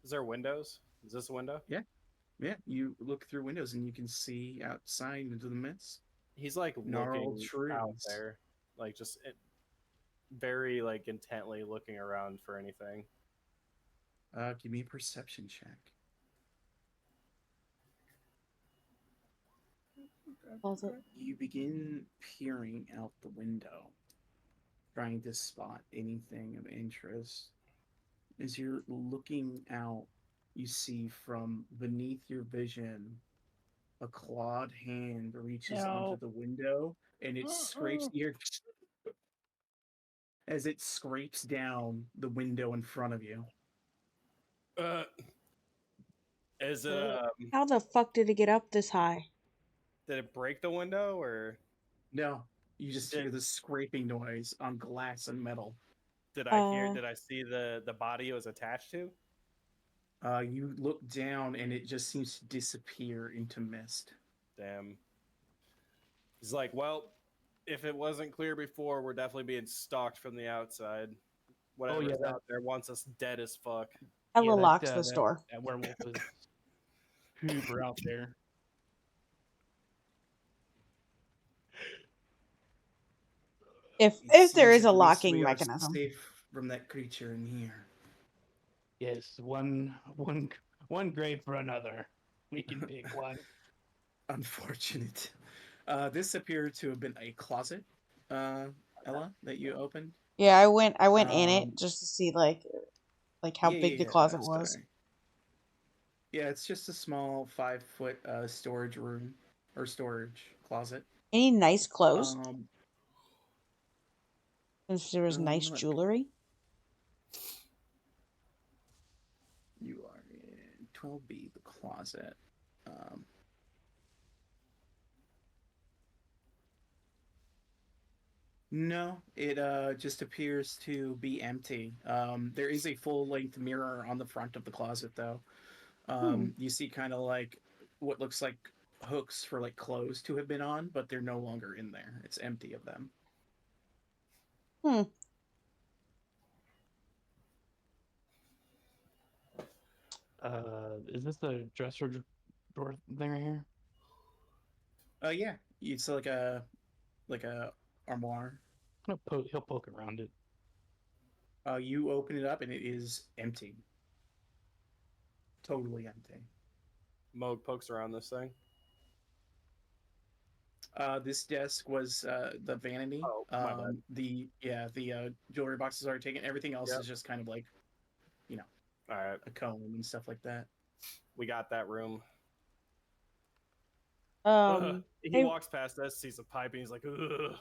Is there windows? Is this a window? Yeah. You look through windows and you can see outside into the mist. He's like Gnarled looking out trees. there, like just very like intently looking around for anything. Give me a perception check. Closet. You begin peering out the window, trying to spot anything of interest. As you're looking out, you see from beneath your vision a clawed hand reaches onto the window and it scrapes as it scrapes down the window in front of you. Is it How the fuck did it get up this high? did it break the window or No, you just hear the scraping noise on glass and metal. did I see the body it was attached to? You look down and it just seems to disappear into mist. Damn. He's like, well, if it wasn't clear before, we're definitely being stalked from the outside. Whatever's out there wants us dead as fuck. Ella locks the door. That werewolf was super out there. If It there seems is a at least locking we are mechanism. safe from that creature in here. Yes, one grave for another. We can pick one. Unfortunate. This appeared to have been a closet, Ella, that you opened. Yeah, I went in it just to see like how big the closet was. Sorry. Yeah, it's just a small 5-foot storage room or storage closet. Any nice clothes? Um, Since there was nice jewelry. You are in 12B, the closet. No, it just appears to be empty. There is a full length mirror on the front of the closet, though. You see kind of like what looks like hooks for like clothes to have been on, but they're no longer in there. It's empty of them. Hmm. Is this the dresser drawer thing right here? Yeah, it's like a armoire. He'll poke around it. You open it up and it is empty, totally empty. Moog pokes around this thing. This desk was the vanity. Oh, my bad. The jewelry boxes are taken. Everything else Yep. is just kind of like, you know, All right, a comb and stuff like that. we got that room. He Hey, walks past us, sees a pipe, and he's like, ugh.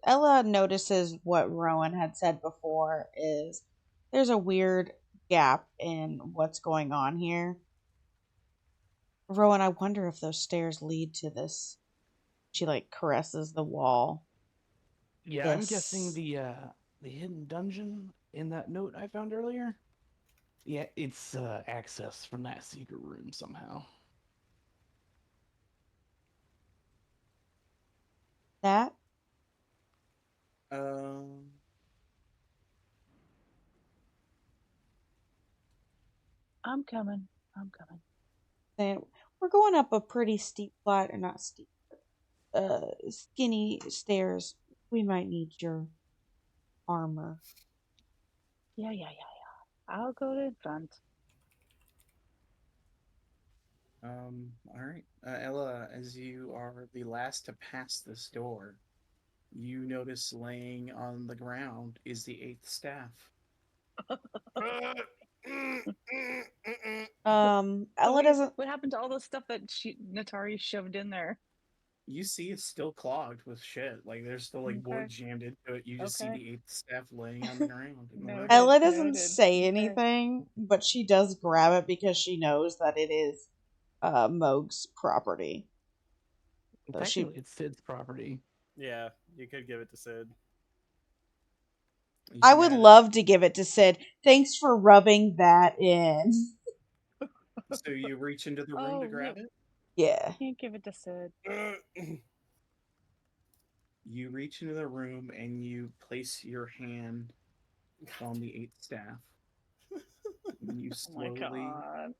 Ella notices what Rowan had said before is there's a weird gap in what's going on here. Rowan, I wonder if those stairs lead to this. She like caresses the wall. Yeah, I'm guessing This- the hidden dungeon in that note I found earlier. Yeah, it's access from that secret room somehow. That Um, I'm coming. I'm coming. then we're going up a pretty steep flight, or not steep, skinny stairs. We might need your armor. Yeah. I'll go in front. all right. Ella, as you are the last to pass this door, you notice laying on the ground is the eighth staff. Ella doesn't. What happened to all the stuff that Natari shoved in there? You see it's still clogged with shit. Like there's still like Okay. wood jammed into it. You just see Okay. the eighth staff laying on the ground. in the Noted. room. Ella doesn't Noted. say Okay. anything, but she does grab it because she knows that it is Moog's property. So she Technically, it's Sid's property. Yeah, you could give it to Sid. You I can would add it. love to give it to Sid. Thanks for rubbing that in. So you reach into the room to grab it. Yeah. Can't give it to Sid. You reach into the room and you place your hand on the eighth staff. And you Oh my slowly god.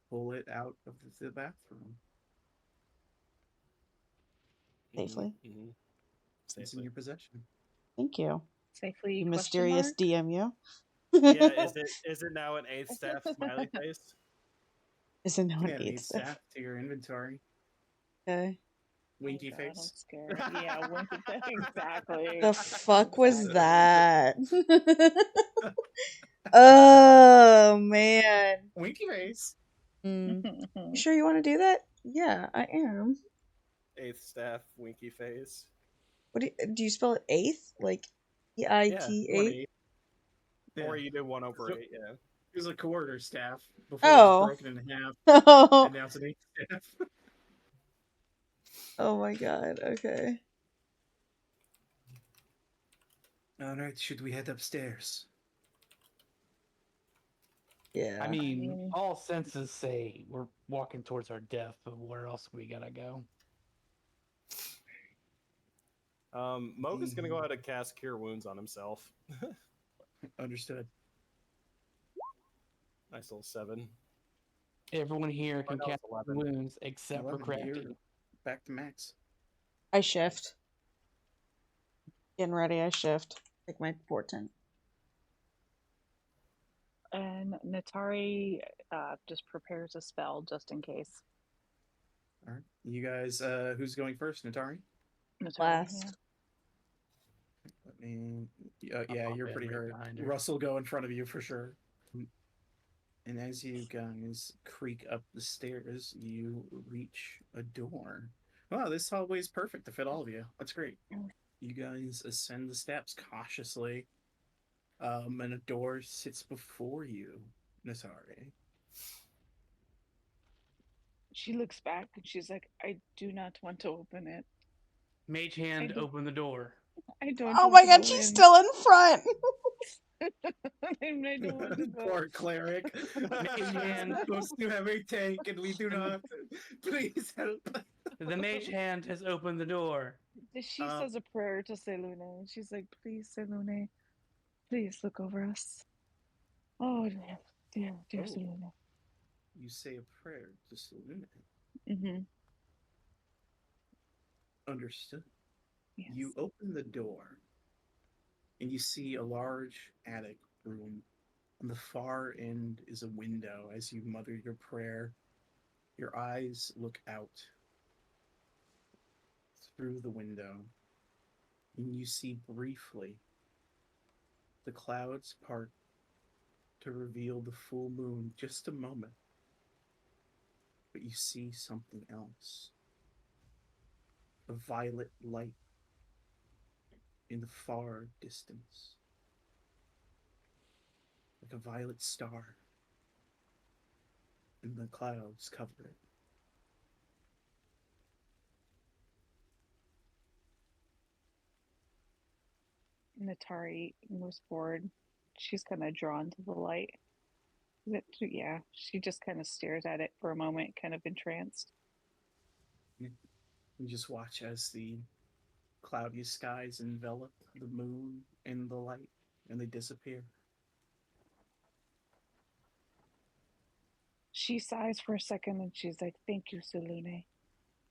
pull it out of the bathroom. Safely. Mm-hmm. It's in Safely. your possession. Thank you. Safely. You question mysterious mark? DM you. Yeah, is it now an eighth staff smiley face? Is it no You an can add an eighth eighth staff? staff to your inventory. Okay. Winky Oh god, I'm face. scared. Yeah, winky face. Exactly. The fuck was Exactly. that? Oh man. Winky face. You sure you want to do that? Yeah, I am. Eighth staff, winky face. What do you spell it eighth? Like EIT one eight? eighth. Yeah. Or you did 1/8, So- yeah. It was a quarter staff before Oh. it was broken in half, Oh. and now it's an eighth staff. Oh my god. Okay. All right, should we head upstairs? Yeah. I mean, mean- all senses say we're walking towards our death, but where else we gotta go? Moog is gonna go ahead and cast Cure Wounds on himself. Understood. Nice little 7. Everyone here can that was cast 11. wounds except for 11, you're Crafty. back to max. I shift. Getting ready, I shift. Take my portent. And Natari just prepares a spell just in case. All right, you guys. Who's going first? Natari. Natari, Last. yeah. Let me. I'll Yeah, pop you're in pretty right hurt. behind her. Russell, go in front of you for sure. And as you guys creak up the stairs, you reach a door. Wow, this hallway is perfect to fit all of you. That's great. You guys ascend the steps cautiously, and a door sits before you, Natari. She looks back and she's like, I do not want to open it. Mage hand, I do- open the door. I don't. Oh want my to god, go she's in. still in front. I don't want to go. Poor cleric. Mage hand. Supposed to have a tank, and we do not. Please help. The mage hand has opened the door. She says a prayer to Selune, and she's like, "Please, Selune, please look over us. Oh, dear Oh. Selune." You say a prayer to Selune. Mm-hmm. Understood. Yes. You open the door, and you see a large attic room. On the far end is a window. As you mutter your prayer, your eyes look out through the window, and you see briefly the clouds part to reveal the full moon. Just a moment, but you see something else. A violet light in the far distance, like a violet star, and the clouds cover it. Natari moves forward. She's kind of drawn to the light. Yeah, she just kind of stares at it for a moment, kind of entranced. You just watch as the cloudy skies envelop the moon and the light, and they disappear. She sighs for a second and she's like, "Thank you, Selune."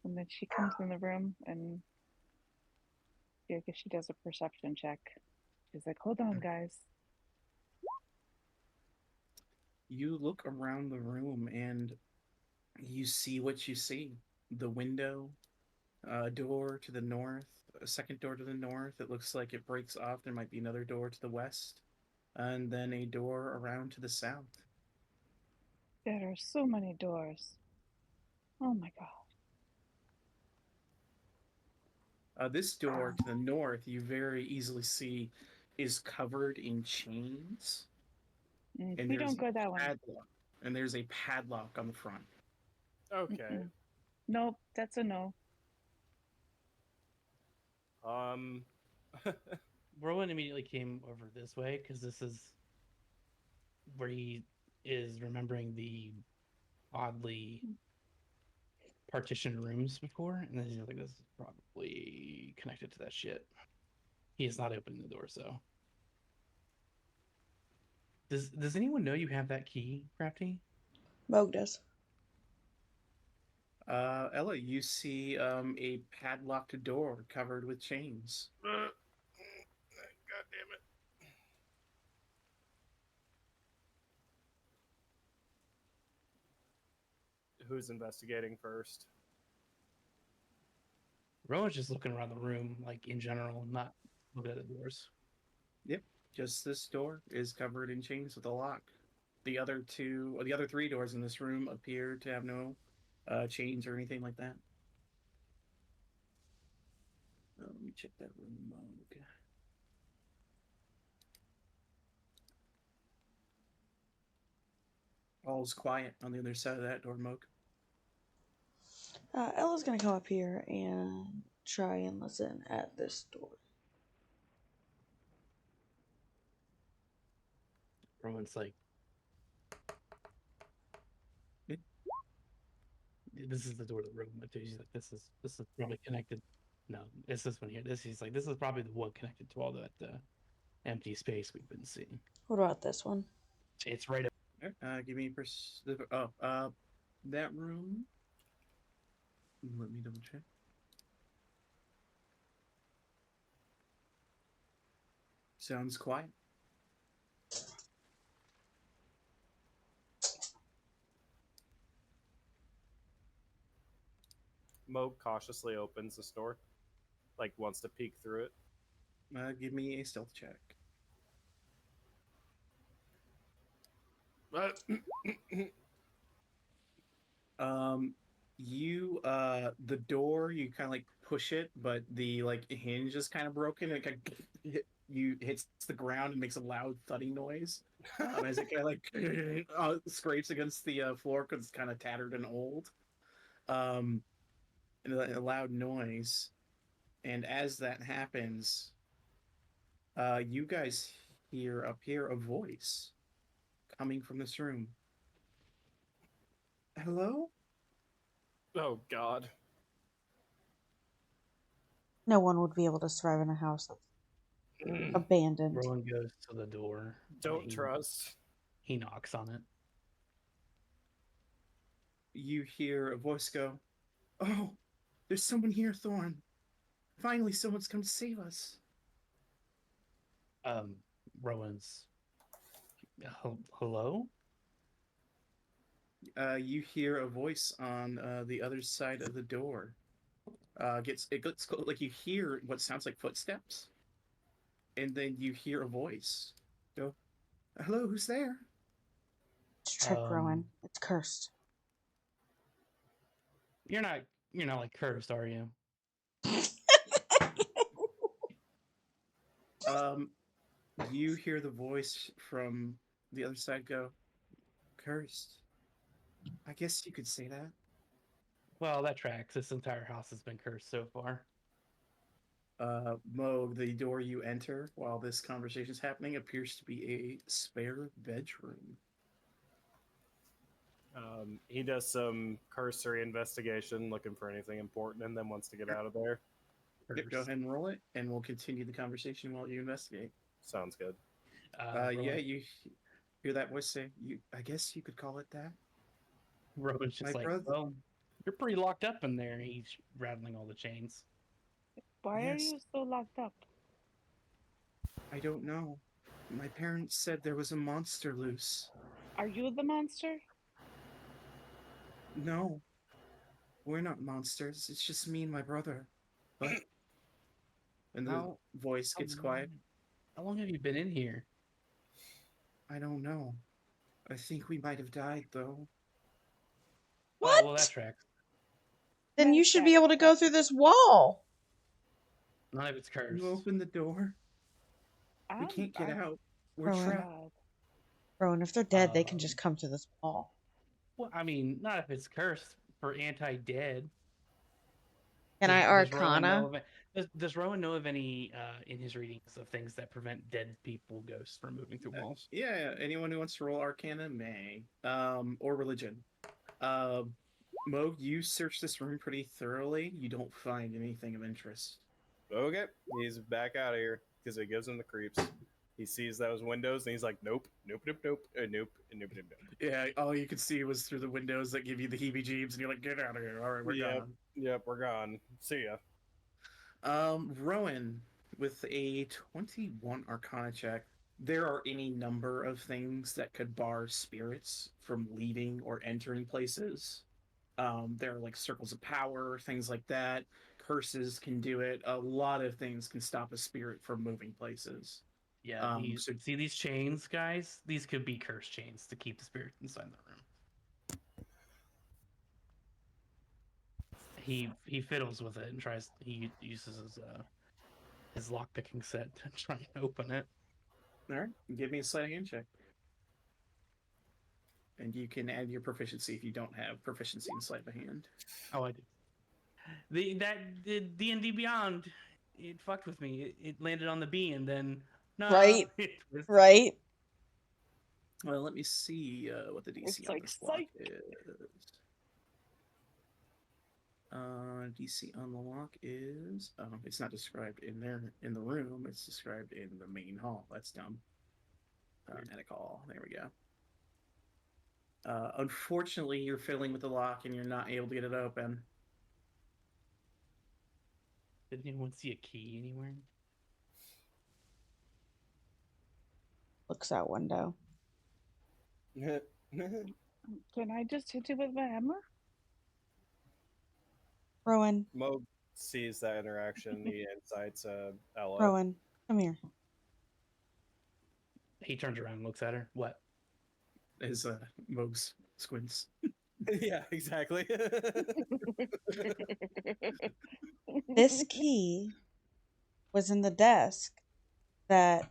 And then she comes in the room and I guess she does a perception check. She's like, "Hold on, guys." You look around the room and you see what you see. The window, a door to the north, a second door to the north. It looks like it breaks off. There might be another door to the west, and then a door around to the south. There are so many doors. Oh my god. This door to the north, you very easily see, is covered in chains, and We there's don't go that way. padlock, and there's a padlock on the front. Okay. Mm-mm. Nope, that's a no. Rowan immediately came over this way because this is where he is remembering the oddly partitioned rooms before, and then he's like, "This is probably connected to that shit." He has not opened the door, so. Does anyone know you have that key, Crafty? Moog does. Ella, you see a padlocked door covered with chains. God damn it. Who's investigating first? Rowan's just looking around the room, like in general, not looking at the doors. Yep, just this door is covered in chains with a lock. The other three doors in this room appear to have no chains or anything like that. Let me check that room. Okay. All's quiet on the other side of that door, Moke. Ella's gonna come up here and try and listen at this door. Rowan's like, Yeah. "This is the door that Rowan went to." She's like, "This is probably connected." No, it's this one here. He's like, "This is probably the one connected to all that empty space we've been seeing." What about this one? It's right up. Give me that room. Let me double check. Sounds quiet. Moog cautiously opens the door, like wants to peek through it. Give me a stealth check. The door, you kind of like push it, but the like hinge is kind of broken. It kind of hits the ground and makes a loud thudding noise as it kind of like scrapes against the floor because it's kind of tattered and old. And a loud noise. And as that happens, you guys hear up here a voice coming from this room. Hello? Oh God. No one would be able to survive in a house that's abandoned. Rowan goes to the door. Don't He- trust. He knocks on it. You hear a voice go, "Oh, there's someone here, Thorn. Finally, someone's come to save us." Rowan's. Hello? You hear a voice on the other side of the door. It gets like you hear what sounds like footsteps, and then you hear a voice go, "Hello, who's there?" It's a trick, Rowan. It's cursed. You're not like cursed, are you? You hear the voice from the other side go, "Cursed. I guess you could say that." Well, that tracks. This entire house has been cursed so far. Mo, the door you enter while this conversation is happening appears to be a spare bedroom. He does some cursory investigation, looking for anything important, and then wants to get out of there. Yep, go ahead and roll it, and we'll continue the conversation while you investigate. Sounds good. Yeah, you hear that voice say, I guess you could call it that." Rowan's just My like, brother- well, you're pretty locked up in there. He's rattling all the chains. Why are Yes. you so locked up? "I don't know. My parents said there was a monster loose." Are you the monster? "No, we're not monsters. It's just me and my brother." But and the How- voice gets quiet. How long have you been in here? "I don't know. I think we might have died, though." What? Oh, well, that tracks. Then you should be able to go through this wall. None of it's cursed. "You open the door. We can't get out. We're Rowan. trapped." Rowan, if they're dead, they can Um, just come through this wall. Well, I mean, not if it's cursed for anti-dead. Can I Does Rowan Arcana? know of, does Rowan know of any in his readings of things that prevent dead people, ghosts from moving through walls? Yeah, anyone who wants to roll Arcana may. Or Religion. Mo, you search this room pretty thoroughly. You don't find anything of interest. Okay, he's back out of here because it gives him the creeps. He sees those windows and he's like, nope, nope, nope, nope, nope, nope, nope, nope. Yeah, all you could see was through the windows that give you the heebie-jeebs, and you're like, "Get out of here! All right, we're gone." Yep, we're gone. See ya. Rowan, with a 21 Arcana check, there are any number of things that could bar spirits from leaving or entering places. There are like circles of power, things like that. Curses can do it. A lot of things can stop a spirit from moving places. Yeah, So see these chains, guys? These could be curse chains to keep the spirits inside the room. He fiddles with it and he uses his lockpicking set to try and open it. all right, give me a sleight of hand check. And you can add your proficiency if you don't have proficiency in sleight of hand. Oh, I do. The D&D Beyond, it fucked with me. It landed on the B and then no, Right. it was- Right? Well, let me see what the DC It's on like this lock psych. is. DC on the lock is it's not described in there in the room. It's described in the main hall. That's dumb. Attic hall. There we go. Unfortunately, you're fiddling with the lock and you're not able to get it open. Did anyone see a key anywhere? Looks out window. Can I just hit you with my hammer? Rowan, Mo sees that interaction. He insights Ella. Rowan, come here. He turns around and looks at her. What? As Mogs squints. Yeah, exactly. This key was in the desk that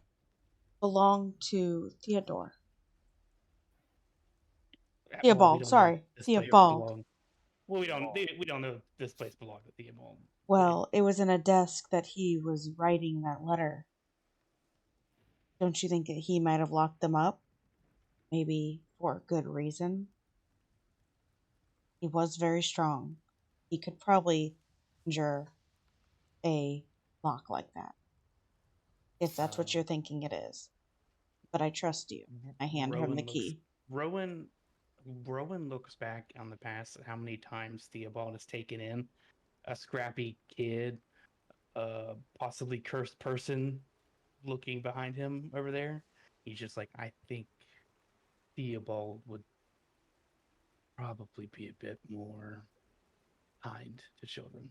belonged to Theodore. Well, Theobald, we don't know sorry, this place Theobald. belonged- Well, we don't know if this place belonged to Theobald. Well, it was in a desk that he was writing that letter. Don't you think that he might have locked them up? Maybe for a good reason? He was very strong. He could probably conjure a lock like that. If that's what you're thinking it is. But I trust you. I hand him the key. Rowan looks back on the past at how many times Theobald has taken in a scrappy kid, possibly cursed person looking behind him over there. He's just like, I think Theobald would probably be a bit more kind to children.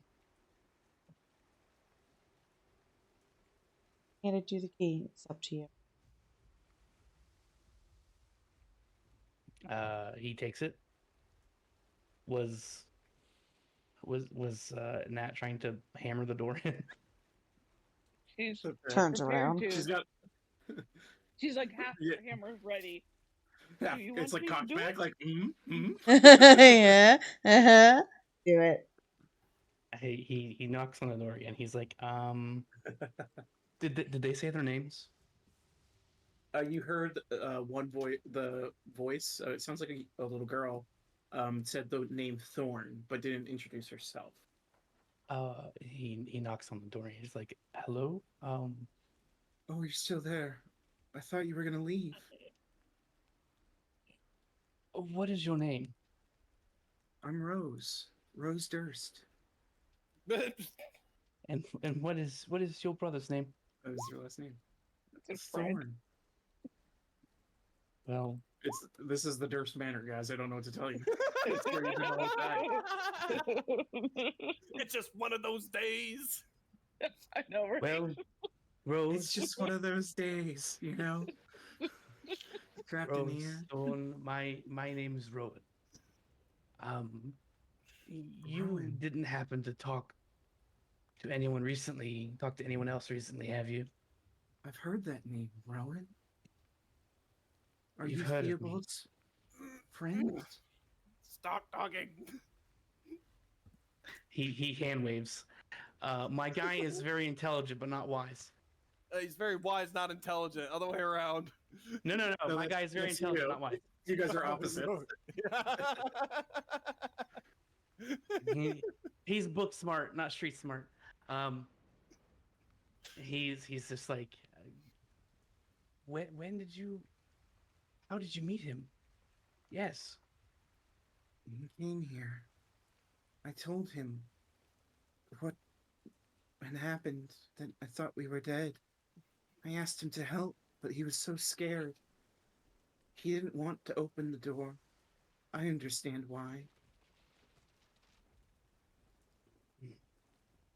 Handed you the key. It's up to you. He takes it. Was Nat trying to hammer the door in? She's Turns prepared around. to. She's got She's like half Yeah. the hammer's ready. yeah, Do you it's want like me to cocked do back, it? like Yeah. Uh-huh. Do it. He knocks on the door again. He's like, did they say their names? You heard the voice. It sounds like a little girl. Said the name Thorn, but didn't introduce herself. He knocks on the door. He's like, hello. Oh, you're still there. I thought you were gonna leave. What is your name? I'm Rose. Rose Durst. And what is your brother's name? That was your last name. It's a friend. Thorn. Well, This is the Durst Manor, guys. I don't know what to tell you. It's where you can always die. It's just one of those days. I know, right? well, Rose. It's just one of those days, you know. Trapped in Rose. here. Dawn, my name is Rowan. You Rowan. didn't happen to talk to anyone recently? Talk to anyone else recently, have you? I've heard that name, Rowan. Are You've you heard of me. Theobald's friend? Stop talking. He hand waves. My guy is very intelligent, but not wise. He's very wise, not intelligent. Other way around. No. No, My guy is very that's intelligent, you. not wise. You guys are opposites. He's book smart, not street smart. He's just like, when did you? How did you meet him? Yes. He came here. I told him what had happened, that I thought we were dead. I asked him to help, but he was so scared. He didn't want to open the door. I understand why.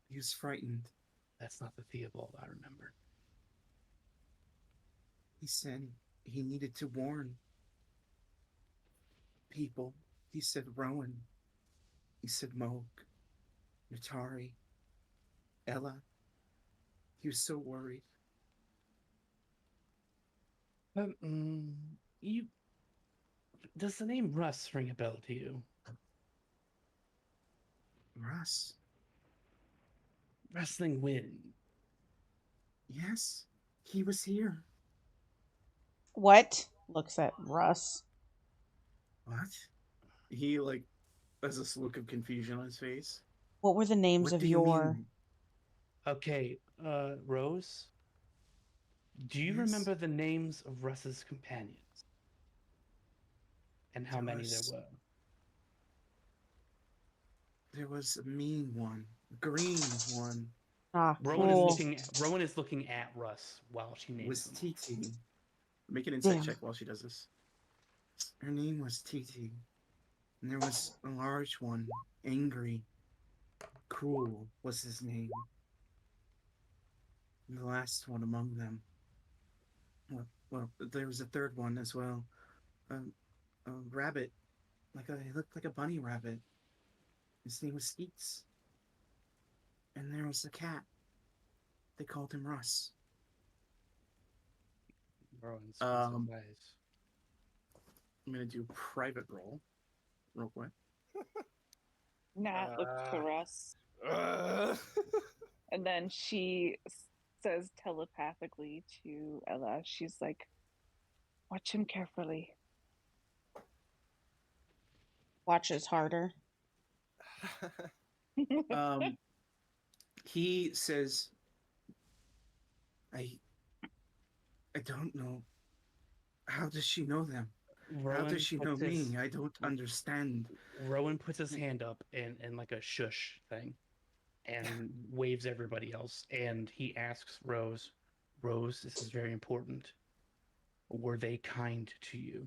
He was frightened. That's not the Theobald I remember. He said he needed to warn people. He said Rowan. He said Moog, Natari, Ella. He was so worried. You does the name Russ ring a bell to you? Russ? Wrestling Win. Yes, he was here. What? Looks at Russ. What? He has this look of confusion on his face. What were the names What of do you your... mean? Okay, Rose. Do you Yes? remember the names of Russ's companions? And how many there Durst. were? There was a mean one, a green one. Ah, Rowan cool. is looking at Russ while she names Was them. TT. Make an insight Damn. check while she does this. Her name was TT. And there was a large one, angry. Cruel was his name. And the last one among them. Well, there was a third one as well. A rabbit. He looked like a bunny rabbit. His name was Skeets. And there was a cat. They called him Russ. Rowan's Um, eyes. I'm gonna do private roll real quick. Nat looks to Russ. And then she says telepathically to Ella, she's like, watch him carefully. Watches harder. He says, I don't know. How does she know them? How Rowan does she know puts his, me? I don't understand. Rowan puts his hand up in like a shush thing and waves everybody else. And he asks Rose, Rose, this is very important. Were they kind to you?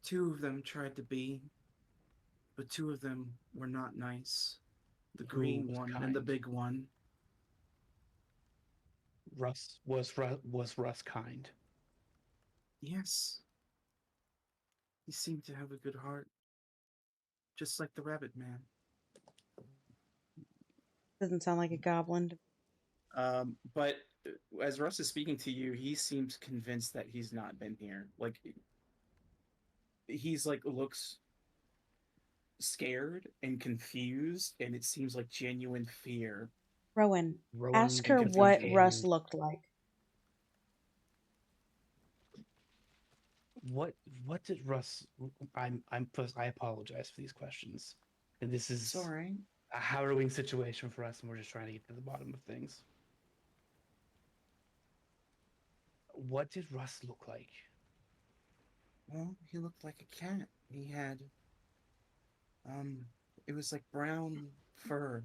Two of them tried to be, but two of them were not nice. The Who green was one and the kind? big one. Was Russ kind? Yes. He seemed to have a good heart. Just like the rabbit man. Doesn't sound like a goblin. But as Russ is speaking to you, he seems convinced that he's not been here. Like he's like looks scared and confused, and it seems like genuine fear. Rowan, Rowan ask her puts his what hand- Russ looked like. What did Russ? I apologize for these questions. And this is It's all right. a harrowing situation for us, and we're just trying to get to the bottom of things. What did Russ look like? Well, he looked like a cat. He had, it was like brown fur.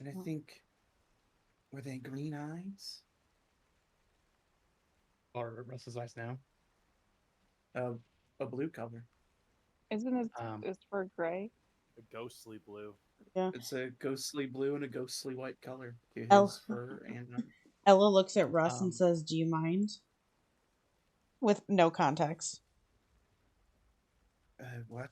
And I think, were they green eyes? Or Russ's eyes now? A blue color. Isn't it Um, is for gray? A ghostly blue. It's a ghostly blue and a ghostly white color to his Oh. fur and Ella looks at Russ and Um, says, "Do you mind?" With no context. what?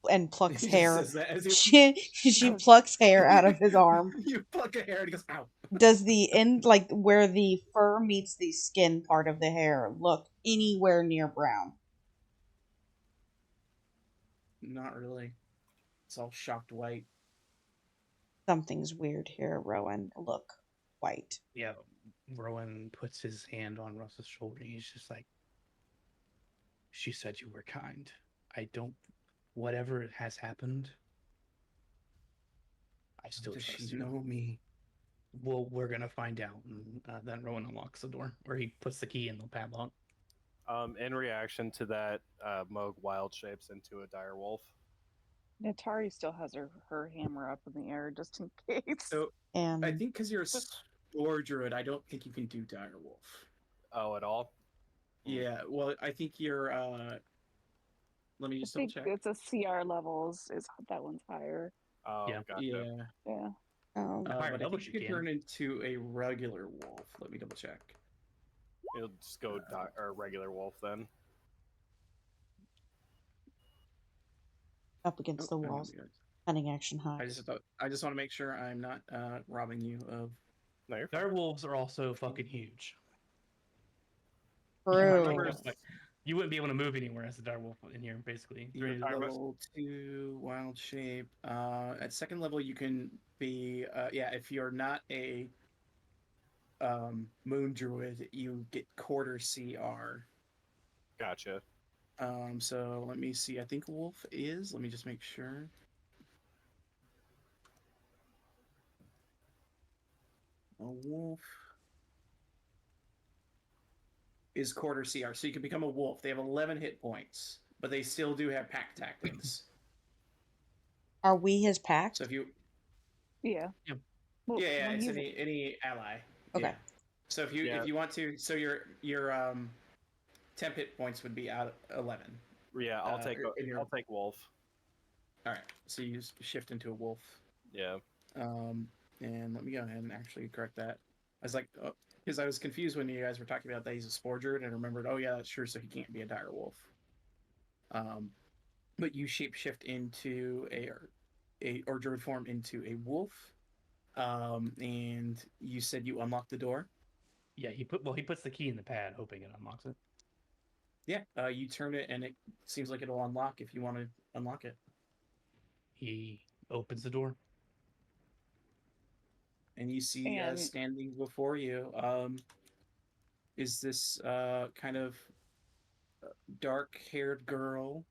And plucks He just hair. says that as you She plucks hair out of his arm. you pluck a hair and he goes, ow. Does the end, like where the fur meets the skin part of the hair, look anywhere near brown? Not really. It's all shocked white. Something's weird here, Rowan. Look, white. yeah, Rowan puts his hand on Russ's shoulder. And he's just like, "She said you were kind. I don't. Whatever has happened, I How still does trust she you." know me? Well, we're gonna find out. And then Rowan unlocks the door, or he puts the key in the padlock. In reaction to that, Moog wild shapes into a dire wolf. Natari still has her hammer up in the air just in case. So And I think because you're a spore druid, I don't think you can do direwolf. Oh, at all? Yeah, well, I think you're. Let me I just double think check. it's a CR levels. Is that one's higher? Oh, Yeah. gotcha. Yeah, Yeah. Higher but I levels think you you can can. turn into a regular wolf. Let me double check. It'll just go or regular wolf then. up against the Oh, hang on, walls. guys. Cunning action high. I just want to make sure I'm not robbing you of. No, you're fine. Dire wolves are also fucking huge. True. Like, you wouldn't be able to move anywhere as a dire wolf in here, basically. You're Time us. level 2 wild shape. At second level, you can be. Yeah, if you're not a moon druid, you get quarter CR. Gotcha. So let me see. I think wolf is. Let me just make sure. A wolf is quarter CR, so you can become a wolf. They have 11 hit points, but they still do have pack tactics. Are we his pack? So if you, Yeah. Yeah. Well, yeah, when it's he's- any ally. Okay. Yeah. So if you want to, so your temp hit points would be out of 11. Yeah, I'll take in your- I'll take wolf. All right, so you shift into a wolf. Yeah. And let me go ahead and actually correct that. I was like, because I was confused when you guys were talking about that he's a spore druid, and I remembered, oh yeah, that's true. So he can't be a dire wolf. But you shapeshift into or druid form into a wolf. And you said you unlocked the door. Yeah, he puts the key in the pad, hoping it unlocks it. Yeah, you turn it and it seems like it'll unlock if you want to unlock it. He opens the door. And you see And standing before you is this kind of dark-haired girl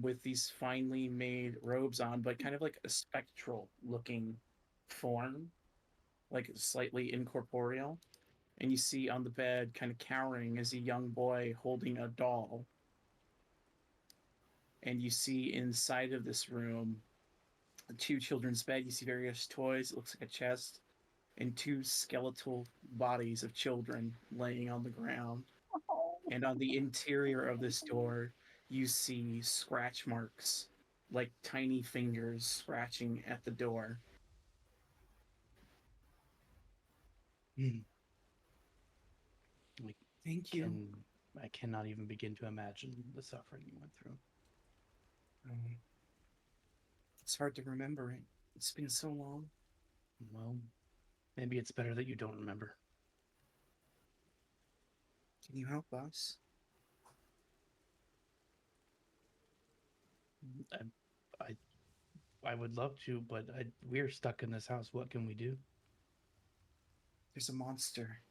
with these finely made robes on, but kind of like a spectral-looking form, like slightly incorporeal. And you see on the bed, kind of cowering, is a young boy holding a doll. And you see inside of this room, the two children's bed. You see various toys. It looks like a chest, and two skeletal bodies of children laying on the ground. And on the interior of this door, you see scratch marks, like tiny fingers scratching at the door. Hmm. Like, Thank you. I cannot even begin to imagine the suffering you went through. It's hard to remember it. It's been so long. Well, maybe it's better that you don't remember. Can you help us? I would love to, but we're stuck in this house. What can we do? There's a monster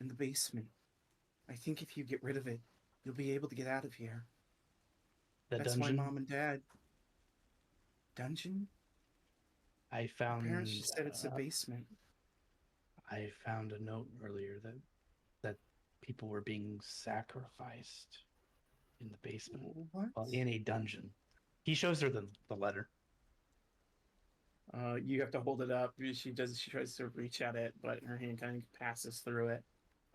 in the basement. I think if you get rid of it, you'll be able to get out of here. The That's dungeon. why Mom and Dad. Dungeon? I My found. parents just said it's a basement. I found a note earlier that people were being sacrificed in the basement, What? well, in a dungeon. He shows her the letter. You have to hold it up. She does. She tries to reach at it, but her hand kind of passes through it.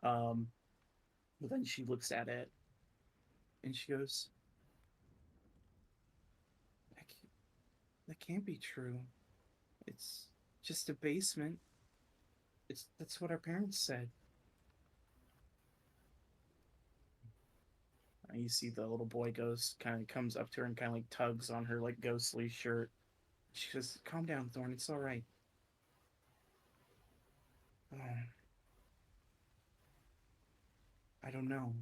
But then she looks at it, and she goes, "That can't be true. It's just a basement. That's what our parents said." You see the little boy kind of comes up to her and kind of like tugs on her like ghostly shirt. She says, "Calm down, Thorn. It's all right." Oh, I don't know.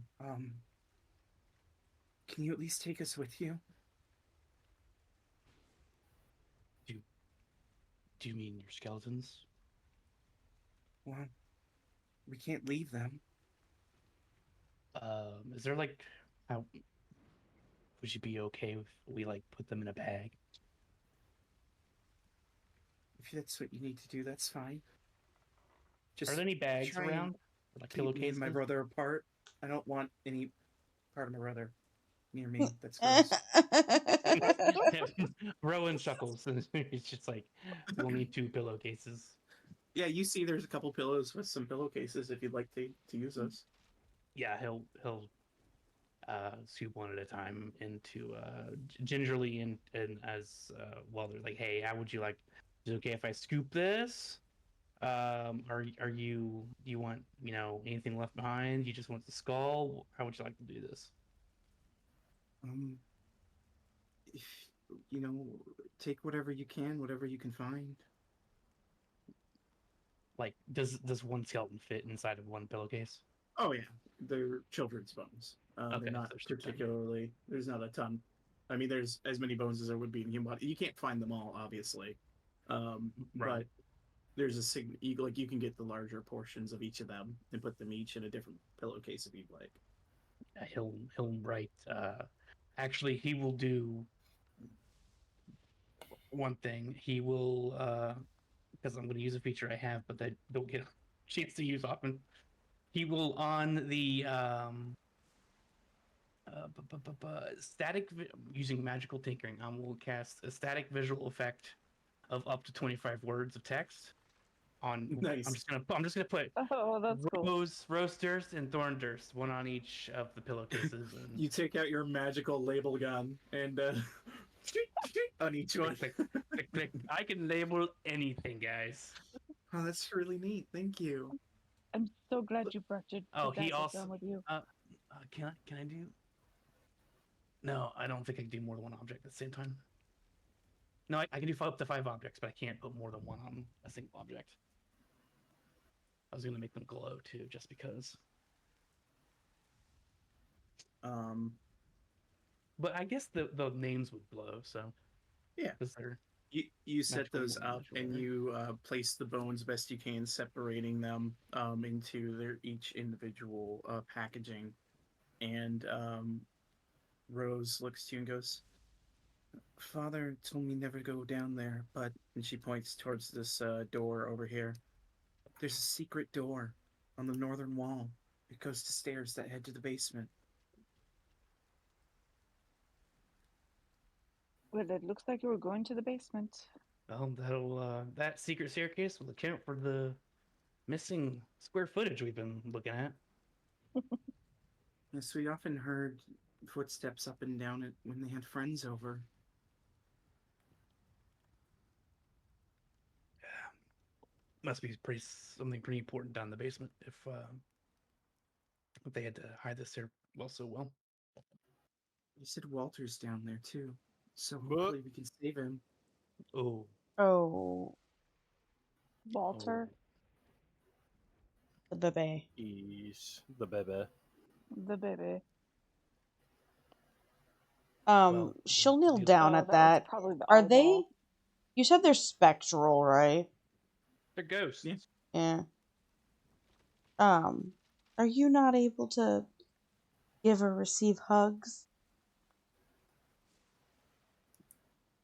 Can you at least take us with you? Do you mean your skeletons? Well, we can't leave them. Is there like how would you be okay if we like put them in a bag? If that's what you need to do, that's fine. Are there any bags try and around? Or, like keep me pillowcases? and my brother apart. I don't want any part of my brother near me. That's gross. Rowan chuckles and he's just like, we'll need 2 pillowcases. Yeah, you see there's a couple pillows with some pillowcases if you'd like to use those. Yeah, he'll scoop one at a time into gingerly and as well. They're like, hey, how would you like? Is it okay if I scoop this? Are you do you want anything left behind? You just want the skull? How would you like to do this? If you know, take whatever you can find. Like, does one skeleton fit inside of one pillowcase? Oh yeah, they're children's bones. Okay, They're not there's 2 tiny. particularly. There's not a ton. I mean, there's as many bones as there would be in human body. You can't find them all, obviously, Right. but there's like you can get the larger portions of each of them and put them each in a different pillowcase if you'd like. He'll write. Actually, he will do one thing. He will because I'm going to use a feature I have, but I don't get a chance to use often. He will on the static using magical tinkering. I will cast a static visual effect of up to 25 words of text on. Nice. I'm just gonna put Oh, that's cool. Rose Durst and Thorn Durst, one on each of the pillowcases. And You take out your magical label gun and on each one. click, click, click. I can label anything, guys. Oh, that's really neat. Thank you. I'm so glad you brought your Oh, he tobacco also gun with you. can I do? No, I don't think I can do more than one object at the same time. No, I can do up to 5 objects, but I can't put more than one on a single object. I was gonna make them glow too, just because. Um, But I guess the names would glow, so Yeah. because they're you set magically those up and manipulated. you place the bones best you can, separating them into their each individual packaging. And Rose looks to you and goes, "Father told me never to go down there, but..." And she points towards this door over here. "There's a secret door on the northern wall. It goes to stairs that head to the basement." Well, it looks like you were going to the basement. Well, that secret staircase will account for the missing square footage we've been looking at. Yes, we often heard footsteps up and down it when they had friends over. Must be something pretty important down in the basement if they had to hide this there so well. You said Walter's down there too, so But- hopefully we can save him. Oh, Oh, Walter, the baby. Eesh, the bebe. the baby. Well, She'll kneel we- down Oh, at that was that. probably the Are eyeball. they? You said they're spectral, right? they're ghosts. Yeah. Yeah. Are you not able to give or receive hugs?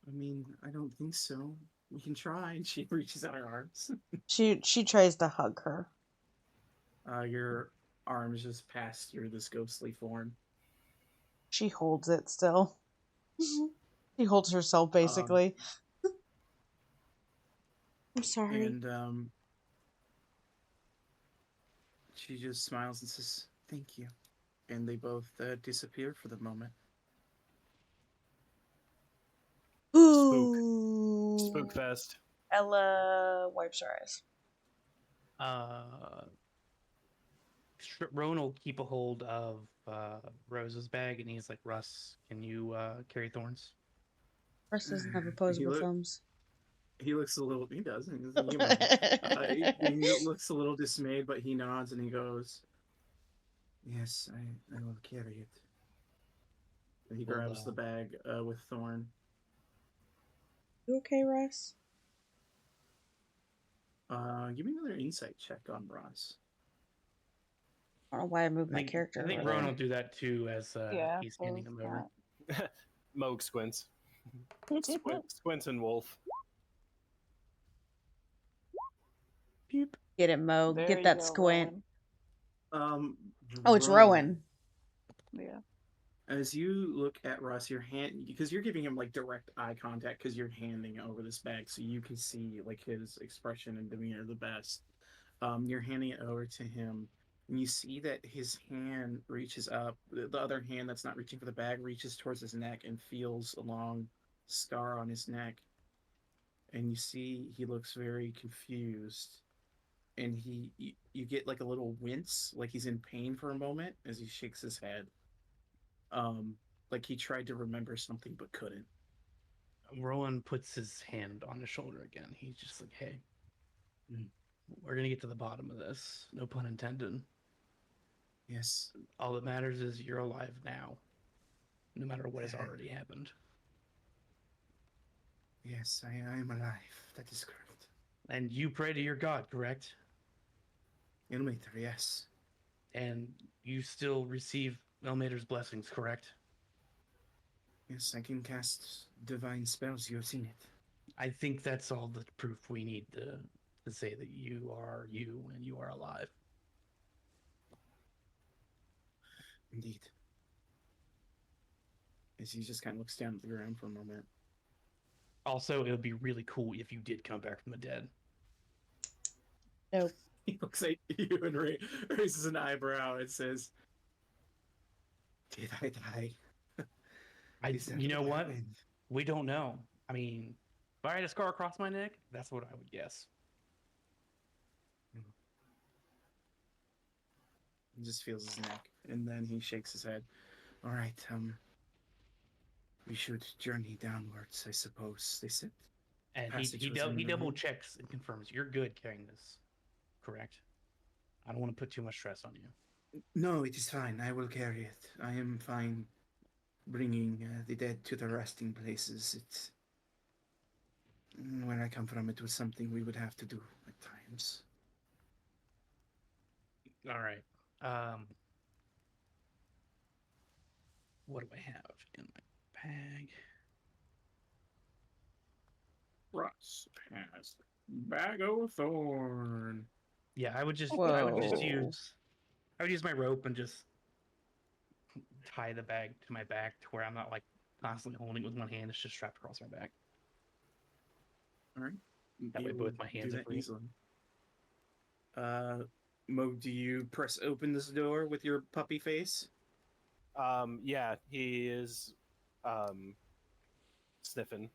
I mean, I don't think so. We can try. And she reaches out her arms. She tries to hug her. Your arms just pass through this ghostly form. She holds it still. She holds herself basically. I'm sorry. And she just smiles and says, "Thank you." And they both disappear for the moment. Ooh. Spookfest. Ella wipes her eyes. Rowan will keep a hold of Rose's bag, and he's like, "Russ, can you carry Thorns?" Russ doesn't have opposable thumbs. He looks a little. He does. He's a human. He looks a little dismayed, but he nods and he goes, "Yes, I will carry it." And he Well, grabs the bag with Thorn. You okay, Russ? Give me another insight check on Ross. I don't know why I moved my character. I think over Rowan there. will do that too as Yeah, he's handing him over. Moog squints. that. Squints and Wolf. Peep. Get it, Mo. There Get you that go, squint. Rowan. Oh, it's Rowan. Yeah. As you look at Ross, your hand, because you're giving him like direct eye contact, because you're handing over this bag, so you can see like his expression and demeanor the best. You're handing it over to him, and you see that his hand reaches up. The other hand that's not reaching for the bag reaches towards his neck and feels a long scar on his neck. And you see he looks very confused, and you get like a little wince, like he's in pain for a moment as he shakes his head. Like he tried to remember something but couldn't. Rowan puts his hand on his shoulder again. He's just like, "Hey, Mm. we're gonna get to the bottom of this. No pun intended. Yes, All that matters is you're alive now, no matter what has already happened." yes, I am alive. That is correct. And you pray to your god, correct? Ilmater, yes. And you still receive Elmater's blessings, correct? Yes, I can cast divine spells. You have seen it. I think that's all the proof we need to say that you are you and you are alive. Indeed. As he just kind of looks down at the ground for a moment. Also, it would be really cool if you did come back from the dead. Nope. He looks at you and raises an eyebrow and says, "Did I die? Is that You know what? happened?" We don't know. I mean, if I had a scar across my neck, that's what I would guess. He just feels his neck, and then he shakes his head. "All right, we should journey downwards, I suppose." They said. And Passage he was in the double room. checks and confirms you're good carrying this, correct? I don't want to put too much stress on you. No, it is fine. I will carry it. I am fine bringing the dead to the resting places. It's where I come from. It was something we would have to do at times. All right. What do I have in my bag? Russ has bag o' thorn. Yeah, I would just Whoa. use my rope and just tie the bag to my back to where I'm not like constantly holding it with one hand. It's just strapped across my back. All right. That way You both my hands do are that free. easily. Mo, do you press open this door with your puppy face? Yeah, he is sniffing.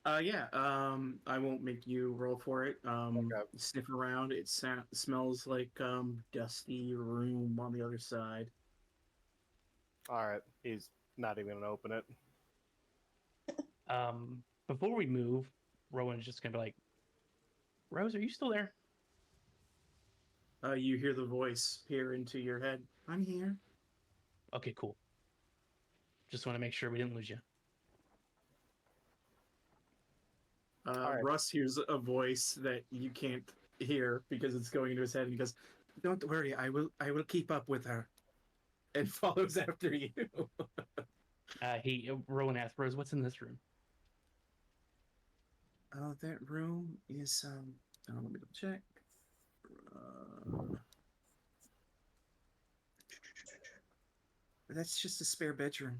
Yeah. I won't make you roll for it. Okay. Sniff around. It smells like dusty room on the other side. All right, he's not even gonna open it. Before we move, Rowan's just gonna be like, Rose, are you still there? You hear the voice peer into your head. I'm here. Okay, cool. Just want to make sure we didn't lose you. All right. Russ hears a voice that you can't hear because it's going into his head, and he goes, "Don't worry, I will. I will keep up with her," and follows after you. Rowan asked Rose, "What's in this room?" That room is let me double check. That's just a spare bedroom.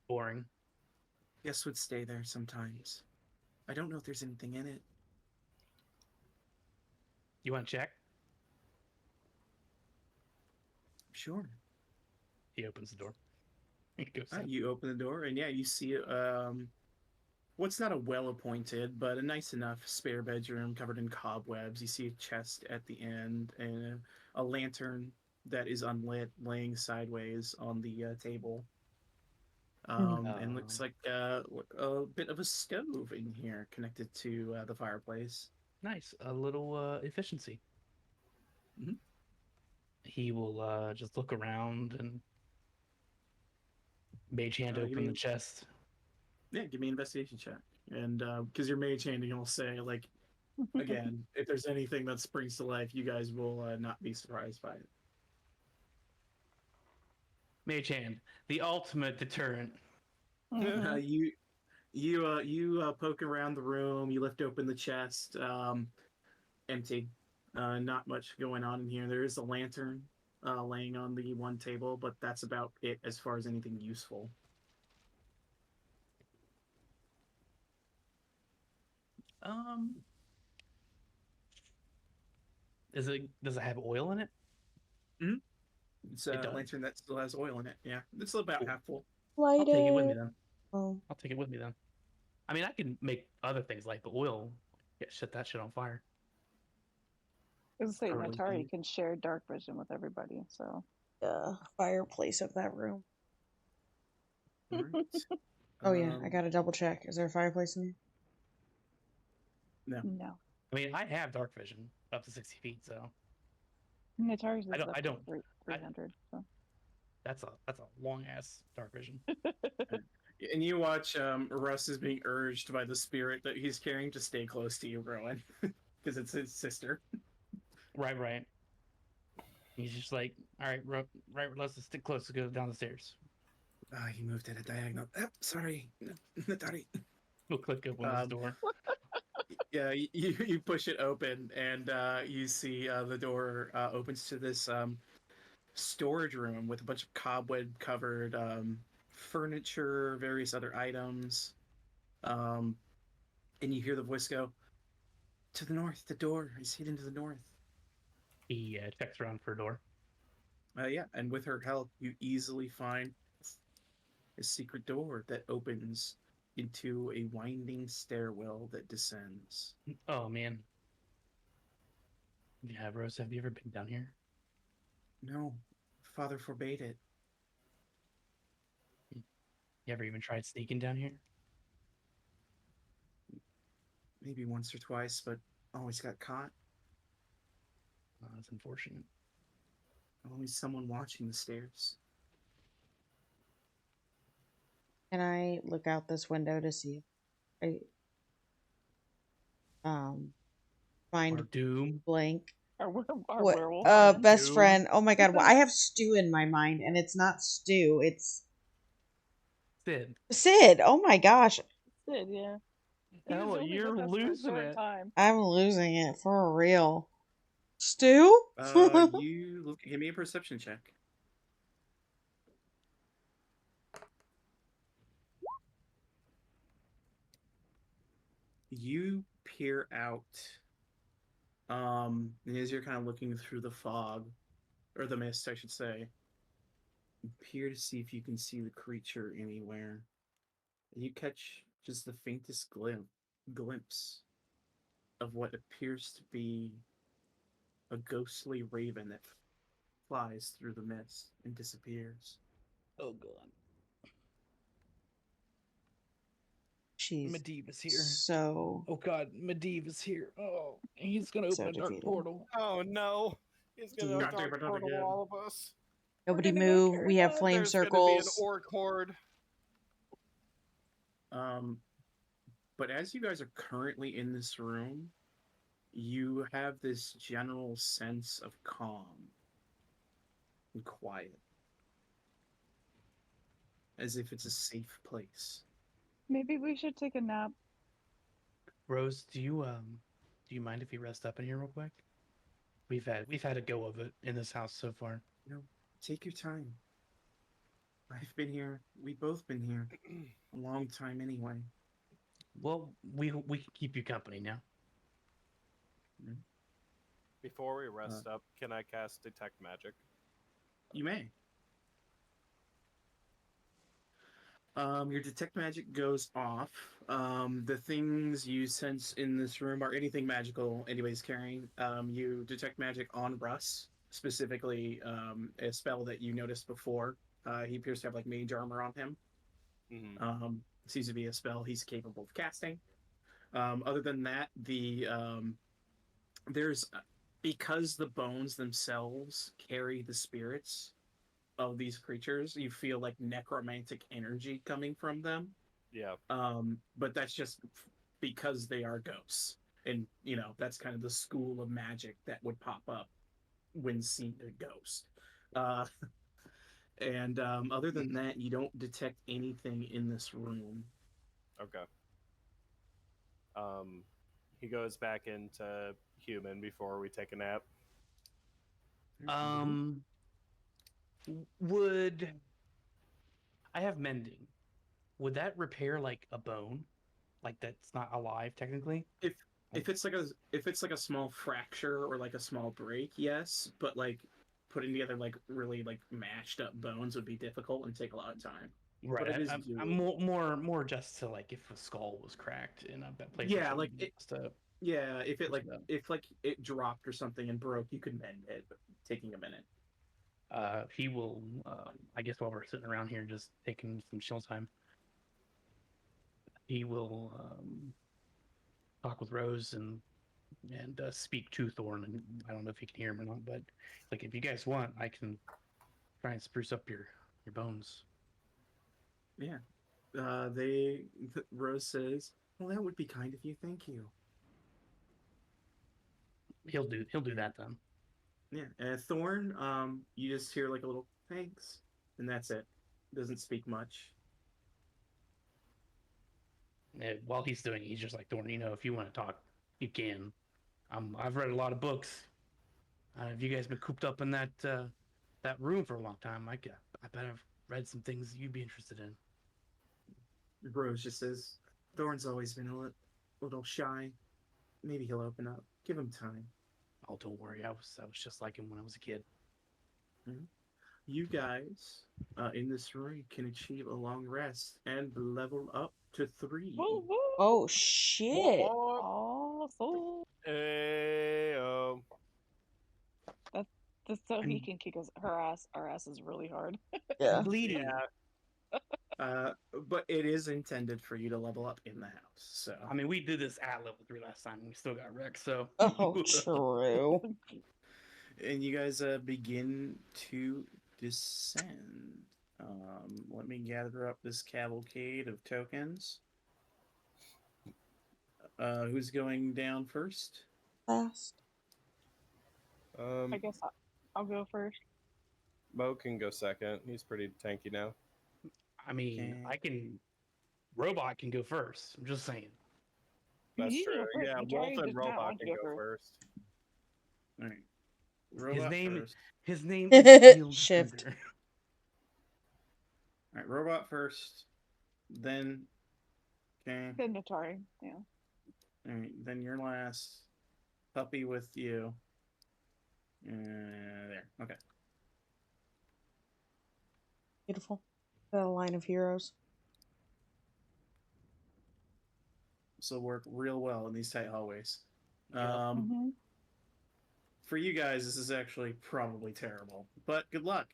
Boring. Guests would stay there sometimes. I don't know if there's anything in it. You want to check? Sure. He opens the door. He goes in. You open the door, and yeah, you see what's not a well-appointed, but a nice enough spare bedroom covered in cobwebs. You see a chest at the end and a lantern that is unlit, laying sideways on the table. And looks like a bit of a stove in here connected to the fireplace. Nice. A little efficiency. Mhm. He will just look around and mage hand Give open me, the chest. yeah, give me an investigation check. And because you're mage handing, I'll say, like, again, if there's anything that springs to life, you guys will not be surprised by it. Mage hand, the ultimate deterrent. Mhm. You poke around the room. You lift open the chest. Empty. Not much going on in here. There is a lantern laying on the one table, but that's about it as far as anything useful. Um, does it have oil in it? Mm-hmm. It's It a does. lantern that still has oil in it. Yeah, it's about Cool. half full. Light I'll take it with me it. then. Oh. I'll take it with me then. I mean, I can make other things like the oil. Yeah, set that shit on fire. I was saying Totally Natari fine. can share dark vision with everybody, so The fireplace of that room. All right. Oh yeah, I gotta double check. Is there a fireplace in No. no. I mean, I have dark vision up to 60 feet, so Natari's I is don't. up I to don't. 300. So That's a long ass dark vision. And you watch Russ is being urged by the spirit that he's carrying to stay close to you, Rowan, because it's his sister. Right. He's just like, all right, right. Let's just stick close to go down the stairs. He moved at a diagonal. Oh, sorry, Natari. We'll click open this door. Yeah, you push it open, and you see the door opens to this storage room with a bunch of cobweb covered furniture, various other items. And you hear the voice go, "To the north, the door is hidden to the north." He checks around for a door. Yeah, and with her help, you easily find a secret door that opens into a winding stairwell that descends. Oh man. Yeah, Rose, have you ever been down here? No, Father forbade it. You ever even tried sneaking down here? Maybe once or twice, but always got caught. That's unfortunate. Always someone watching the stairs. Can I look out this window to see if I find Or Doom. blank? Our What? werewolf friend. Best Doom. friend. Oh my god, well, I have Stu in my mind, and it's not Stu. It's Sid. Sid. Oh my gosh, Sid, yeah. He was Ella, only you're with us for a losing short it. time. I'm losing it for real. Stu? Give me a perception check. You peer out. And as you're kind of looking through the fog, or the mist, I should say, you peer to see if you can see the creature anywhere. And you catch just the faintest glimpse of what appears to be a ghostly raven that flies through the mist and disappears. Oh god. She's Medivh is here. so Oh god, Medivh is here. Oh, he's gonna So open a dark defeated. portal. Oh no! He's gonna Dude. dark portal Again. all of us. nobody gonna go move. turn We have up. flame There's circles. gonna be an orc horde. But as you guys are currently in this room, you have this general sense of calm and quiet, as if it's a safe place. Maybe we should take a nap. Rose, do you mind if we rest up in here real quick? We've had a go of it in this house so far. No, take your time. I've been here. We've both been here a long time anyway. Well, we can keep you company now. Before we rest up, can I cast Detect Magic? You may. Your detect magic goes off. The things you sense in this room are anything magical anybody's carrying. You detect magic on Russ, specifically a spell that you noticed before. He appears to have like mage armor on him. Mm-hmm. Seems to be a spell he's capable of casting. Other than that, there's because the bones themselves carry the spirits of these creatures, you feel like necromantic energy coming from them. Yeah. But that's just because they are ghosts, and that's kind of the school of magic that would pop up when seeing a ghost. And other than that, you don't detect anything in this room. Okay. He goes back into human before we take a nap. Would I have mending? Would that repair like a bone, like that's not alive technically? If it's like a small fracture or like a small break, yes, but like putting together like really like mashed up bones would be difficult and take a lot of time. Right. But it is I'm more just to like if a skull was cracked in a place. Yeah, like it. Up. Yeah, if it dropped or something and broke, you could mend it, but taking a minute. He will. I guess while we're sitting around here, just taking some chill time, he will talk with Rose and speak to Thorn. And I don't know if he can hear him or not, but like if you guys want, I can try and spruce up your bones. Yeah. Rose says, "Well, that would be kind of you. Thank you." He'll do that then. Yeah, and Thorn, you just hear like a little thanks, and that's it. Doesn't speak much. While he's doing it, he's just like, Thorn, if you want to talk, you can. I've read a lot of books. If you guys been cooped up in that room for a long time, I bet I've read some things you'd be interested in. Rose just says, "Thorn's always been a little shy. Maybe he'll open up. Give him time." Oh, don't worry. I was just like him when I was a kid. Mm-hmm. You guys in this room can achieve a long rest and level up to 3. Woo, woo. Oh shit! Awesome. That's so he can kick our asses really hard. Yeah. Bleeding. Yeah. But it is intended for you to level up in the house. So I mean, we did this at level 3 last time, and we still got wrecked. So. Oh, true. And you guys begin to descend. Let me gather up this cavalcade of tokens. Who's going down first? Fast. I guess I'll go first. Mo can go second. He's pretty tanky now. I mean, I can. Robot can go first. I'm just saying. That's You true. go first. Yeah, Majority Wolf and does not Robot want to can go go first. first. All right. His Robot name. first. His name is Steel Shift. Defender. All right, robot first. Then, okay. Then Natari. Yeah. All right, then you're last. Puppy with you. There. Okay. Beautiful. Got a line of heroes. This will work real well in these tight hallways. Yep. Mm-hmm. For you guys, this is actually probably terrible, but good luck.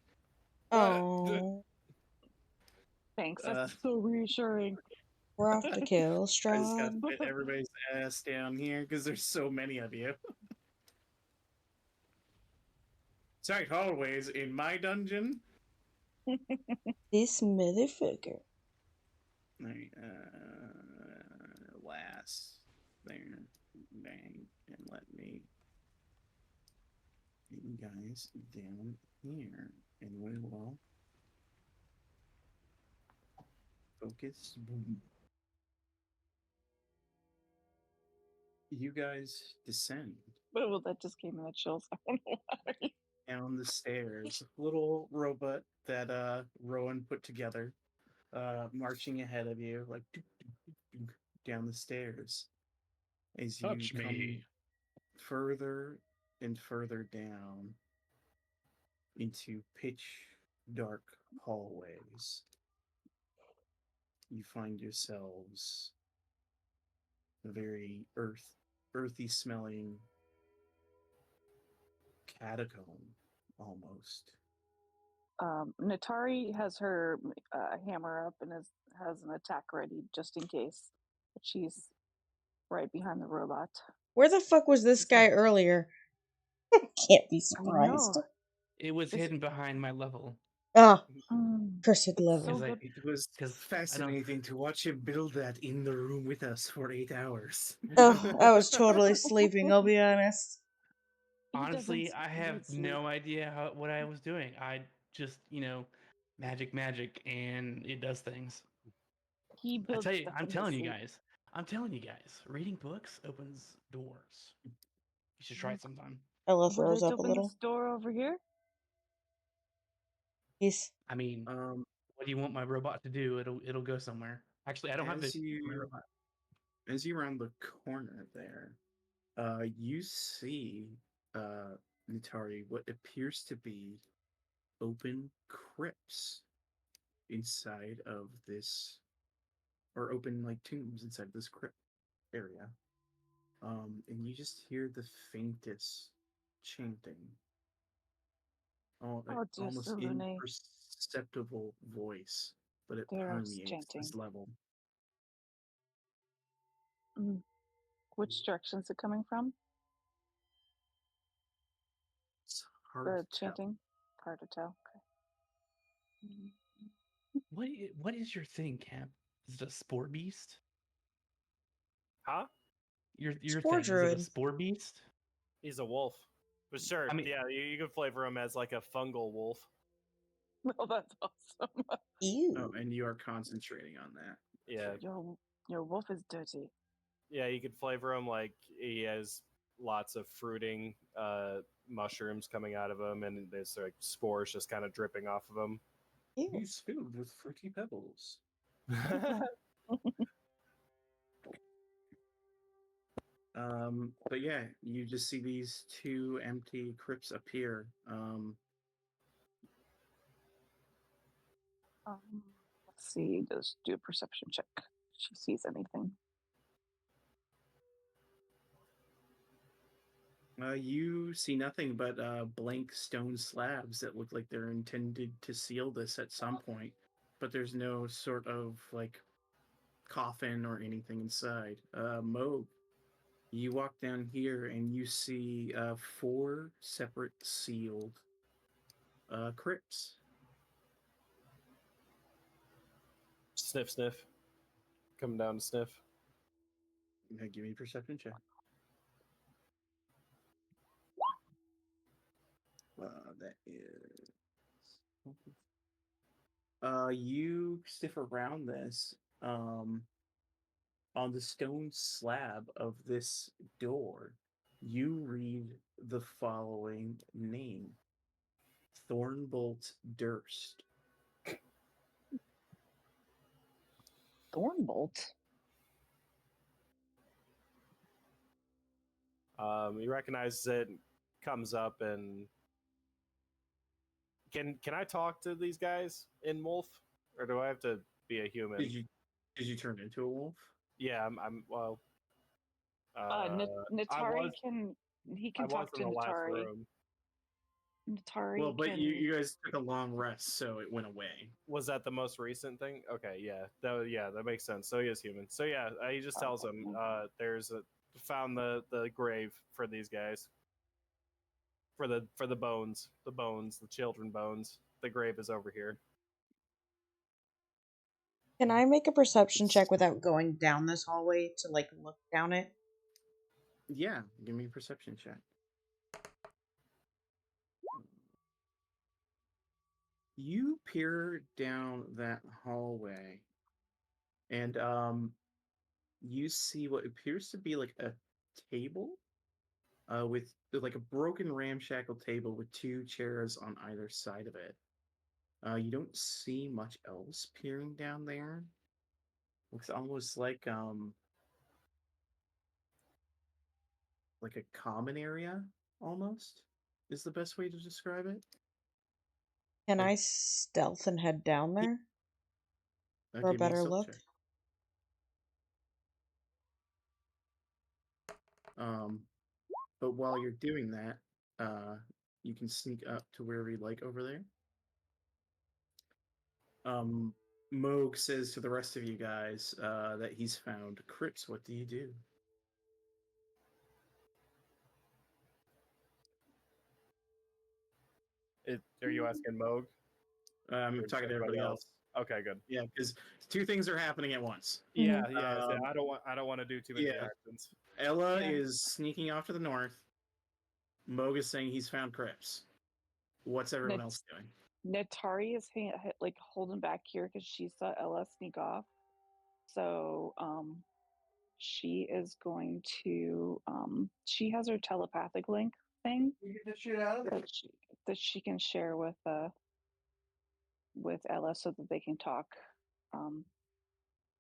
Oh, Thanks. Uh, That's so reassuring. we're off to kill I just gotta Strahd. fit everybody's ass down here because there's so many of you. Tight hallways in my dungeon. This motherfucker. Right, last there, bang, and let me get you guys down here, and we will focus. Boom. You guys descend But well, that just gave me the chills. I don't know why. down the stairs. Little robot that Rowan put together, marching ahead of you, like down the stairs. As you Touch come me. further and further down into pitch dark hallways, you find yourselves a very earthy smelling catacomb almost. Natari has her hammer up and has an attack ready just in case. But she's right behind the robot. Where the fuck was this guy earlier? Can't be I surprised. know. It was It's- hidden behind my level. Ah, Mm, cursed level. so Because good. It was 'cause I don't- fascinating to watch him build that in the room with us for 8 hours. Oh, I was totally sleeping, I'll be honest. He doesn't honestly, I have need sleep. no idea what I was doing. I just, magic, and it does things. He I builds tell you, stuff I'm in his telling you sleep. guys. I'm telling you guys. Reading books opens doors. You should try it sometime. I left Would Rose it up a open little. this door over here? He's I mean, Um, what do you want my robot to do? It'll go somewhere. Actually, I don't have as to. My you robot. as you round the corner there, you see Nitari what appears to be open crypts inside of this, or open like tombs inside this crypt area. And you just hear the faintest chanting, Oh, dear almost Salune. imperceptible voice, but it There's permeates chanting. this level. Mm. Which direction is it coming from? It's hard The to tell. chanting? Hard to tell. Okay. Mm. What is your thing, Cap? Is it a spore beast? Huh? Your Spore thing, is it a druid. spore beast? He's a wolf. But sure, I mean- yeah, you can flavor him as like a fungal wolf. Oh, that's awesome. Ew. Oh, and you are concentrating on that. Yeah, Your wolf is dirty. yeah, you could flavor him like he has lots of fruiting mushrooms coming out of him, and there's like spores just kind of dripping off of him. Ew. He's filled with fruity pebbles. But yeah, you just see these two empty crypts appear. Let's see. Just do a perception check. If she sees anything. You see nothing but blank stone slabs that look like they're intended to seal this at some point, but there's no sort of like coffin or anything inside. Moog. You walk down here and you see 4 separate sealed crypts. Sniff, sniff. Coming down to sniff. Give me a perception check. That is. You sniff around this. On the stone slab of this door, you read the following name: Thornbolt Durst. Thornbolt. He recognizes it, comes up, and can I talk to these guys in wolf, or do I have to be a human? Did you turn into a wolf? Yeah, I'm well. Natari can I was talk to in the last Natari. room. Natari Well, but can. you guys took a long rest, so it went away. Was that the most recent thing? Okay, yeah, that makes sense. So he is human. So yeah, he just tells him, "There's found the grave for these guys, for the bones, the children bones. The grave is over here." Can I make a perception check without going down this hallway to like look down it? Yeah, give me a perception check. You peer down that hallway, and you see what appears to be like a table, with like a broken ramshackle table with 2 chairs on either side of it. You don't see much else peering down there. Looks almost like a common area, almost, is the best way to describe it. Can I stealth and head down there for a Give me better stealth look? check. But while you're doing that, you can sneak up to wherever you like over there. Moog says to the rest of you guys that he's found crypts. What do you do? Are you asking Moog? I'm Or talking to everybody everybody else. Okay, good. Yeah, because 2 things are happening at once. Yeah, yeah. Um, I don't want to do too many yeah. actions. Ella Yeah. is sneaking off to the north. Moog is saying he's found crypts. What's everyone else doing? Natari is like holding back here because she saw Ella sneak off. So she is going to she has her telepathic link thing Get the shit out of there. that she can share with Ella so that they can talk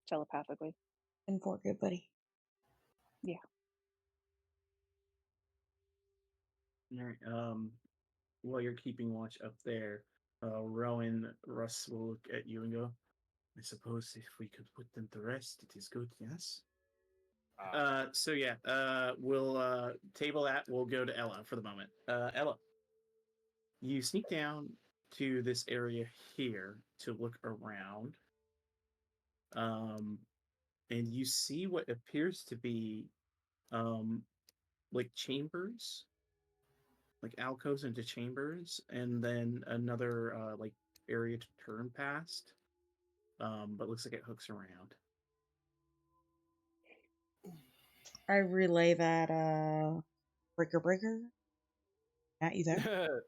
telepathically. And for good, buddy. Yeah. All right. While you're keeping watch up there, Russ will look at you and go, I suppose if we could put them to rest, it is good, yes? So yeah, we'll table that. We'll go to Ella for the moment. Ella, you sneak down to this area here to look around. And you see what appears to be like chambers, like alcoves into chambers, and then another like area to turn past. But looks like it hooks around. I relay that breaker. Matt, you there?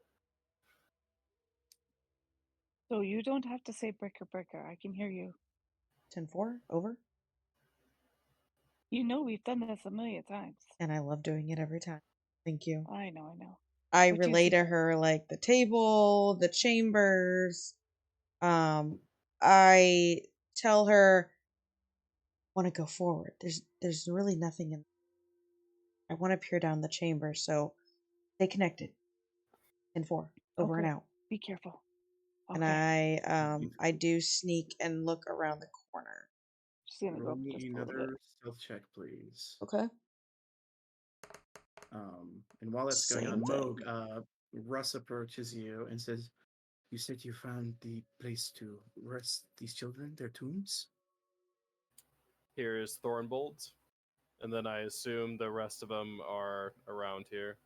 So you don't have to say breaker. I can hear you. 10-4, over. You know we've done this a million times. And I love doing it every time. Thank you. I know. I What do you relay to think? her like the table, the chambers. I tell her want to go forward. There's really nothing in. I want to peer down the chamber, so stay connected. 10-4, over and Okay. out. Be careful. And I do sneak and look around the corner. Just gonna go Roll up me just a little bit. another stealth check, please. Okay. And while that's going on, Same thing. Moog, Russ approaches you and says, you said you found the place to rest these children, their tombs? Here's Thornbolt, And then I assume the rest of them are around here.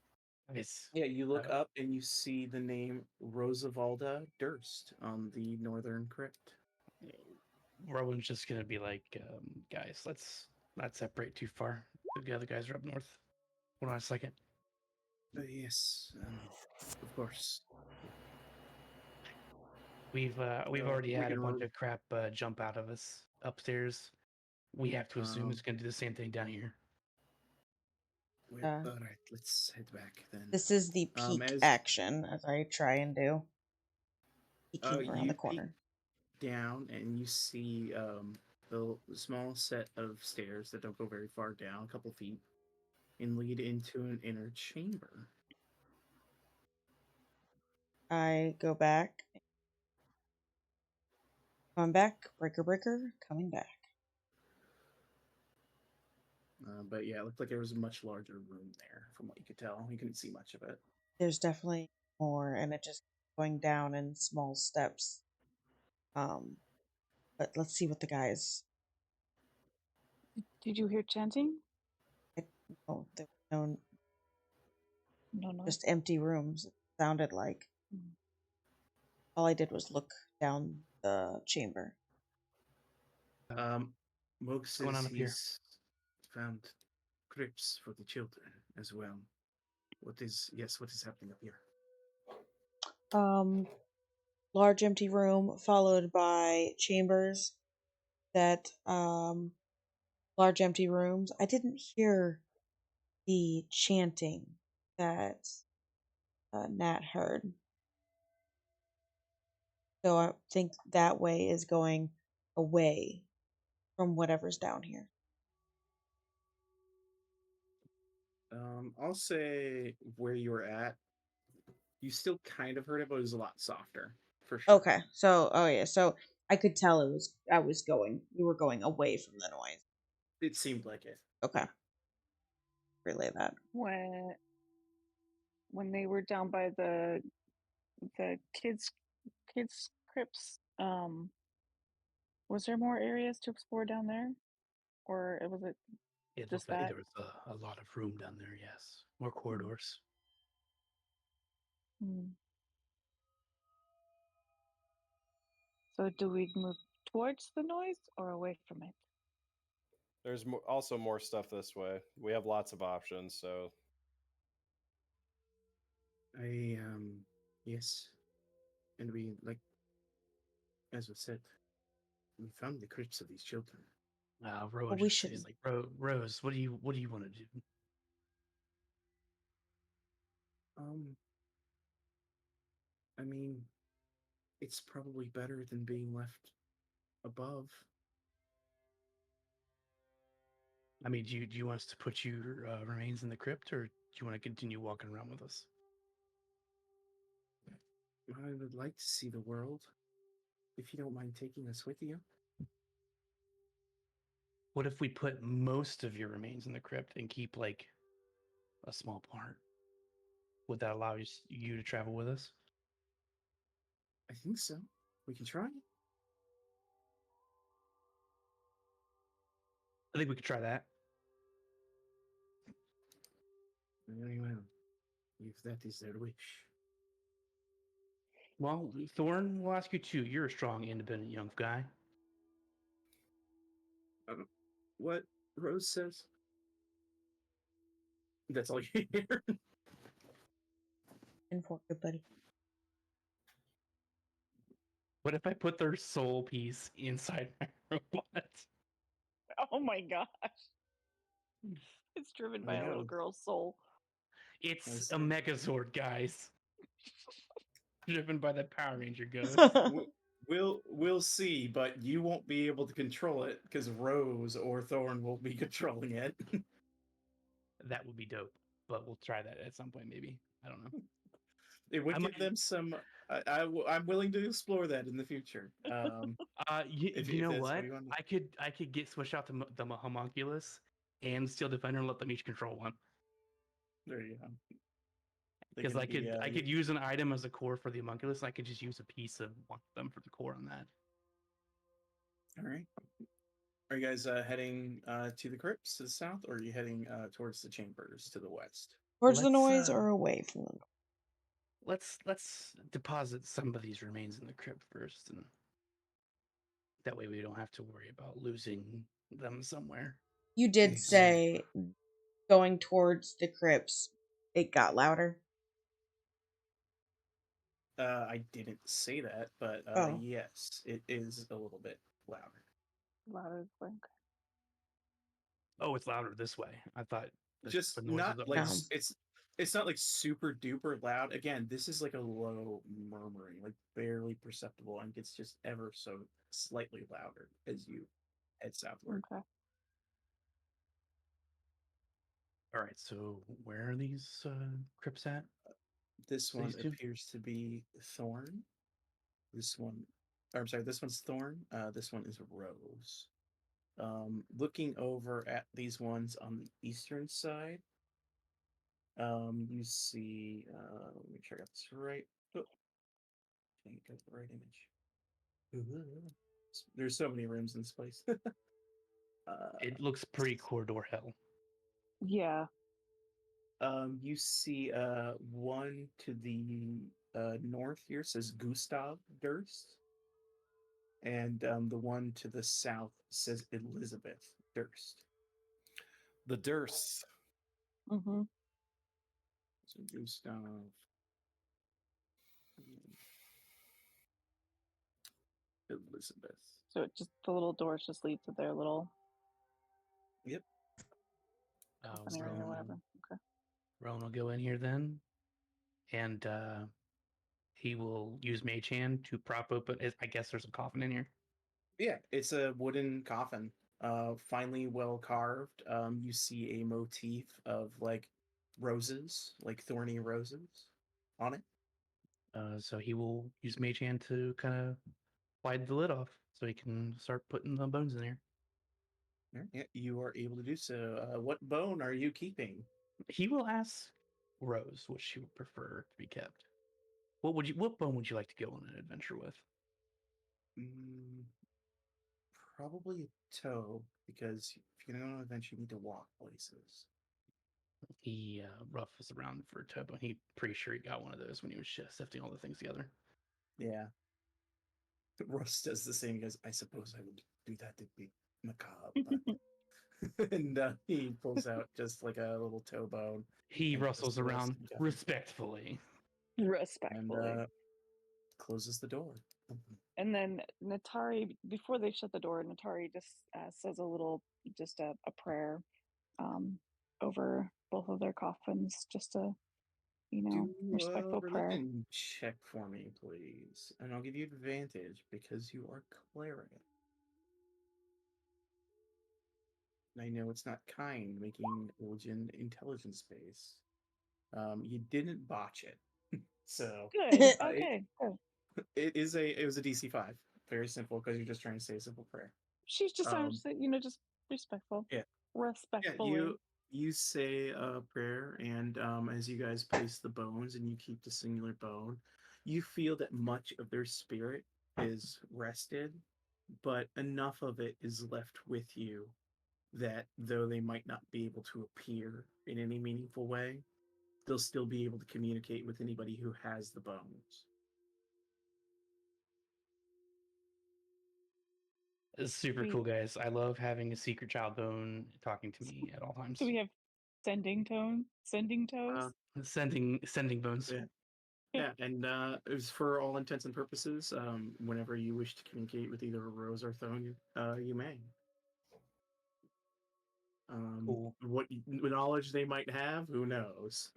Nice. Yeah, you look Uh, up and you see the name Rosavalda Durst on the northern crypt. Rowan's just gonna be like, guys, let's not separate too far. The other guys are up north. Hold on a second. Yes, of course. We've No, already we had a can bunch run. of crap jump out of us upstairs. We have to assume it's gonna do the same thing down here. Well, Uh, all right, let's head back then. This is the peek As action as I try and do. Peeking around you the peek corner. down and you see the small set of stairs that don't go very far down, a couple feet, and lead into an inner chamber. I go back. Coming back. Breaker, breaker. Coming back. But yeah, it looked like there was a much larger room there, from what you could tell. You couldn't see much of it. There's definitely more, and it just going down in small steps. But let's see what the guys. Did you hear chanting? Oh, there were no, No, no. just empty rooms. It sounded like. Mm. All I did was look down the chamber. Moog What's going says on up here? he's found crypts for the children as well. What is happening up here? Large empty room followed by chambers that large empty rooms. I didn't hear the chanting that Nat heard. So I think that way is going away from whatever's down here. I'll say where you were at, you still kind of heard it, but it was a lot softer, for sure. Okay. So so I could tell we were going away from the noise. It seemed like it. Okay. Yeah. Relay that. When they were down by the kids crypts, was there more areas to explore down there, or was it It just looked like that? there was a lot of room down there. Yes, more corridors. Hmm. So do we move towards the noise or away from it? There's also more stuff this way. We have lots of options, so Yes. And we, like, as was said, we found the crypts of these children. Rowan Well, we just says shouldn't. like, Rose, what do you want to do? I mean, it's probably better than being left above. I mean, do you want us to put your remains in the crypt, or do you want to continue walking around with us? I would like to see the world, if you don't mind taking us with you. What if we put most of your remains in the crypt and keep like a small part? Would that allow you to travel with us? I think so. We can try. I think we could try that. Very well. If that is their wish. Well, Thorn, we'll ask you too. You're a strong, independent young guy. What Rose says? That's all you hear. In for good buddy. What if I put their soul piece inside my robot? Oh my gosh. It's driven by a little No. girl's soul. It's Nice. a Megazord, guys. Driven by the Power Ranger ghost. We'll see, but you won't be able to control it because Rose or Thorn will be controlling it. That would be dope. But we'll try that at some point, maybe. I don't know. It would I give might- them some. I'm willing to explore that in the future. You know that's what? you want. I could get switched out to the homunculus and Steel Defender and let them each control one. There you go. They Because can I be, could use an item as a core for the homunculus. And I could just use a piece of one of them for the core on that. All right. Are you guys heading to the crypts to the south, or are you heading towards the chambers to the west? Towards the Let's, noise or away from them? Let's deposit some of these remains in the crypt first, and that way we don't have to worry about losing them somewhere. You did Exactly. say going towards the crypts, it got louder. I didn't say that, but Oh. yes, it is a little bit louder. Louder than Oh, it's louder this way. I thought Just the noise not was like No. it's not like super duper loud. Again, this is like a low murmuring, like barely perceptible, and gets just ever so slightly louder as you head southward. okay. All right. So where are these crypts at? This one These two? appears to be Thorn. This one, or I'm sorry, this one's Thorn. This one is Rose. Looking over at these ones on the eastern side, you see. Let me make sure I got this right. Oh, dang, got the right image. There's so many rooms in this place. It looks pretty corridor hell. Yeah. You see one to the north here says Gustav Durst, and the one to the south says Elizabeth Durst. The Durst. Mm-hmm. So Gustav. Elizabeth. So it just the little doors just lead to their little Yep. coffin area or whatever. Okay. Rowan will go in here then, and he will use Mage Hand to prop open. I guess there's a coffin in here. Yeah, it's a wooden coffin, finely well carved. You see a motif of like roses, like thorny roses, on it. So he will use Mage Hand to kind of slide the lid off, so he can start putting the bones in there. Yeah, you are able to do so. What bone are you keeping? He will ask Rose what she would prefer to be kept. What bone would you like to go on an adventure with? Mm, probably a toe, because if you're going to go on an adventure, you need to walk places. He ruffles around for a toe bone. He's pretty sure he got one of those when he was sifting all the things together. Yeah. Russ does the same. He goes, I suppose I would do that to be macabre, but and he pulls out just like a little toe bone. He and goes rustles to Russ around and Jeff respectfully. and Respectfully. closes the door. And then Natari, before they shut the door, Natari just says a little, just a prayer over both of their coffins, just a, Do a respectful prayer. religion check for me, please, and I'll give you advantage because you are cleric. I know it's not kind making religion intelligence based. You didn't botch it, so Good. it, Okay. Good. it was a DC 5. Very simple because you're just trying to say a simple prayer. She's just, Um, just respectful. yeah, yeah. Respectfully. You say a prayer, and as you guys place the bones and you keep the singular bone, you feel that much of their spirit is rested, but enough of it is left with you that though they might not be able to appear in any meaningful way, they'll still be able to communicate with anybody who has the bones. It's super Sweet. cool, guys. I love having a secret child bone talking to me at all times. So we have sending toes. Sending bones. Yeah. Yeah, and it was for all intents and purposes. Whenever you wish to communicate with either Rose or Thone, you may. Cool. What knowledge they might have, who knows?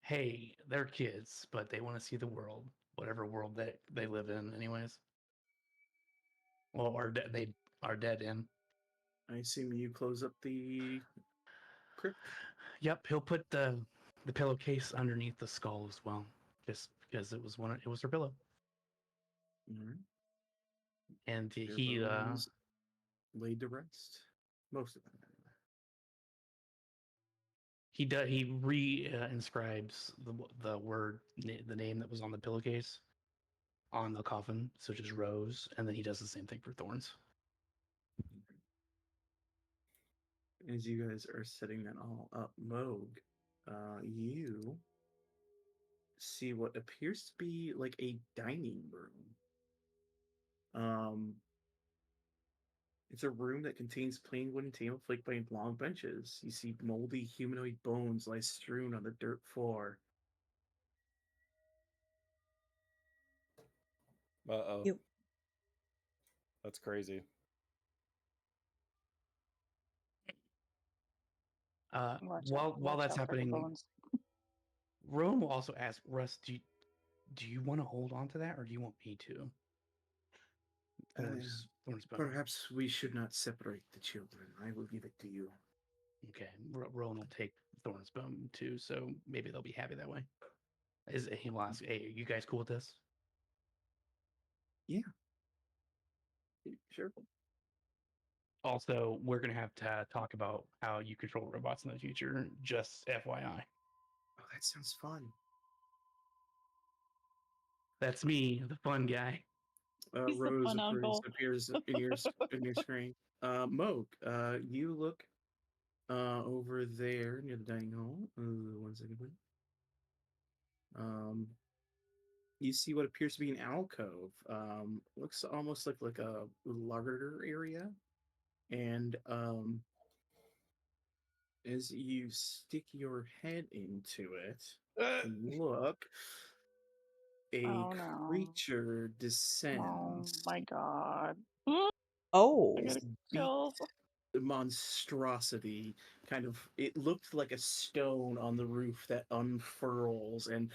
Hey, they're kids, but they want to see the world, whatever world they live in, anyways. Well, they are dead in. I assume you close up the crypt. Yep, he'll put the pillowcase underneath the skull as well, just because it was her pillow. All right. And Their he bones laid to rest. Most of them, anyway. he re-inscribes the word, the name that was on the pillowcase on the coffin, so just Rose, and then he does the same thing for Thorns. As you guys are setting that all up, Moog, you see what appears to be like a dining room. It's a room that contains plain wooden table flanked by long benches. You see moldy humanoid bones lie strewn on the dirt floor. Uh-oh. You- That's crazy. While watch that's out for the happening, bones. Rowan will also ask Russ, do you want to hold on to that, or do you want me to? Thorn's bone. Perhaps we should not separate the children. I will give it to you. Okay, Rowan will take Thorn's bone too, so maybe they'll be happy that way. He will ask, "Hey, are you guys cool with this?" Yeah. Sure. Also, we're gonna have to talk about how you control robots in the future. Just FYI, Oh, that sounds fun. that's me, the fun guy. He's the Rose fun uncle. appears in your screen. Moog, you look over there near the dining hall. 1 second, please. You see what appears to be an alcove. Looks almost like a larder area, and as you stick your head into it and look, a Oh, no. creature Oh descends. my god. Oh. I This gotta beaked kill. monstrosity it looked like a stone on the roof that unfurls and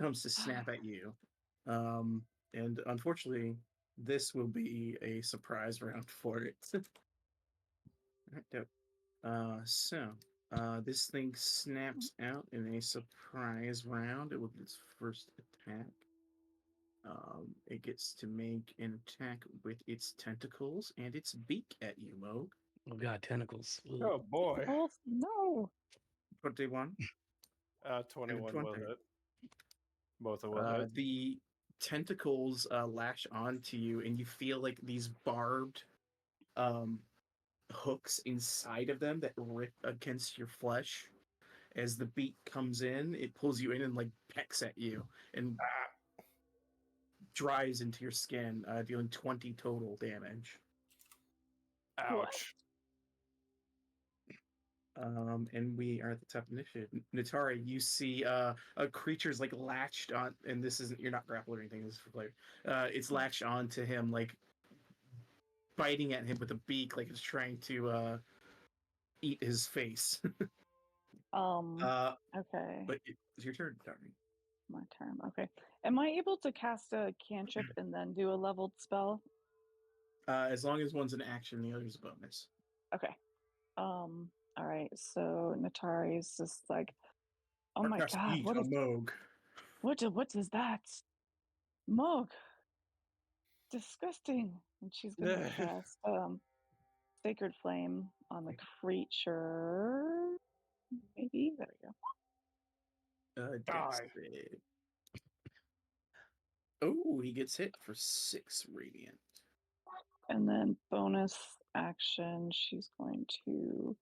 comes to snap at you. And unfortunately, this will be a surprise round for it. Alright, dope. This thing snaps out in a surprise round with its first attack. It gets to make an attack with its tentacles and its beak at you, Moog. Oh god, tentacles. Ugh. Oh boy. Oh, no. 21. 21 will 20. hit. Both of will hit. The tentacles lash onto you, and you feel like these barbed hooks inside of them that rip against your flesh. As the beak comes in, it pulls you in and like pecks at you and drives into your skin, dealing 20 total damage. Ouch. And we are at the top initiative. Natari, you see a creature's like latched on, and this isn't, you're not grappled or anything, this is for player. It's latched onto him, like biting at him with a beak, like it's trying to eat his face. Okay. But it's your turn, Natari. My turn. Okay. Am I able to cast a cantrip and then do a leveled spell? As long as one's an action, the other's a bonus. Okay. All right. So Natari's just like, oh my Perhaps god, eat a Moog. what is that? Mog. Disgusting. And she's gonna cast Sacred Flame on the creature. Maybe. There we go. Dex save. Oh, he gets hit for 6 radiant. And then bonus action, she's going to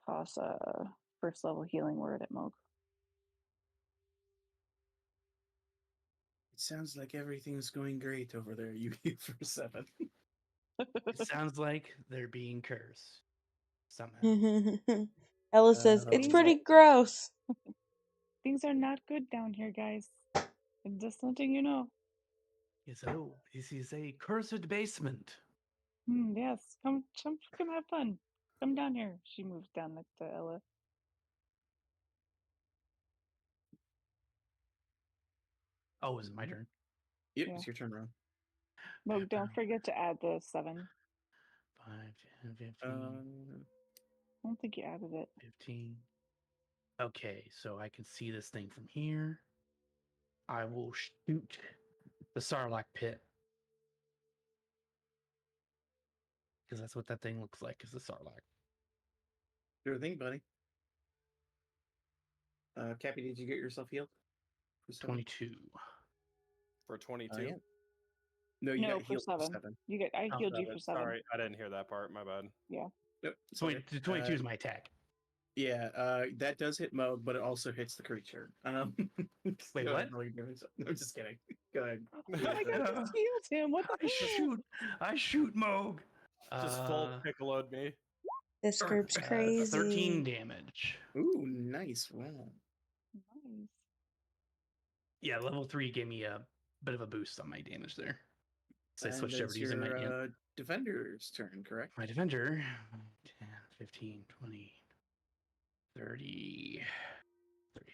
toss a first level healing word at Mog. It sounds like everything's going great over there. You hit for 7. It sounds like they're being cursed somehow. Ella says, it's Um, pretty gross. Things are not good down here, guys. I'm just letting you know. Yes, oh, this is a cursed basement. Yes, come have fun. Come down here. She moves down next to Ella. Oh, is it my turn? Yep, Yeah. it's your turn, Ron. Mog, don't forget to add the 7. 5, 10, 15, I don't think you added it. 15. Okay, so I can see this thing from here. I will shoot the Sarlacc pit. Because that's what that thing looks like, is the Sarlacc. Sure thing, buddy. Cappy, did you get yourself healed? For 7? 22. For 22? Yeah. No, you No, got for healed for 7. 7. I Oh, healed you for 7. Sorry, I didn't hear that part. My bad. Yeah. Yep, it's okay. 22 is my attack. Yeah, that does hit Moog, but it also hits the creature. Wait, go what? ahead, roll your damage. I'm just kidding. Go ahead. I could have just healed him. What the hell? I shoot Moog. Just full piccoloed me. This Sure. group's 13 crazy. damage. Ooh, nice roll. Nice. Yeah, level 3 gave me a bit of a boost on my damage there. So I And switched over it's to using my int. your defender's turn, correct? My defender, 10, 15, 20, 30. 30.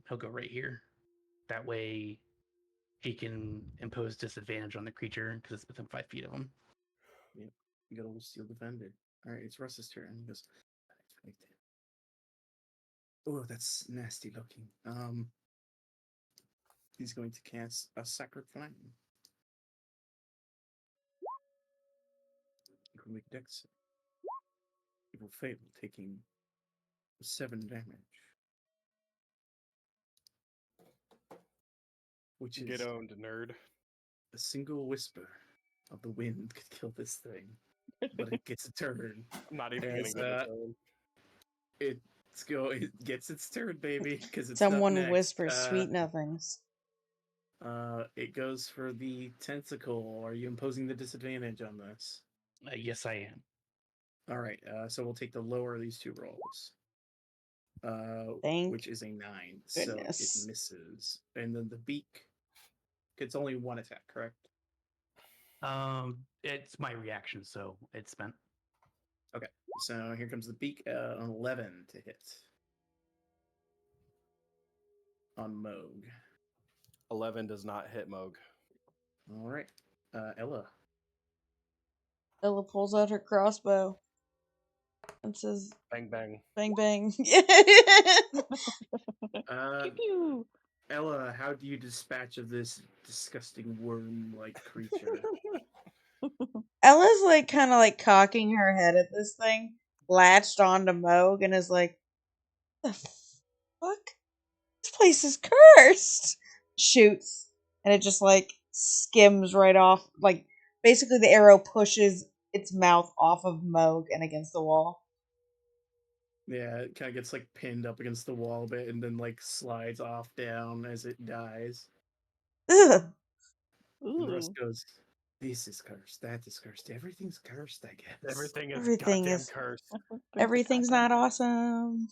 He'll go right here. That way he can impose disadvantage on the creature because it's within 5 feet of him. Yep. Good old steel defender. All right, it's Russ's turn. He goes. Oh, that's nasty looking. He's going to cast a Sacred Flame. It will make dex. It will fail, taking 7 damage. Which is Get owned, nerd. a single whisper of the wind could kill this thing. But it gets a turn. I'm not even As, gonna get a turn. It gets its turn, baby, because it's Someone up next. whispers sweet nothings. It goes for the tentacle. Are you imposing the disadvantage on this? Yes, I am. All right. So we'll take the lower of these 2 rolls. Thank Which is a 9, so it goodness. misses. And then the beak gets only 1 attack, correct? It's my reaction, so it's spent. Okay. So here comes the beak. On 11 to hit. On Moog. 11 does not hit Moog. All right. Ella. Ella pulls out her crossbow and says, Bang bang. "Bang bang." Uh, Pew pew. Ella, how do you dispatch of this disgusting worm-like creature? Ella's like kind of like cocking her head at this thing, latched onto Moog, and is like, "The fuck? This place is cursed." Shoots, and it just like skims right off. Like basically, the arrow pushes its mouth off of Moog and against the wall. Yeah, it kind of gets like pinned up against the wall a bit, and then like slides off down as it dies. Ugh. And the rest Ooh. goes, "This is cursed. That is cursed. Everything's cursed, I guess." Everything is Everything goddamn is- cursed. Everything's not awesome.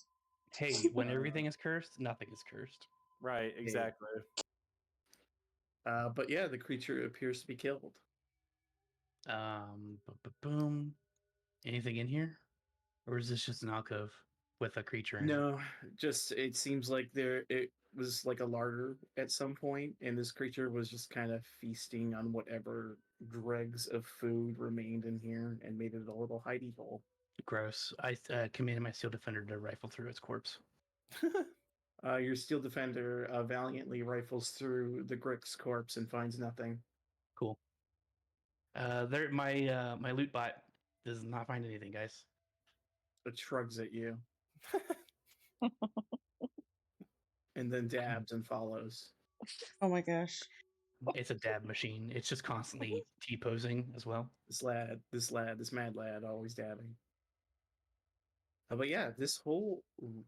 Hey, when everything is cursed, nothing is cursed. Right, exactly. But yeah, the creature appears to be killed. Boom. Anything in here? Or is this just an alcove with a creature in it? No, just it seems like it was like a larder at some point, and this creature was just kind of feasting on whatever dregs of food remained in here and made it a little hidey hole. Gross. I commanded my steel defender to rifle through its corpse. Your steel defender valiantly rifles through the Grick's corpse and finds nothing. Cool. My loot bot does not find anything, guys. It shrugs at you and then dabs and follows. Oh my gosh. It's a dab machine. It's just constantly T-posing as well. This mad lad, always dabbing. But yeah, this whole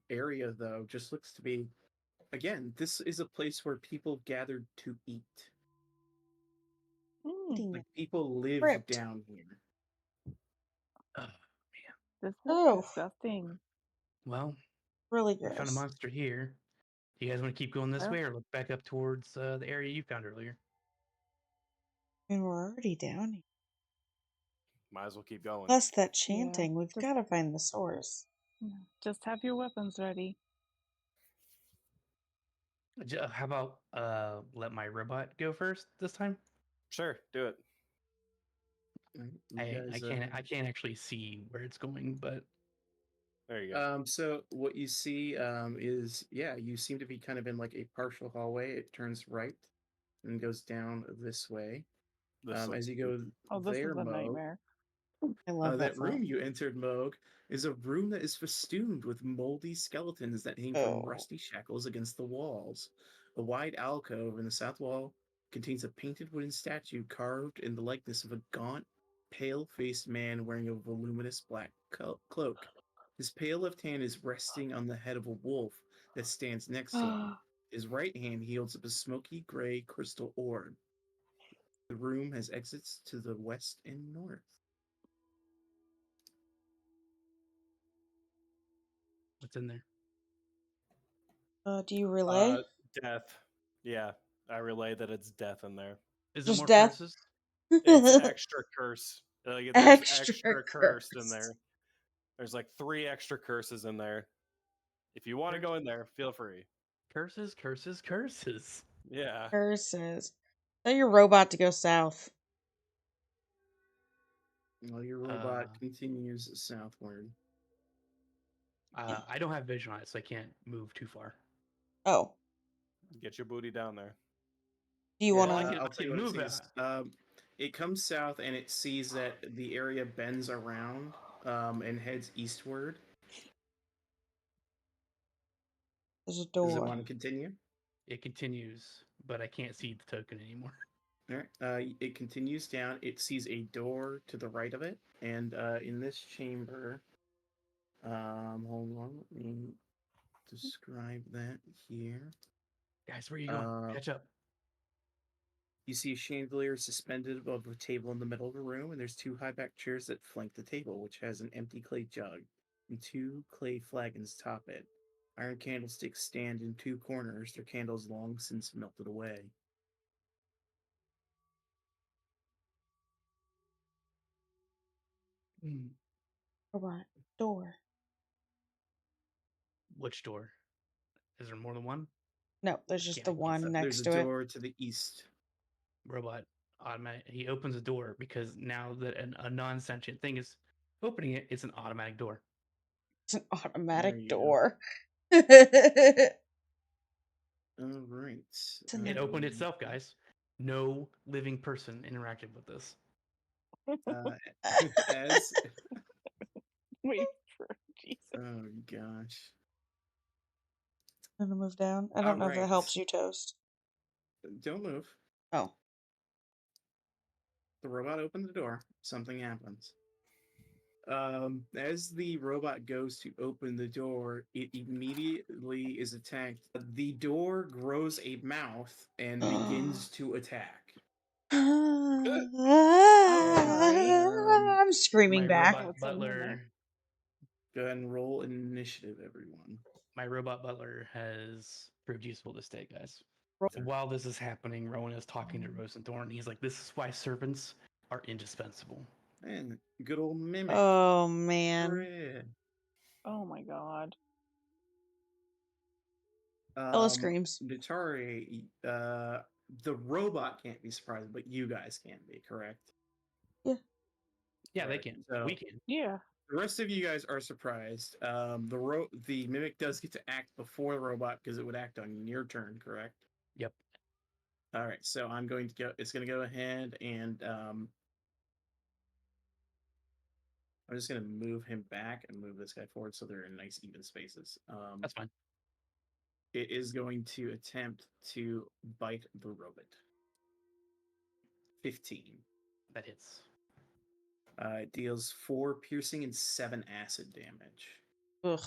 area though just looks to be, again, this is a place where people gathered to eat. Mm, Like people live Crypt. down here. Oh, this is Oh. disgusting. well, Really we found a gross. monster here. Do you guys want to keep going this Oh. way or look back up towards the area you found earlier? I mean, we're already down here. Might as well keep going. Plus that chanting. We've just- got to find the source. Just have your weapons ready. How about let my robot go first this time? Sure, do it. You guys, I can't actually see where it's going, but There you go. So what you see is, yeah, you seem to be kind of in like a partial hallway. It turns right and goes down this way. This looks As you go Oh, this there, is a Mo, nightmare. I love that thought. room you entered, Moog, is a room that is festooned with moldy skeletons that hang Oh. from rusty shackles against the walls. A wide alcove in the south wall contains a painted wooden statue carved in the likeness of a gaunt, pale-faced man wearing a voluminous black cloak. His pale left hand is resting on the head of a wolf that stands next to him. His right hand he holds up a smoky gray crystal orb. The room has exits to the west and north. What's in there? Do you relay? Death. Yeah, I relay that it's death in there. Is Just it more death. curses? It's extra curse. Like, there's extra cursed in curse. there. There's like 3 extra curses in there. If you want to go in there, feel free. Curses, curses, curses. Yeah. Curses. Tell your robot to go south. While your robot continues southward. I don't have vision on it, so I can't move too far. Oh. Get your booty down there. Do you want I to? can- I'll tell you what it move it. sees. It comes south and it sees that the area bends around and heads eastward. There's a Does it door. want to continue? It continues, but I can't see the token anymore. All right. It continues down. It sees a door to the right of it, and in this chamber, hold on, let me describe that here. Guys, where are you going? Catch up. You see a chandelier suspended above a table in the middle of the room, and there's 2 high-backed chairs that flank the table, which has an empty clay jug, and 2 clay flagons top it. Iron candlesticks stand in 2 corners, their candles long since melted away. Robot door. Which door? Is there more than one? No, there's just the Yeah, one next There's a to it. door to the east. Robot automatic. He opens a door because now that a non-sentient thing is opening it, it's an automatic door. It's an There automatic you go. door. All right. in It the- opened itself, guys. No living person interacted with this. As Wait for Jesus. oh gosh. I'm gonna move down. I don't know if that Alright. helps you, Toast. Don't move. Oh. The robot opened the door. Something happens. As the robot goes to open the door, it immediately is attacked. The door grows a mouth and begins to attack. I'm screaming My back. robot What's in there? butler. Go ahead and roll initiative, everyone. My robot butler has proved useful this day, guys. Roll- While this is happening, Rowan is talking to Rose and Thorn. He's like, "This is why servants are indispensable." And good old mimic. Oh man. Fred. Oh my god. Ella screams. Natari, the robot can't be surprised, but you guys can be, correct? Yeah, they Right, can. so- We can. Yeah. The rest of you guys are surprised. The mimic does get to act before the robot because it would act on your turn, correct? Yep. All right, so I'm going to go. It's going to go ahead and I'm just going to move him back and move this guy forward so they're in nice even spaces. That's fine. It is going to attempt to bite the robot. 15. That hits. It deals 4 piercing and 7 acid damage. Ugh.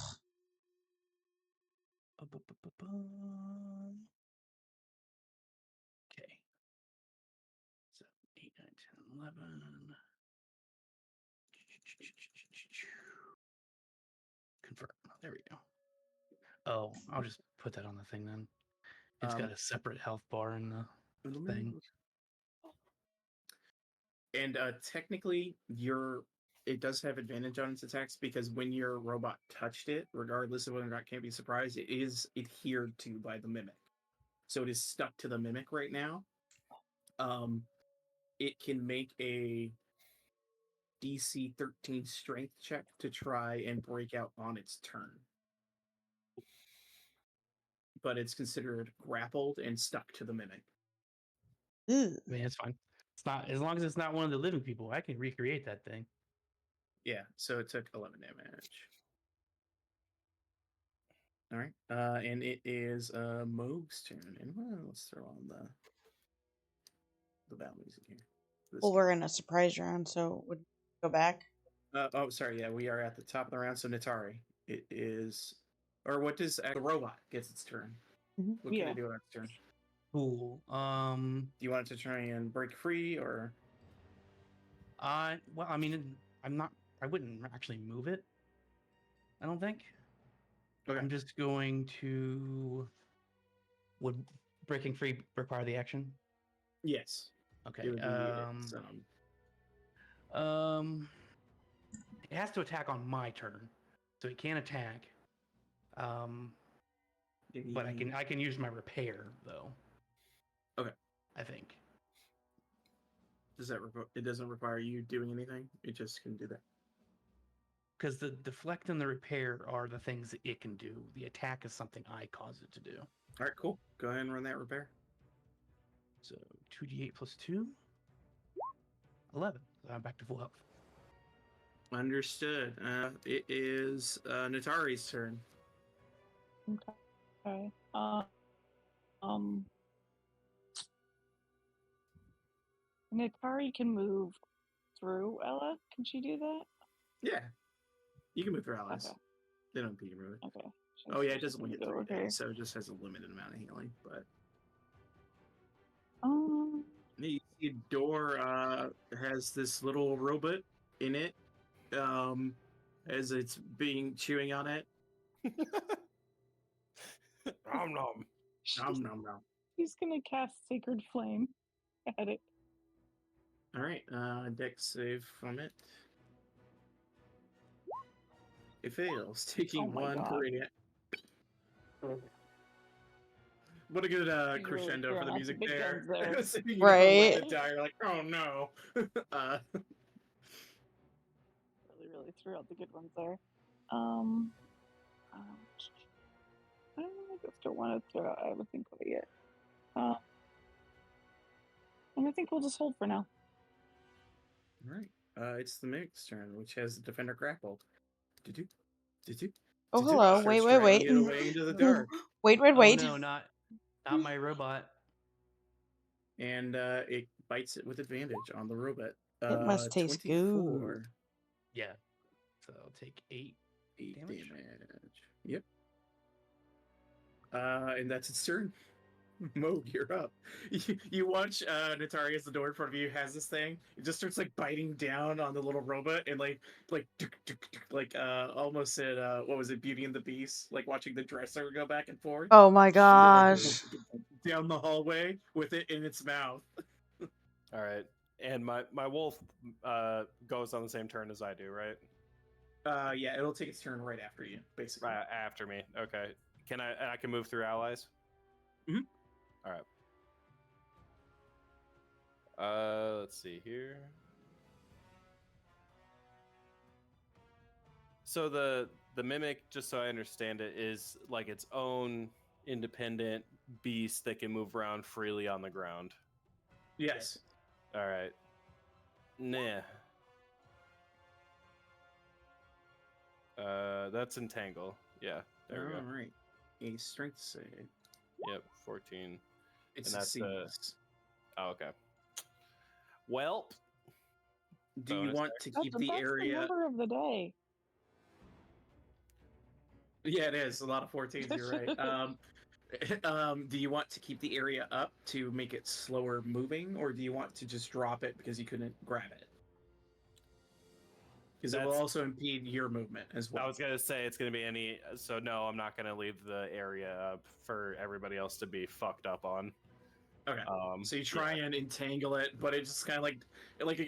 Okay. So 8, 9, 10, 11. Confirm. There we go. Oh, I'll just put that on the thing then. It's got a separate health bar in the thing. And technically, it does have advantage on its attacks because when your robot touched it, regardless of whether or not can't be surprised, it is adhered to by the mimic. So it is stuck to the mimic right now. It can make a DC 13 strength check to try and break out on its turn. But it's considered grappled and stuck to the mimic. Ugh. I mean, it's fine. It's not, as long as it's not one of the living people, I can recreate that thing. Yeah, so it took 11 damage. All right, and it is Moog's turn. And let's throw on the battle music here. this. Well, we're in a surprise round, so would go back. Oh, sorry. Yeah, we are at the top of the round. So Natari, it is, or what does the robot gets its turn? Mhm. What can Yeah. it do on its turn? Cool. Do you want it to try and break free, or Well, I mean, I'm not. I wouldn't actually move it. I don't think. okay? I'm just going to. Would breaking free require the action? Yes, Okay. it would be. It has to attack on my turn, so it can't attack. But I can use my repair though. Okay. I think. Does that it doesn't require you doing anything? It just can do that. Because the deflect and the repair are the things that it can do. The attack is something I cause it to do. All right, cool. Go ahead and run that repair. So 2d8 plus 2. 11. So I'm back to full health. Understood. It is Natari's turn. Okay. Natari can move through Ella. Can she do that? Yeah, you can move through allies. Okay. They don't think you can move it. Okay. Oh yeah, it She's does only gonna get go 3 with her. days, so it just has a limited amount of healing. But Um. you see a door has this little robot in it, as it's being chewing on it. Nom nom. Nom nom nom. She's gonna cast Sacred Flame at it. All right, dex save from it. It fails, taking Oh my 1 God. radiant. What a good She's really crescendo for throwing the out the music big there. guns there. So you Right. let it die, you're like, oh no. Really threw out the good ones there. I just don't want to throw out. I would think of it yet. And I think we'll just hold for now. All right. It's the mimic's turn, which has the defender grappled. Do-do, do-do, Oh, do-do. hello. Starts Wait. dragging it away into the dark. Wait. Oh no, not my robot. And it bites it with advantage on the robot. It must taste 24. Yeah. So I'll take 8 8 damage. Yep. And that's its turn. Moog, you're up. You watch Natari as the door in front of you has this thing. It just starts like biting down on the little robot and like almost at what was it, Beauty and the Beast? Like watching the dresser go back and forth. Oh my And gosh. then, like, down the hallway with it in its mouth. All right. And my wolf goes on the same turn as I do, right? Yeah, it'll take its turn right after you, basically. Right after me. Okay. Can I can move through allies? Mhm. All right. Let's see here. So the mimic, just so I understand it, is like its own independent beast that can move around freely on the ground. Yes. All right. Nah. That's entangle. Yeah. There we go. All right. A strength save. Yep. 14. It And that's succeeds. Oh, okay. Well, Do you bonus want to keep the that's area? the number of the day. Yeah, it is a lot of 14s. You're right. Do you want to keep the area up to make it slower moving, or do you want to just drop it because you couldn't grab it? Because it will That's- also impede your movement as well. I was gonna say it's gonna be any. So no, I'm not gonna leave the area up for everybody else to be fucked up on. Okay. So you try and entangle it, but it's just kind of like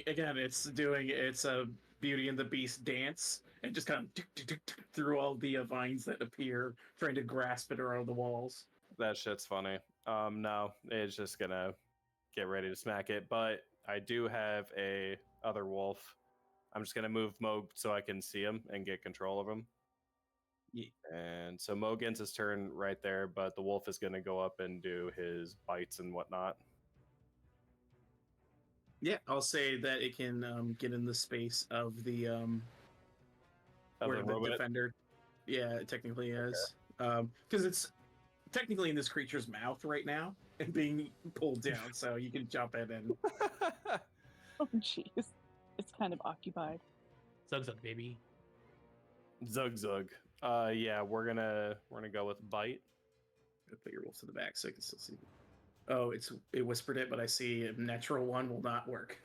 again, it's doing its Beauty and the Beast dance, and just kind of through all the vines that appear, trying to grasp it around the walls. That shit's funny. No, it's just gonna get ready to smack it. But I do have a other wolf. I'm just gonna move Moog so I can see him and get control of him. Yeah. And so Moog ends his turn right there, but the wolf is gonna go up and do his bites and whatnot. Yeah, I'll say that it can get in the space of the where the robot? defender. Yeah, it technically is. Because it's technically in this creature's mouth right now and being pulled down, so you can jump in and. Oh, jeez. It's kind of occupied. Zug zug, baby. Zug zug. Yeah, we're gonna go with bite. Put your wolf to the back so I can still see. Oh, it whispered it, but I see a natural one will not work.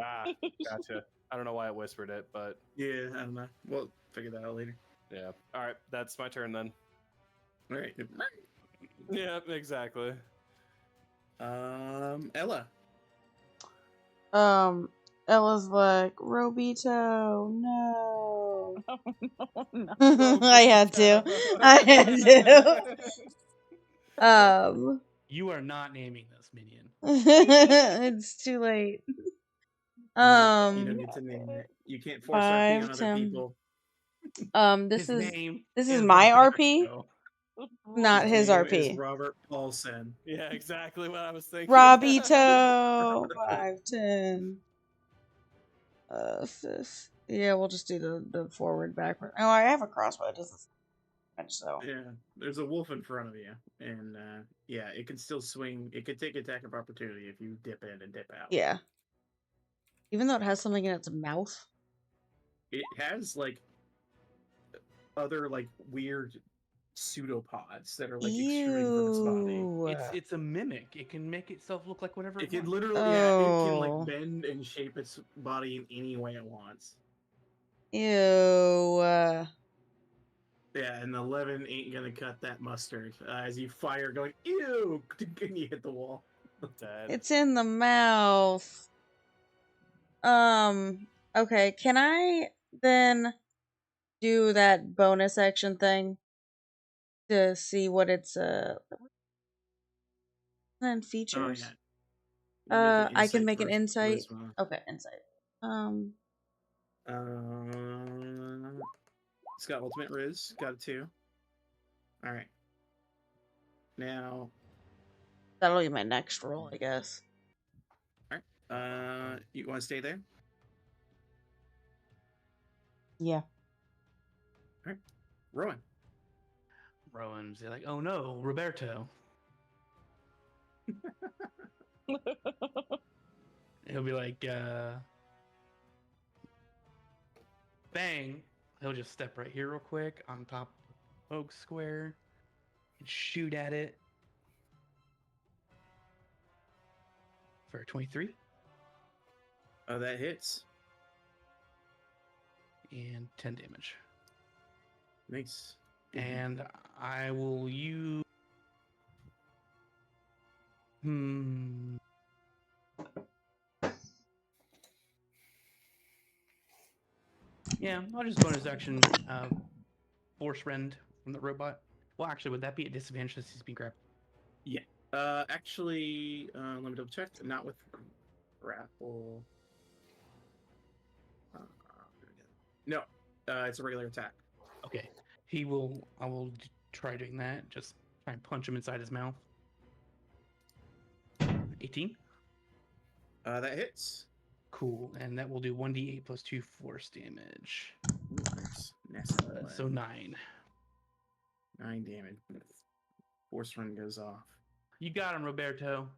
Ah, gotcha. I don't know why it whispered it, but Yeah, I don't know. We'll figure that out later. yeah. All right, that's my turn then. All right. Yeah, exactly. Ella. Ella's like, Robito, no. Oh, no, I had to. I had to. You are not naming this minion. It's too late. You don't get to name it. You can't force RP 5, on other 10. people. This His is name my RP, Roberto. not his name is RP. Robert Paulson. Yeah, exactly what I was thinking. Robito. 5, 10. Yeah, we'll just do the forward, backward. Oh, I have a crossbow. It doesn't much so. Yeah, there's a wolf in front of you, and yeah, it can still swing. It could take attack of opportunity if you dip in and dip out. Yeah. Even though it has something in its mouth. It has like other like weird pseudopods that are like extruding from its body. Ew. It's a mimic. It can make itself look like whatever It it can wants. literally, yeah, it can Oh. like bend and shape its body in any way it wants. Ew. Yeah, and 11 ain't gonna cut that mustard. As you fire, going ew, and you hit the wall. Dead. It's in the mouth. Okay, can I then do that bonus action thing to see what it's then features? yeah. I can make an insight. Okay, insight. It's got ultimate riz. Got it too. All right. Now, That'll be my next roll, I guess. you want to stay there? Yeah. Rowan. Rowan's like, oh no, Roberto. He'll be like, bang. He'll just step right here real quick on top of Oak Square and shoot at it for 23 That hits. and 10 damage. Nice. And I will use. Yeah, I'll just bonus action force rend from the robot. Well, actually, would that be a disadvantage since he's being grabbed? Yeah. Actually, let me double check. Not with grapple. No, it's a regular attack. Okay. I will try doing that. Just try and punch him inside his mouth. 18. That hits. Cool. And that will do 1d8 plus 2 force damage. Nice. Nasty So 9. 9 damage. Force run goes off. You got him, Roberto.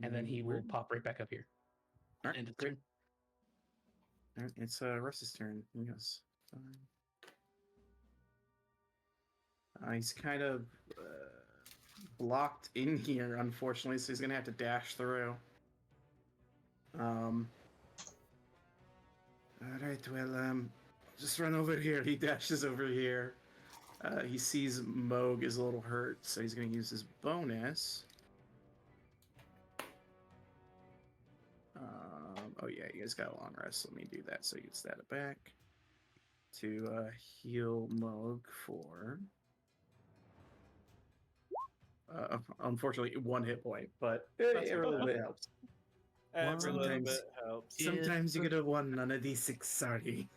And then he will Weird. pop right back up here. All right, End of great. turn. All right, it's Russ's turn. Yes. He's kind of blocked in here, unfortunately, so he's gonna have to dash through. All right, well, just run over here. He dashes over here. He sees Moog is a little hurt, so he's gonna use his bonus. Oh yeah, you guys got a long rest. Let me do that so you can stat it back to heal Moog for. Unfortunately, 1 hit point, but every little bit helps. Every little Sometimes- bit helps. Sometimes you get a 1 on a d6, sorry.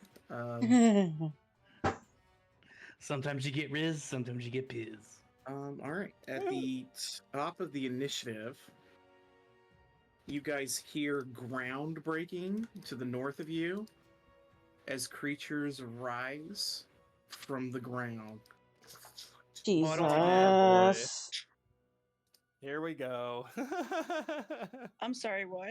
Sometimes you get Riz, sometimes you get Piz. Alright, at the top of the initiative, you guys hear ground breaking to the north of you as creatures rise from the ground. Jesus. Here we go. I'm sorry, what?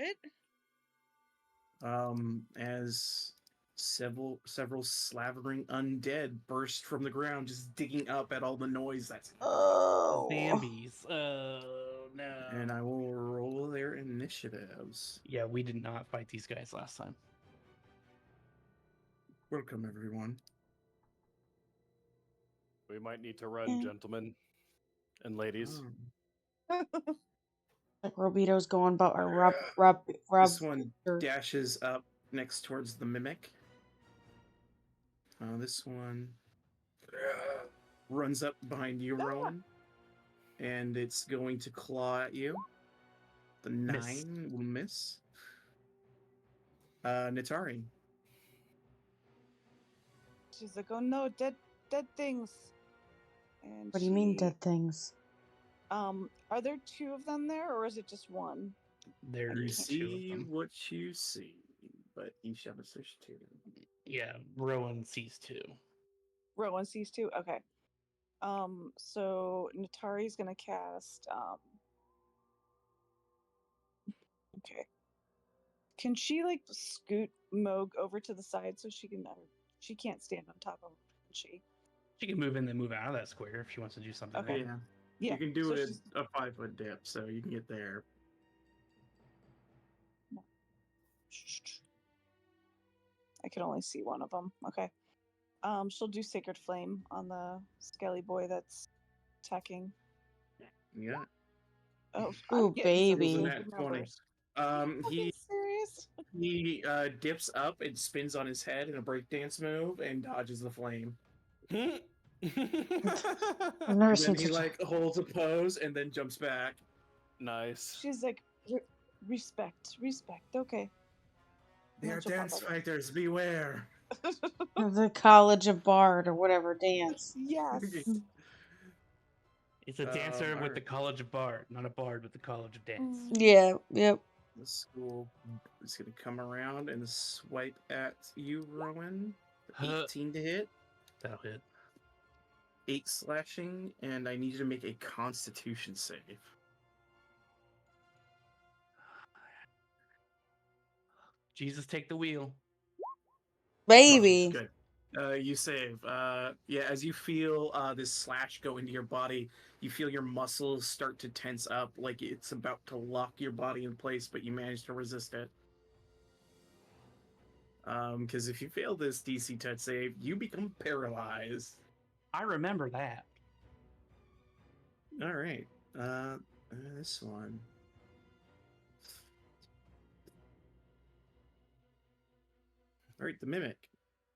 As several slavering undead burst from the ground, just digging up at all the noise that's. Oh. Zambies. Oh no. And I will roll their initiatives. Yeah, we did not fight these guys last time. Welcome, everyone. We might need to run, gentlemen and ladies. Like Robito's going about or rub. This one dashes up next towards the mimic. This one runs up behind you, Rowan, and it's going to claw at you. The 9 will miss. Natari. She's like, oh no, dead things. And What do you mean dead things? Are there 2 of them there, or is it just one? There's You 2 of see them. what you see, but each of us there's 2. Yeah, Rowan sees 2. Rowan sees 2? Okay. So Natari's gonna cast, okay. Can she, like, scoot Moog over to the side so she can, she can't stand on top of him, can she? She can move in and move out of that square if she wants to do something. Okay. there. Yeah. Yeah. You can do so a she's- 5-foot dip, so you can get there. I can only see one of them. Okay. She'll do Sacred Flame on the skelly boy that's attacking. Yeah. Oh, Ooh, I'm getting some baby. Wasn't stupid that 20? numbers. He Serious? he dips up and spins on his head in a breakdance move and dodges the flame. I've And never then seen he such. like holds a pose and then jumps back. Nice. She's like, respect. Okay. They are She'll pop dance out. fighters, beware. The College of Bard or whatever dance. Yes. It's a dancer with alright. the College of Bard, not a bard with the College of Dance. Yeah. Yep. The school is going to come around and swipe at you, Rowan. 18 to hit, That'll hit. 8 slashing, and I need you to make a Constitution save. Jesus, take the wheel. Baby. Good. You save. Yeah, as you feel this slash go into your body, you feel your muscles start to tense up like it's about to lock your body in place, but you manage to resist it. Because if you fail this DC touch save, you become paralyzed. I remember that. All right. This one. All right, the mimic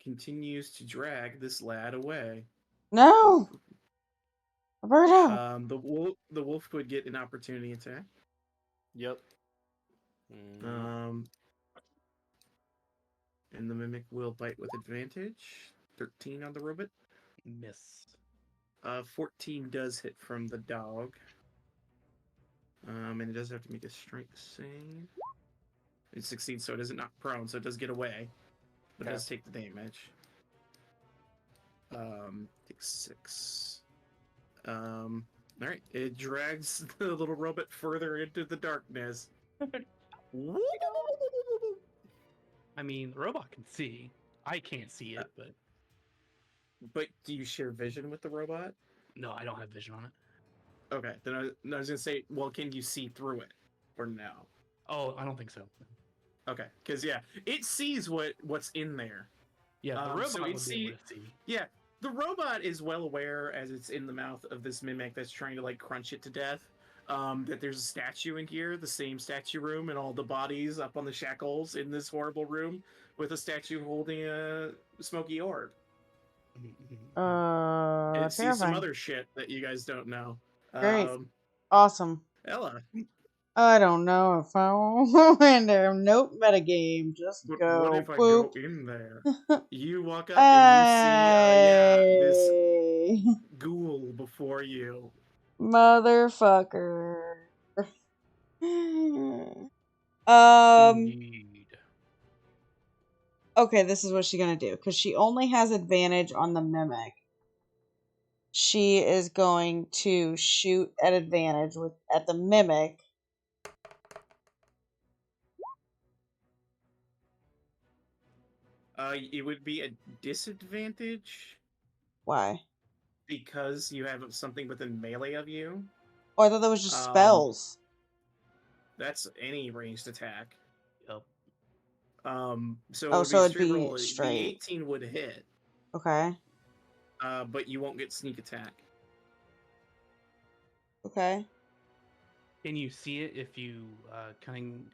continues to drag this lad away. No. Roberto. The wolf would get an opportunity attack. Yep. And the mimic will bite with advantage. 13 on the robot. Miss. 14 does hit from the dog. And it does have to make a strength save. It succeeds, so it isn't knocked prone, so it does get away. But it does take the damage. Takes 6. Alright, it drags the little robot further into the darkness. I mean, the robot can see. I can't see it, but But do you share vision with the robot? no, I don't have vision on it. Okay, then I was gonna say, well, can you see through it, or no? Oh, I don't think so. Okay, because yeah, it sees what's in there. Yeah, the robot so would it's be able to see. Yeah, the robot is well aware as it's in the mouth of this mimic that's trying to like crunch it to death. That there's a statue in here, the same statue room, and all the bodies up on the shackles in this horrible room with a statue holding a smoky orb. It sees some Terrifying. other shit that you guys don't know. Great. Awesome. Ella, I don't know if I want in there. Nope, metagame. Just what go. if I Boop. go in there? You walk up and you see, this ghoul before you. Motherfucker. Indeed. Okay, this is what she's gonna do because she only has advantage on the mimic. She is going to shoot at advantage at the mimic. It would be a disadvantage Why? because you have something within melee of you. Oh, I thought that was just Um, spells. That's any ranged attack. Yep. So Oh, it would so be a it'd straight be roll. The straight. 18 would hit, Okay. but you won't get sneak attack. Okay. Can you see it if you cunning?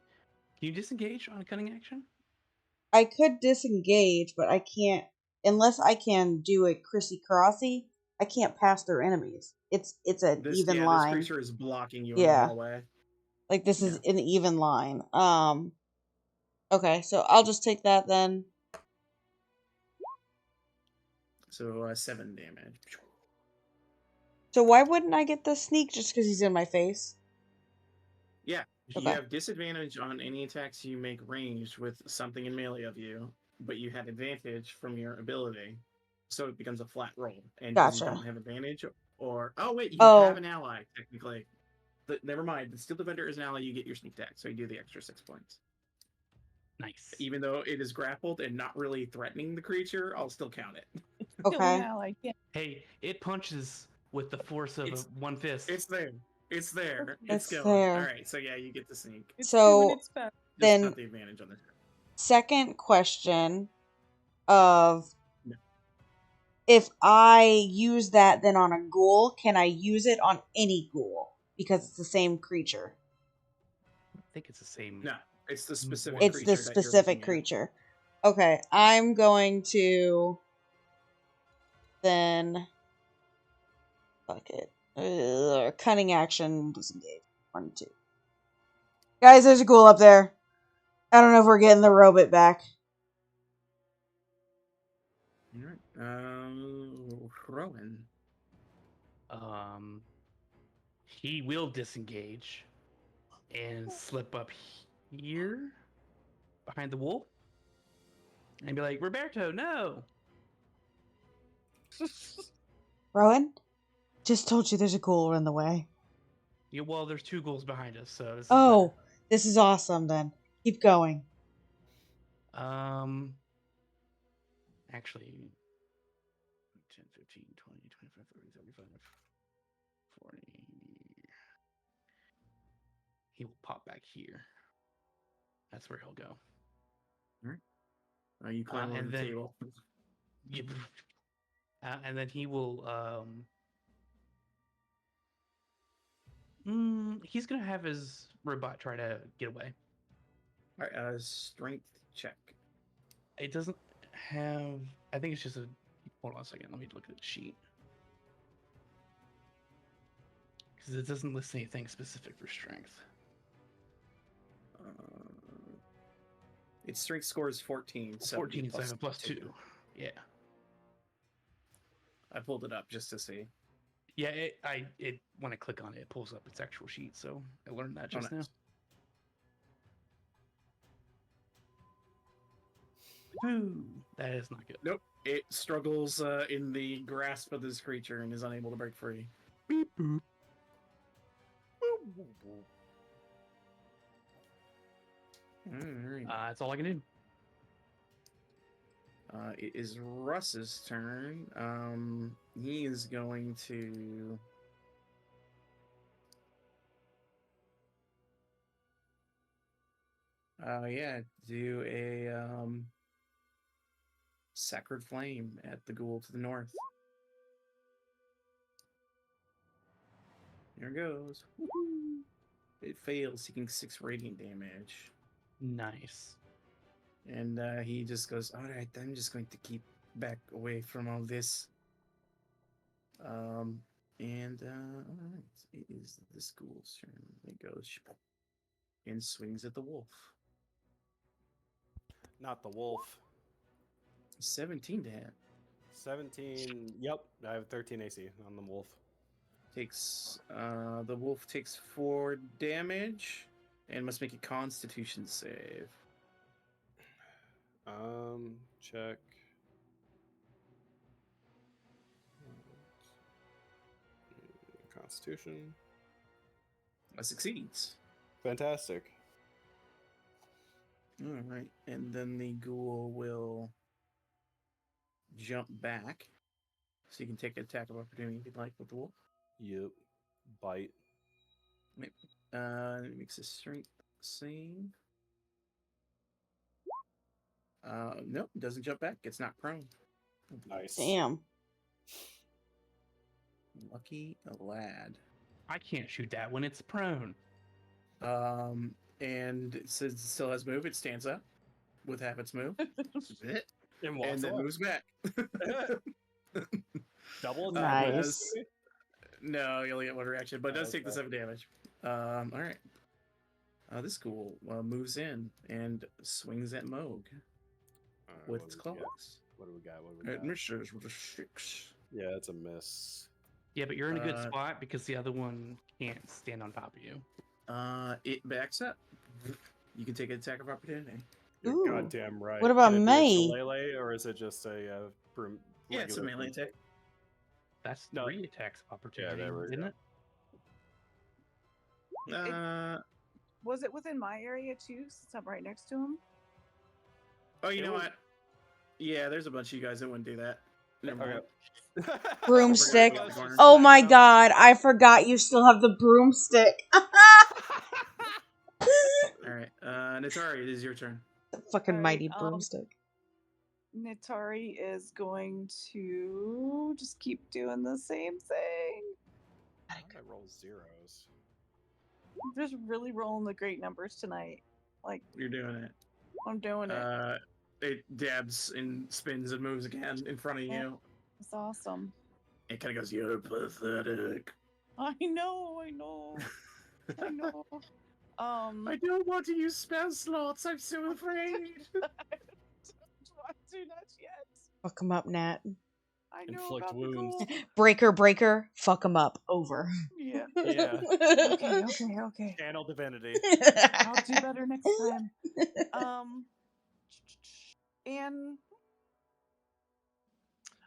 Can you disengage on a cunning action? I could disengage, but I can't unless I can do a crissy crossy. I can't pass through enemies. It's an even This line. creature is blocking you in the Yeah. hallway. Like this is Yeah. an even line. Okay, so I'll just take that then. So 7 damage. So why wouldn't I get the sneak just because he's in my face? Yeah, Okay. you have disadvantage on any attacks you make ranged with something in melee of you, but you had advantage from your ability, so it becomes a flat roll. And because you Gotcha. don't have advantage, or oh wait, you Oh. have an ally technically. But never mind. The Steel Defender is an ally. You get your sneak attack, so you do the extra 6 points. Nice. Even though it is grappled and not really threatening the creature, I'll still count it. Okay. Hey, it punches with the force of It's- one fist. It's there. It's there. It's going. there. All right. So yeah, you get the sneak. So Just then not the advantage on this. second question of No. if I use that then on a ghoul, can I use it on any ghoul? Because it's the same creature. I think it's the same. No, it's the specific. It's creature the that you're specific looking at. creature. Okay, I'm going to then fuck it. Cunning action, disengage. 1, 2. Guys, there's a ghoul up there. I don't know if we're getting the robot back. All right. Rowan. He will disengage and slip up here behind the wolf and be like, Roberto, no. Rowan, just told you there's a ghoul in the way. Yeah, well, there's 2 ghouls behind us, so this is Oh, better. this is awesome then. Keep going. Actually, 10, 15, 20, 25, 30, 35, 40. He will pop back here. That's where he'll go. All right. You climb over and the then- table. Yep. And then he will. He's gonna have his robot try to get away. All right. Strength check. It doesn't have. I think it's just a. Hold on a second. Let me look at the sheet. Because it doesn't list anything specific for strength. Its strength score is 14. So 14, so I have a plus 2. Yeah. I pulled it up just to see. Yeah, it when I click on it, it pulls up its actual sheet. So I learned that just nice. now. Ooh, that is not good. Nope. It struggles in the grasp of this creature and is unable to break free. Beep, boop. All right. That's all I can do. It is Russ's turn. He is going to. Do a Sacred Flame at the ghoul to the north. Here it goes. Woo-hoo. It fails, taking 6 radiant damage. Nice. And he just goes, all right, I'm just going to keep back away from all this. All right, it is the school's turn. It goes and swings at the wolf. Not the wolf. 17 to hit. 17. Yep, I have 13 AC on the wolf. Takes the wolf takes 4 damage and must make a Constitution save. Check. Constitution. Succeeds. Fantastic. All right, and then the ghoul will jump back, so you can take an attack of opportunity if you'd like with the wolf. Yep. Bite. It makes a strength save. Nope, doesn't jump back. It's not prone. Nice. Damn. Lucky lad. I can't shoot that when it's prone. And since it still has move, it stands up with half its move. And And then away. moves back. Double Nice. attack. Nice. No, you only get one reaction, but it does take the Okay. 7 damage. All right. This ghoul moves in and swings at Moog Alright, with what its do we got? claws. What do we got? What do we It got? misses with a 6. Yeah, it's a miss. Yeah, but you're in a good Uh, spot because the other one can't stand on top of you. It backs up. You can take an attack of opportunity. You're Ooh. goddamn right. What about Can it be a May? shillelagh, or is it just a broom? Yeah, it's a regular melee broomstick? attack. That's No. 3 attacks of opportunity, there we isn't go. it? Was it within my area too? Since I'm right next to him. Oh, you It know was- what? Yeah, there's a bunch of you guys that wouldn't do that. Never mind. Okay. Broomstick. Let's just Oh smack my them. god, I forgot you still have the broomstick. All right, Natari, it is your turn. The fucking Alright, mighty broomstick. Nitari is going to just keep doing the same thing. How did I roll zeros? Just really rolling the great numbers tonight. Like, You're doing it. I'm doing it. It dabs and spins and moves again in front of Yeah. you. It's awesome. It kind of goes, "You're pathetic." I know. I know. I don't want to use spell slots. I'm so afraid. Don't do that yet. Fuck him up, Nat. I know Inflict about wounds. the goal. Breaker, fuck him up. Over. Yeah. Yeah. Okay. Channel divinity. I'll do better next time. And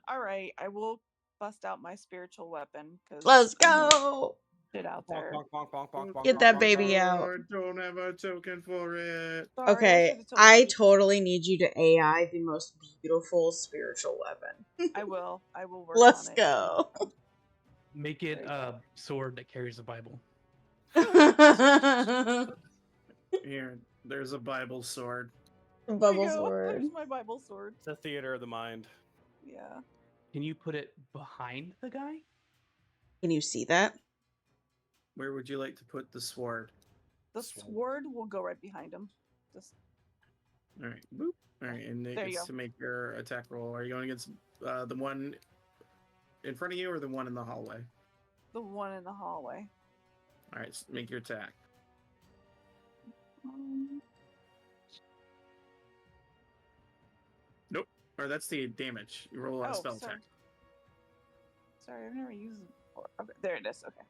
all right, I will bust out my spiritual weapon because Let's go. Shit out Bonk, there. bonk, bonk, bonk, bonk, bonk, Get bonk, that bonk, baby bonk. out. I don't have a token for it. Sorry, Okay, should've told I you. totally need you to AI the most beautiful spiritual weapon. I will work Let's on it. go. Make it There you a sword that carries the Bible. Here, there's a Bible sword. There Bubble you go. sword. There's my Bible sword. It's a theater of the mind. Yeah. Can you put it behind the guy? Can you see that? Where would you like to put the sword? The sword will go right behind him. Just All right, boop. All right, and it There you gets go. to make your attack roll. Are you going against the one in front of you or the one in the hallway? the one in the hallway. All right, make your attack. Or that's the damage. You roll a spell sorry. attack. Sorry, I've never used it before. Okay, there it is. Okay.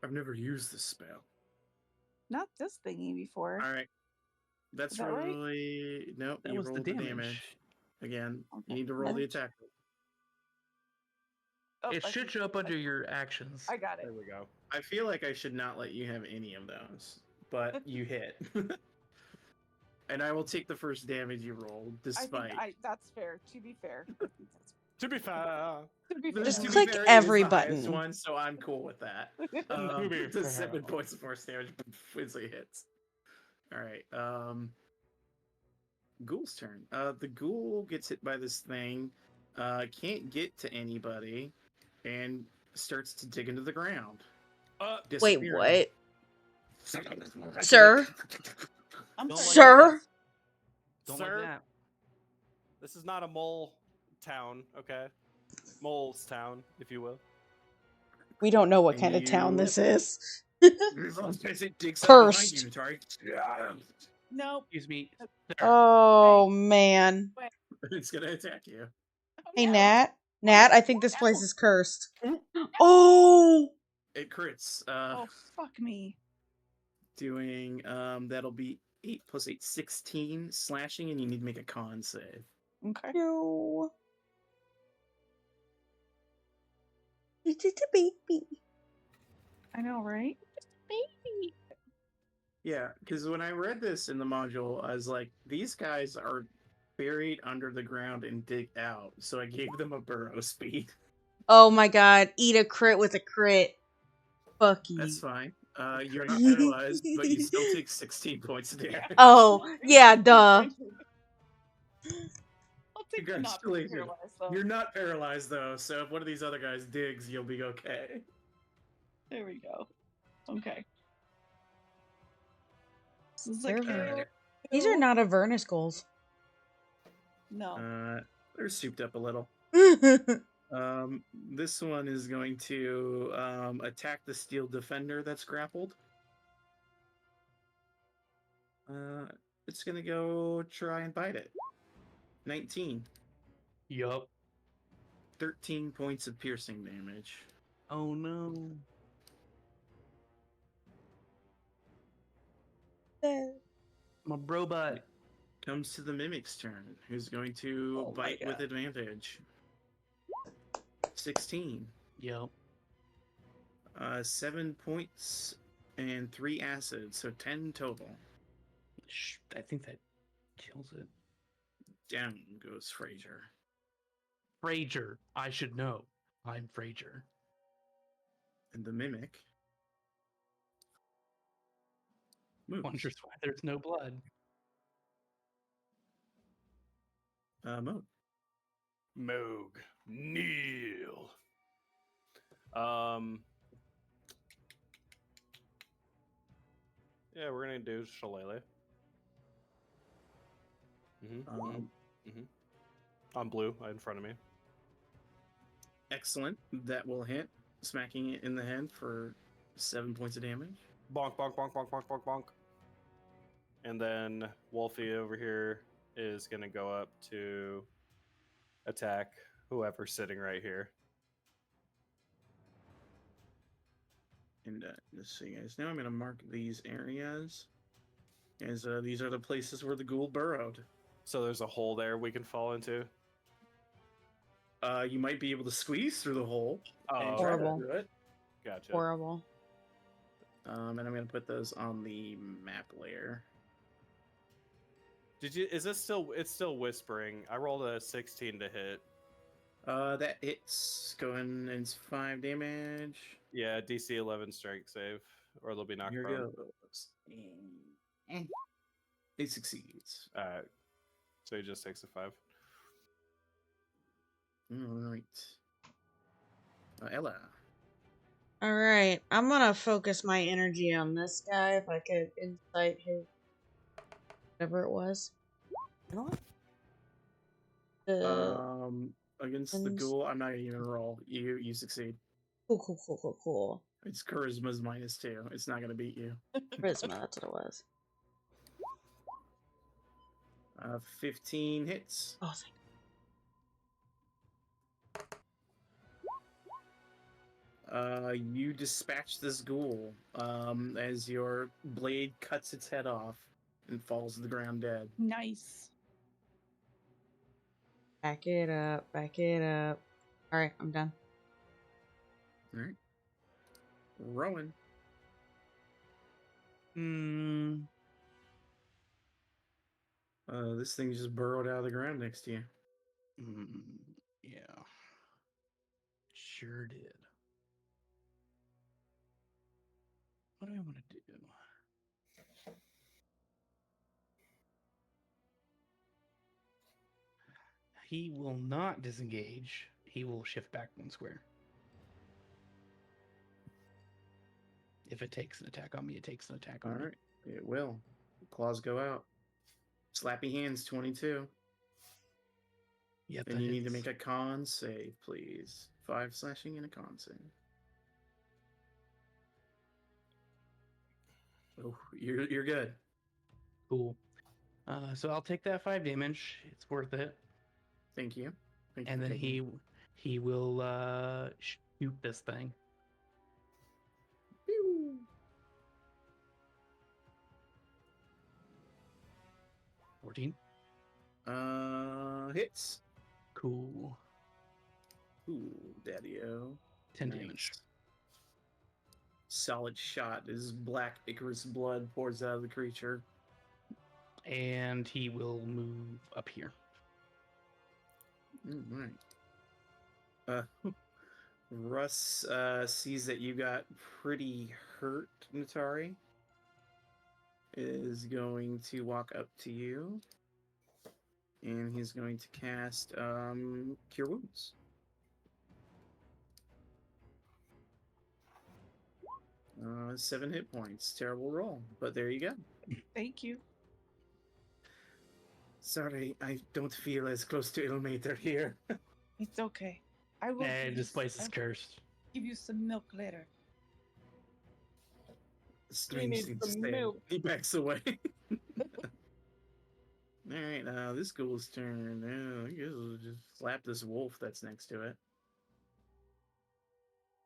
I've never used this spell. Not this thingy before. All right, that's that right? really nope. That You was the rolled the damage. damage again. Okay. You need to roll the attack. Oh, It I should see. show up under your actions. I got it. There we go. I feel like I should not let you have any of those, but you hit. And I will take the first damage you rolled, despite. That's fair. To be fair. To be fair. To be But Just to be click fair, it is every the highest button. one, so I'm cool with that. To be The fair. 7 points of force damage as it hits. All right. Ghoul's turn. The ghoul gets hit by this thing, can't get to anybody, and starts to dig into the ground. Wait, disappearing. what? Sir? I'm Don't sorry. Sir? Don't Sir? like that. This is not a mole town, okay? Mole's town, if you will. We don't know what And kind of town you- this is. As it digs up behind Cursed. you, Atari. Nope. Excuse me. Sir. Oh, man. It's gonna attack you. Hey, No. Nat. Nat, I think this place is cursed. Oh! It crits. Oh, fuck me. Doing that'll be 8 plus 8, 16 slashing, and you need to make a con save. Okay. No. It's just a baby. I know, right? Baby. Yeah, because when I read this in the module, I was like, these guys are buried under the ground and dig out, so I gave them a burrow speed. Oh my god, eat a crit with a crit. Fuck you. That's fine. You're not paralyzed, but you still take 16 points of damage. Oh, yeah, duh. I'll take the not being Congratulations. paralyzed, though. You're not paralyzed though, so if one of these other guys digs, you'll be okay. There we go. Okay. This is They're like, ver- These are not Avernus goals. No. They're souped up a little. This one is going to attack the steel defender that's grappled. It's gonna go try and bite it. 19. Yup. 13 points of piercing damage. Oh no. My robot. Comes to the mimic's turn, who's going to Oh my bite with God. advantage. 16. Yup. 7 points and 3 acid, so 10 total. I think that kills it. Down goes Fraser. Fraser. I should know. I'm Fraser. And the mimic moves. Wonders why there's no blood. Moog. Moog. Kneel. Yeah, we're gonna do Shillelagh. On blue, in front of me. Excellent. That will hit, smacking it in the head for 7 points of damage. Bonk, bonk, bonk, bonk, bonk, bonk, bonk. And then Wolfie over here is gonna go up to attack whoever's sitting right here. And just so you guys know, I'm going to mark these areas as these are the places where the ghoul burrowed. So there's a hole there we can fall into. You might be able to squeeze through the hole. Oh, and okay. try to Horrible. do it. Gotcha. Horrible. And I'm going to put those on the map layer. Did you? Is this still? It's still whispering. I rolled a 16 to hit. That hits. Going, it's 5 damage. Yeah, DC 11 strike save, or they'll be knocked Here prone. goes. And it succeeds. Alright. So he just takes a 5. Alright. Ella. Alright, I'm gonna focus my energy on this guy if I could incite his whatever it was. You know what? Against the and- ghoul, I'm not even gonna roll. You succeed. Cool. It's charisma's -2. It's not gonna beat you. Charisma, that's what it was. 15 hits. Oh, thank You dispatch this ghoul as your blade cuts its head off and falls to the ground dead. Nice. Back it up. Alright, I'm done. All right. Rowan. This thing just burrowed out of the ground next to you. Yeah. Sure did. What do I want to do? He will not disengage. He will shift back 1 square. If it takes an attack on me, it takes an attack on All me. right. It will. Claws go out. Slappy hands, 22. Yep, And that you need to hits. make a con save, please. 5 slashing and a con save. Oh, you're good. Cool. So I'll take that 5 damage. It's worth it. Thank you. Thank you And for then taking- he will shoot this thing. Pew! 14. Hits. Cool. Ooh, daddy-o. 10 Nice. damage. Solid shot. His black ichorous blood pours out of the creature. And he will move up here. Alright. Russ sees that you got pretty hurt, Natari. Is going to walk up to you. And he's going to cast Cure Wounds. Uh, 7 hit points. Terrible roll, but there you go. Thank you. Sorry, I don't feel as close to Ilmater here. It's okay. I will And give this you- place is I'll cursed. give you some milk later. Strange need thing to some say. milk. He backs away. Alright, this ghoul's turn. I guess we'll just slap this wolf that's next to it.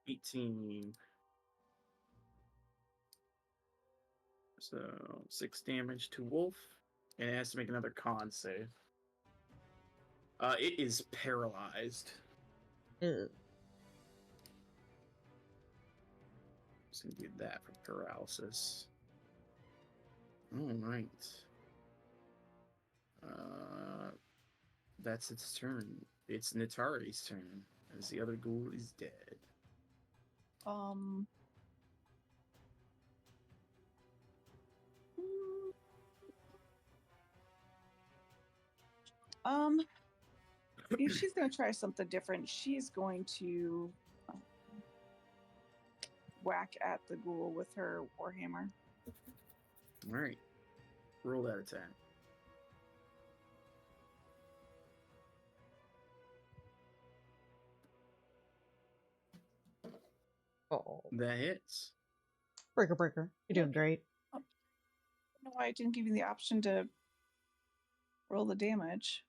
18. So 6 damage to wolf. And it has to make another con save. It is paralyzed. Ugh. Just gonna do that for paralysis. Alright. That's its turn. It's Natari's turn, as the other ghoul is dead. If she's gonna try something different, she's going to whack at the ghoul with her warhammer. Alright. Roll that attack. Oh, That hits. breaker. You're doing great. I don't know why I didn't give you the option to roll the damage.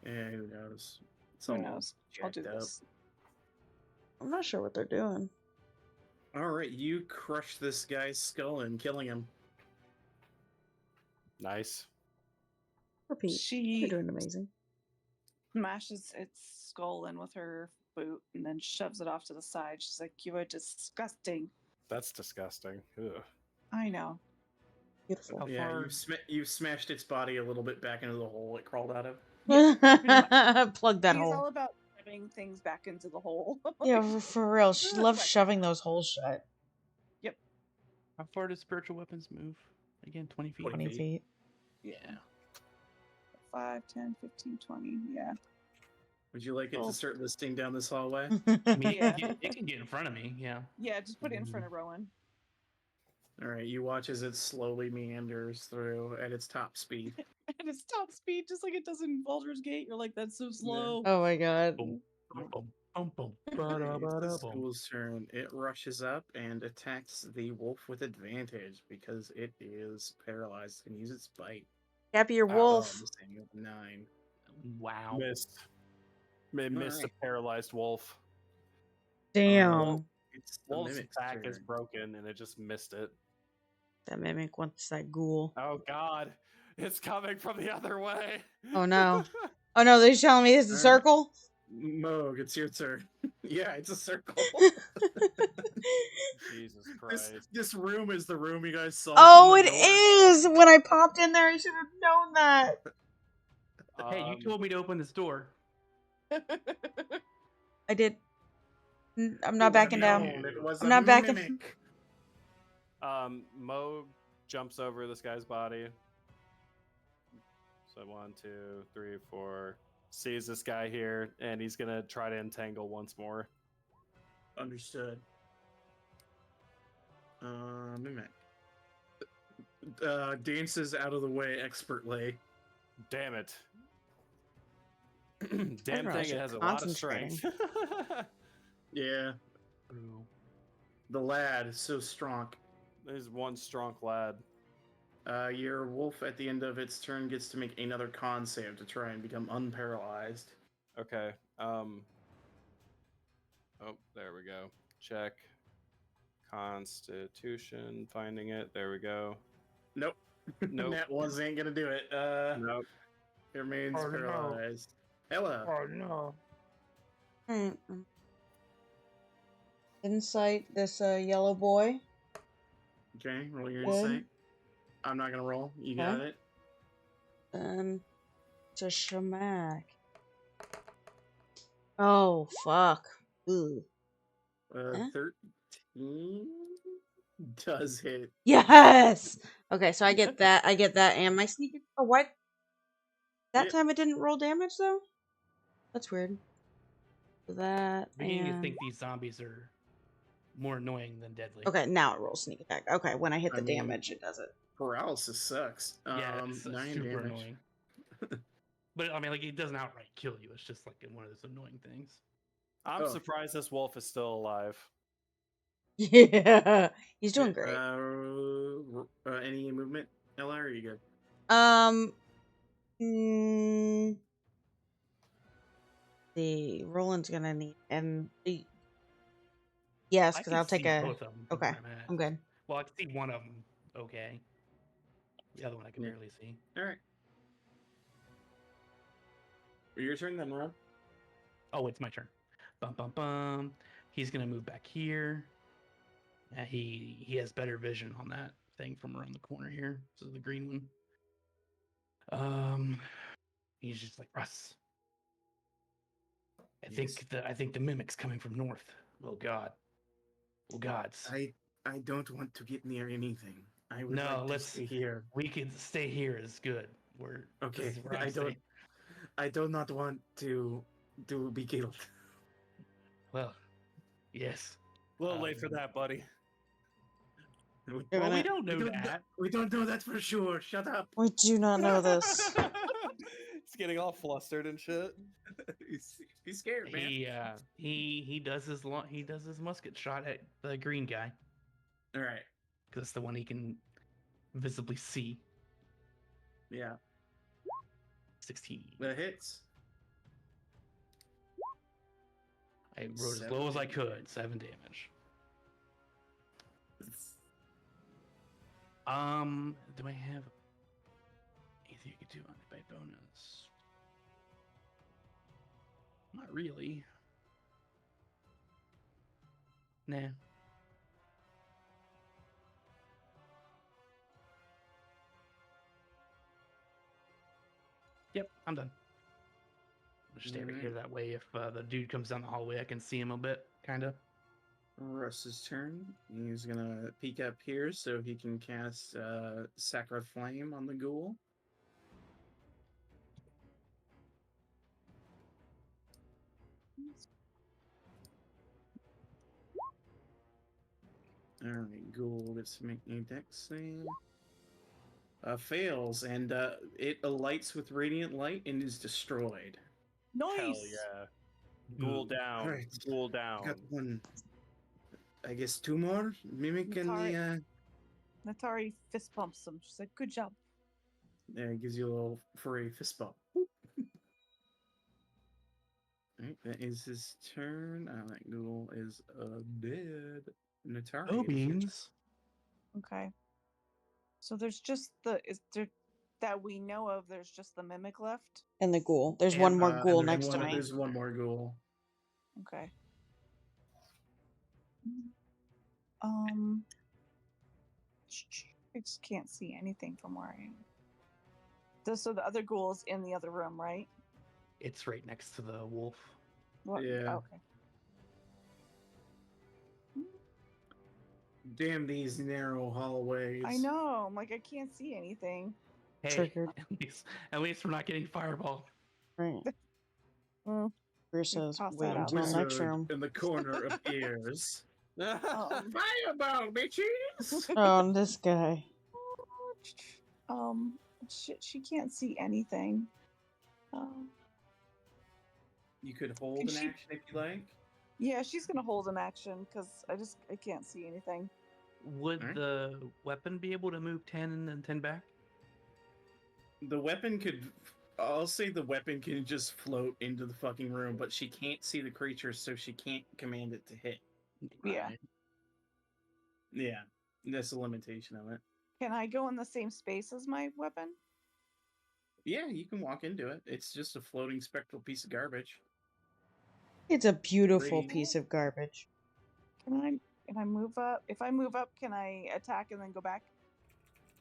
Yeah, who knows? It's Who all knows? I'll do jacked up. this. I'm not sure what they're doing. Alright, you crush this guy's skull and killing him. Nice. Repeat. You're She doing amazing. smashes its skull in with her boot and then shoves it off to the side. She's like, "You are disgusting." That's disgusting. Ugh. I know. Beautiful. How Yeah, far- you smashed its body a little bit back into the hole it crawled out of. Plug that He's hole. all about shoving things back into the hole. Yeah, for real. She loves Right. shoving those holes shut. How far does spiritual weapons move? Again, 20 feet. 20 20 feet. Yeah. 5, 10, 15, 20. Yeah. Would you like it Oh. to start listing down this hallway? I mean, Yeah. it can get in front of me. Yeah. Yeah, just put it in front of Rowan. Alright, you watch as it slowly meanders through at its top speed. At its top speed, just like it does in Baldur's Gate. You're like, that's so slow. Oh my god. Boom, boom, boom, boom, boom. Alright, it's the Ba-da-ba-da-boom. school's turn. It rushes up and attacks the wolf with advantage because it is paralyzed and use its bite. Gabby, your wolf. Missing with 9. Wow. Missed. Missed a Alright. paralyzed wolf. Damn. It's the Wolf's mimic's back is turn. broken and it just missed it. That mimic wants that ghoul. Oh god. It's coming from the other way. Oh no. Oh no, they're telling me it's a Alright. circle? Moog, it's your turn. Yeah, it's a circle. Jesus this, Christ. this room is the room you guys saw. Oh, from it the door. is! When I popped in there, I should have known that. Hey, you told me to open this door. I did. I'm It not backing wasn't down. known, it was I'm a not backing- mimic. Mo jumps over this guy's body. So 1, 2, 3, 4. Sees this guy here, and he's gonna try to entangle once more. Understood. Mimic. Dances out of the way expertly. Damn it. I Damn realize thing, it you're has a lot of strength. Yeah, True. the lad is so strong. There's one strong lad. Your wolf at the end of its turn gets to make another con save to try and become unparalyzed. Okay. Oh, there we go. Check. Constitution. Finding it. There we go. Nope. Nope. That ones ain't gonna do it. Nope. It remains Oh, no. paralyzed. Ella. Oh no. Mm-mm. Insight this yellow boy. Okay, roll your Good. insight. I'm not gonna roll. You got Okay. it. to Shamak. Oh, fuck. Ooh. Huh? 13 does hit. Yes! Okay, so I get that. I get that and my sneak. Oh, what? That Yep. time it didn't roll damage, though? That's weird. So that Beginning to and... think these zombies are more annoying than deadly. Okay, now it rolls sneak attack. Okay, when I hit the I mean, damage, it does it. Paralysis sucks. Yeah, it's 9 super damage. annoying. But I mean, like, it doesn't outright kill you. It's just like one of those annoying things. I'm Oh. surprised this wolf is still alive. Yeah, he's doing great. Any movement, Ella? Or are you good? The Roland's gonna need yes, I because can I'll take see a. both of them from Okay, where I'm at. I'm good. Well, I can see one of them. Okay. The other one I can Yeah. barely see. All right. Your turn then, Rob. Oh, it's my turn. Bum bum bum. He's gonna move back here. He has better vision on that thing from around the corner here. So the green one. He's just like Russ. I think the mimic's coming from north. Oh God. Oh gods. I don't want to get near anything. I would No, like to let's stay here. We can stay here is good. This Okay. is where I'm safe. I do not want to be killed. Well, yes. A little late for that, buddy. Well, we don't know that. We don't know that for sure. Shut up. We do not know this. He's getting all flustered and shit. He's scared, man. He does his musket shot at the green guy. All right. Because it's the one he can visibly see. Yeah. 16. That hits. I wrote as 7 low as I damage. could. 7 damage. Do I have anything I could do on it by bonus? Not really. Nah. Yep, I'm done. I'll just stay over here. That way, if the dude comes down the hallway, I can see him a bit, kind of. Russ's turn. He's gonna peek up here so he can cast Sacred Flame on the ghoul. Alright, ghoul gets to make a dex save. Fails, and it alights with radiant light and is destroyed. Nice. Hell yeah. Ghoul down. Alright. Ghoul I down. got one. I guess 2 more. Mimic and the Natari fist bumps him. She's like, "Good job." it gives you a little furry fist bump. Alright, that is his turn. That ghoul is dead. Natari. Oh, it's your turn. beans. Okay. So there's just that we know of. There's just the mimic left. And the ghoul. There's And, one more and ghoul there's next to one- me. There's one more ghoul. Okay. I just can't see anything from where I am. So the other ghoul is in the other room, right? It's right next to the wolf. What? Yeah. Okay. Damn these narrow hallways. I know. I'm like, I can't see anything. Hey, Triggered. at least we're not getting fireball. Right. Mm. Bruce You says, toss wait that out. until next Wizard room. in the corner appears. Um, Fireball, bitches! Oh, this guy. she can't see anything. You could hold Can an she- action if you like. Yeah, she's gonna hold an action because I can't see anything. Would Alright. the weapon be able to move 10 and then 10 back? The weapon could. I'll say the weapon can just float into the fucking room, but she can't see the creature, so she can't command it to hit. Yeah. Right. Yeah, that's the limitation of it. Can I go in the same space as my weapon? Yeah, you can walk into it. It's just a floating spectral piece of garbage. It's a beautiful Radiant. piece of garbage. Can I move up? If I move up, can I attack and then go back?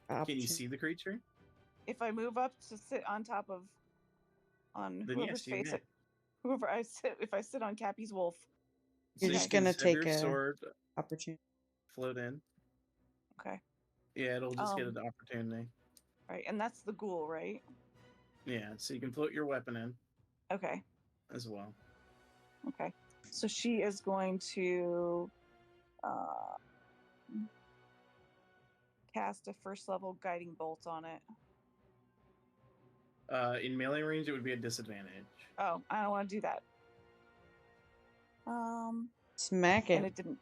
Can you Option. see the creature? If I move up to sit on top of on Then whoever's yes, you face may. it. Whoever I sit, if I sit on Cappy's wolf. You're So just you can gonna have take your a sword opportunity. float in. Okay. Yeah, it'll just get Um, an opportunity. Right, and that's the ghoul, right? Yeah, so you can float your weapon in Okay. as well. Okay. So she is going to uh, cast a first level guiding bolt on it. In melee range, it would be a disadvantage. Oh, I don't want to do that. Smack And it. it didn't.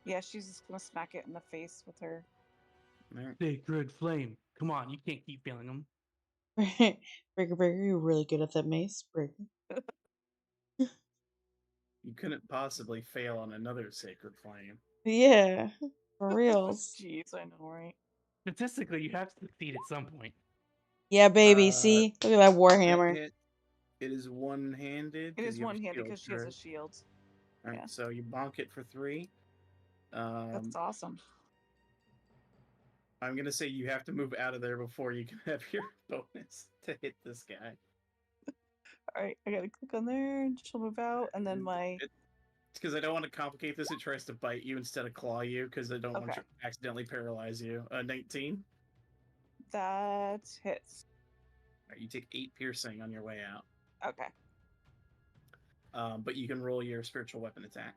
Yeah, she's just gonna smack it in the face with her. Alright. Sacred flame. Come on, you can't keep failing them. Breaker, you're really good at that mace. Breaker. You couldn't possibly fail on another sacred flame. Yeah, for reals. Jeez, I know, right? Statistically, you have to succeed at some point. Yeah, baby. Uh, See, look at that warhammer. It is one-handed. It is you have one-handed shield, because she has a right? shield. Alright, yeah. so you bonk it for 3. That's awesome. I'm gonna say you have to move out of there before you can have your bonus to hit this guy. All right, I gotta click on there, and she'll move out, and then my. Because I don't want to complicate this, it tries to bite you instead of claw you, because I don't want Okay. to accidentally paralyze you. 19. That hits. Alright, you take 8 piercing on your way out. Okay. But you can roll your spiritual weapon attack.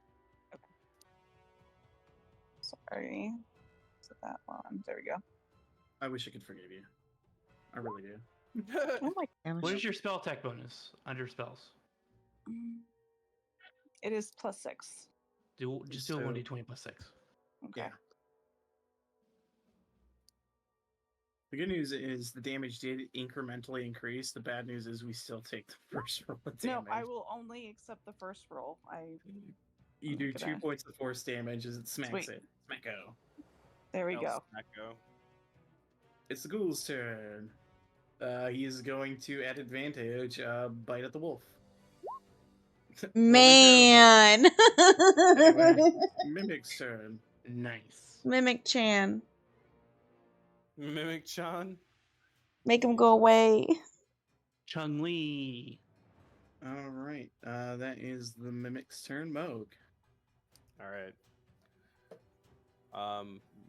Sorry. So that one. There we go. I wish I could forgive you. I really do. Oh my. What is your spell attack bonus under spells? It is +6. Just do a 1d20 plus 6. Okay. Yeah. The good news is the damage did incrementally increase. The bad news is we still take the first roll of damage. No, I will only accept the first roll. You I'm do gonna- 2 points of force damage as it smacks Sweet. it. Smacko. There we go. Smacko. It's the ghoul's turn. He is going to, at advantage, bite at the wolf. Man. Anyway, Mimic's turn. Nice. Mimic Chan. Mimic Chan. Make him go away. Chung Li. All right, that is the Mimic's turn. Moog. All right.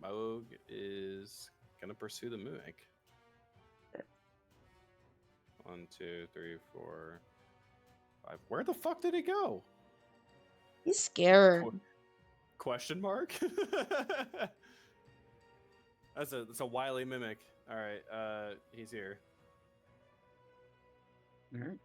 Moog is gonna pursue the mimic. 1, 2, 3, 4, 5. Where the fuck did he go? He's scared. Question mark? That's a wily mimic. All right, he's here. All right.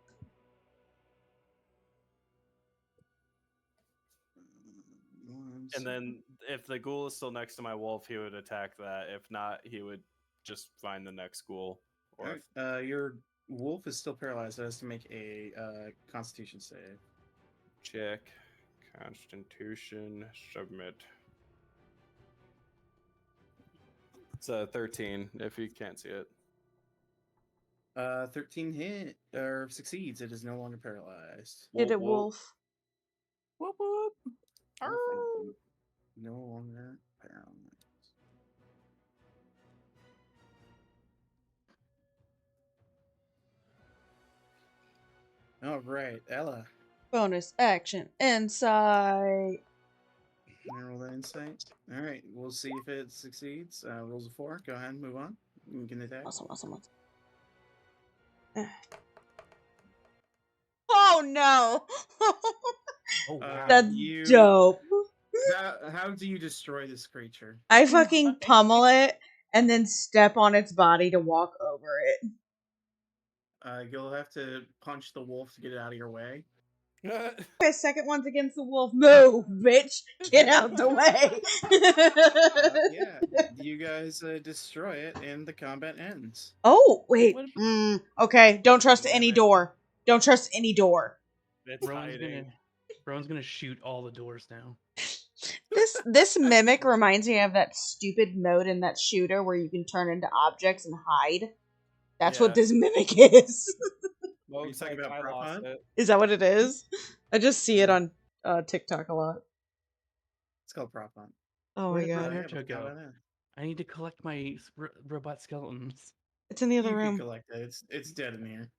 And then if the ghoul is still next to my wolf, he would attack that. If not, he would just find the next ghoul. Or your wolf is still paralyzed. It has to make a Constitution save. check. Constitution, submit. It's a 13 if you can't see it. 13 hit or succeeds. It is no longer paralyzed. Get it, wolf. Whoop whoop. No longer paralyzed. All right, Ella. Bonus action. Insight. Can I roll that insight? All right, we'll see if it succeeds. Rolls a 4. Go ahead and move on. You can attack. Awesome. Oh no! Oh, wow. That's you- dope. How do you destroy this creature? I fucking pummel it and then step on its body to walk over it. You'll have to punch the wolf to get it out of your way. Okay, second one's against the wolf. Move, bitch! Get out the way! Yeah, you guys destroy it, and the combat ends. Oh, wait. What Okay, don't trust any door. Don't trust any door. It's Rowan's gonna shoot all the doors now. This mimic reminds me of that stupid mode in that shooter where you can turn into objects and hide. That's what this mimic is. Are you talking about Prop Hunt? Is that what it is? I just see it on TikTok a lot. It's called Prop Hunt. Oh Where my did god. Naruto go? I need to collect my robot skeletons. It's in the other You can room. collect it. It's dead in here.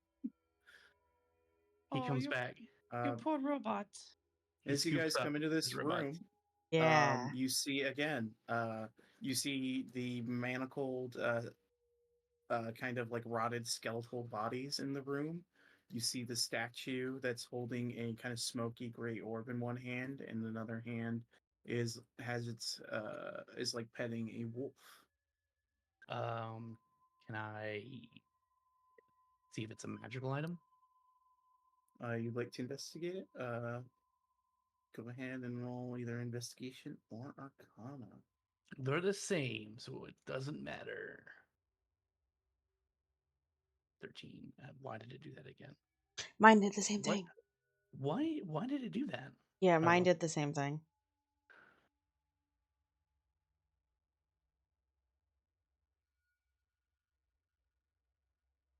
He Oh, comes you, back. you Uh, poor robot. He as you guys scoops up come into this his robots. room, Yeah. you see again. You see the manacled, kind of like rotted skeletal bodies in the room. You see the statue that's holding a kind of smoky gray orb in one hand, and another hand is like petting a wolf. Can I see if it's a magical item? You'd like to investigate it? Go ahead and roll either investigation or arcana. They're the same, so it doesn't matter. 13. Why did it do that again? Mine did the same What? thing. Why did it do that? Yeah, mine Oh. did the same thing.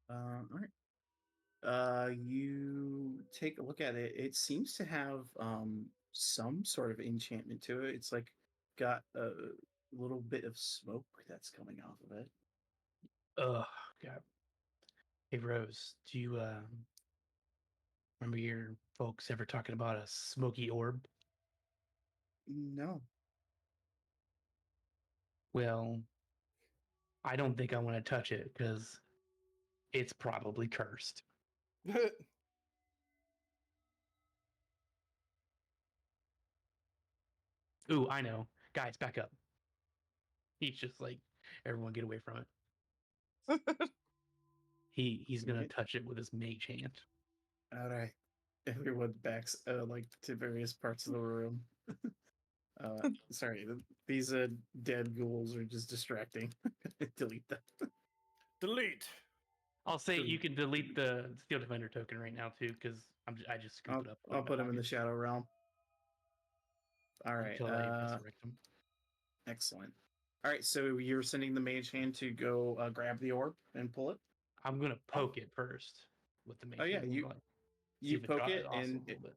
All right. You take a look at it. It seems to have some sort of enchantment to it. It's like got a little bit of smoke that's coming off of it. Ugh, God. Hey, Rose, do you remember your folks ever talking about a smoky orb? No. Well, I don't think I want to touch it because it's probably cursed. Ooh, I know. Guys, back up. He's just like, everyone get away from it. He's gonna Okay. touch it with his mage hand. All right. Everyone backs like to various parts of the room. Sorry, these dead ghouls are just distracting. Delete them. Delete. I'll say you can delete the Steel Defender token right now too, because I just scooped it up. I'll put him in the shadow realm. All right. Until I resurrect him. Excellent. All right, so you're sending the mage hand to go grab the orb and pull it. I'm gonna poke it first with the mage Oh yeah, hand. you See if it poke it oscillates and a little bit.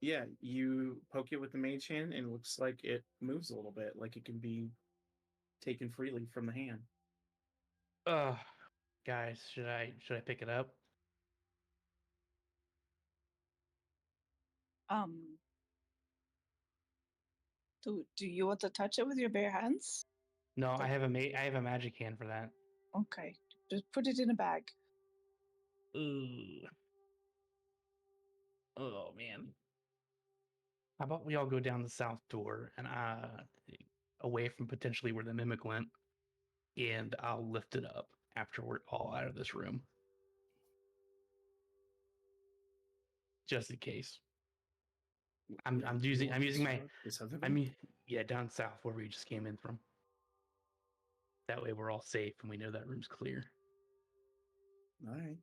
yeah, you poke it with the mage hand and it looks like it moves a little bit, like it can be taken freely from the hand. Guys, should I pick it up? Do you want to touch it with your bare hands? No, I have a magic hand for that. Okay, just put it in a bag. Ooh. Oh man. How about we all go down the south door and away from potentially where the mimic went, and I'll lift it up after we're all out of this room. Just in case. I'm using my down south where we just came in from. That way we're all safe and we know that room's clear. All right.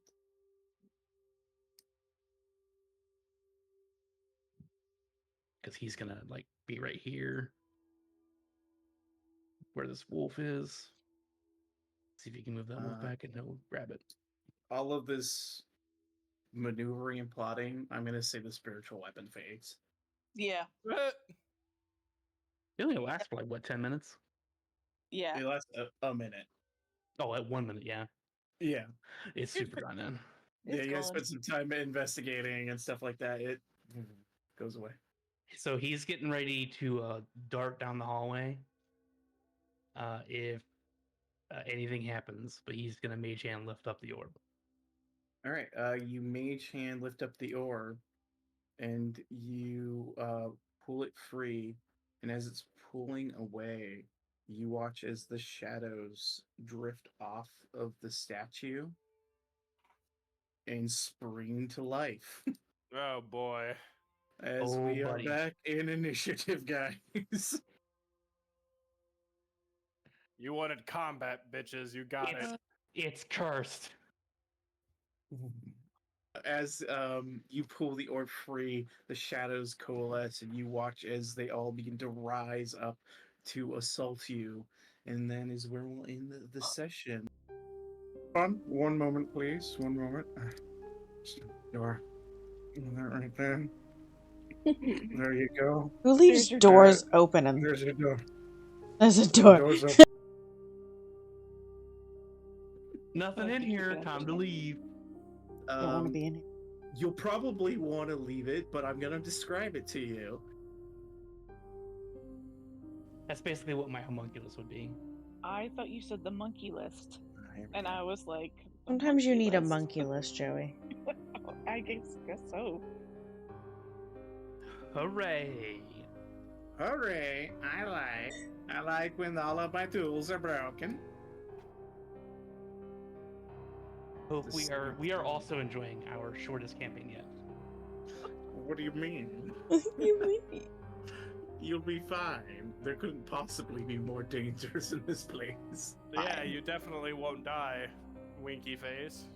Because he's gonna like be right here where this wolf is. See if he can move that wolf back and he'll grab it. All of this maneuvering and plotting, I'm gonna say the spiritual weapon fades. Yeah. It only lasts for like what, 10 minutes? Yeah. It lasts a minute. Oh, at 1 minute, yeah. Yeah. It's super gone then. Yeah, you guys spent some time investigating and stuff like that. It goes away. So he's getting ready to dart down the hallway. If anything happens, but he's gonna mage hand lift up the orb. All right. You mage hand lift up the orb, and you pull it free. And as it's pulling away, you watch as the shadows drift off of the statue and spring to life. Oh boy. As we are back in initiative, guys. You wanted combat, bitches. You got it. It's cursed. As you pull the orb free, the shadows coalesce, and you watch as they all begin to rise up to assault you. And then is where we'll end the session. One moment, please. One moment. Door. That right there. There you go. Who leaves doors open? And there's a door. There's a door. Door's open. Nothing in here. Time to leave. I don't want to be in here. You'll probably want to leave it, but I'm gonna describe it to you. That's basically what my homunculus would be. I thought you said the monkey list, and I was like, the Sometimes you monkey need a list? monkey list, Joey. I guess so. Hooray! Hooray! I like when all of my tools are broken. Hope we are also enjoying our shortest campaign yet. What do you mean? You mean? You'll be fine. There couldn't possibly be more dangers in this place. Yeah, you definitely won't die, winky face.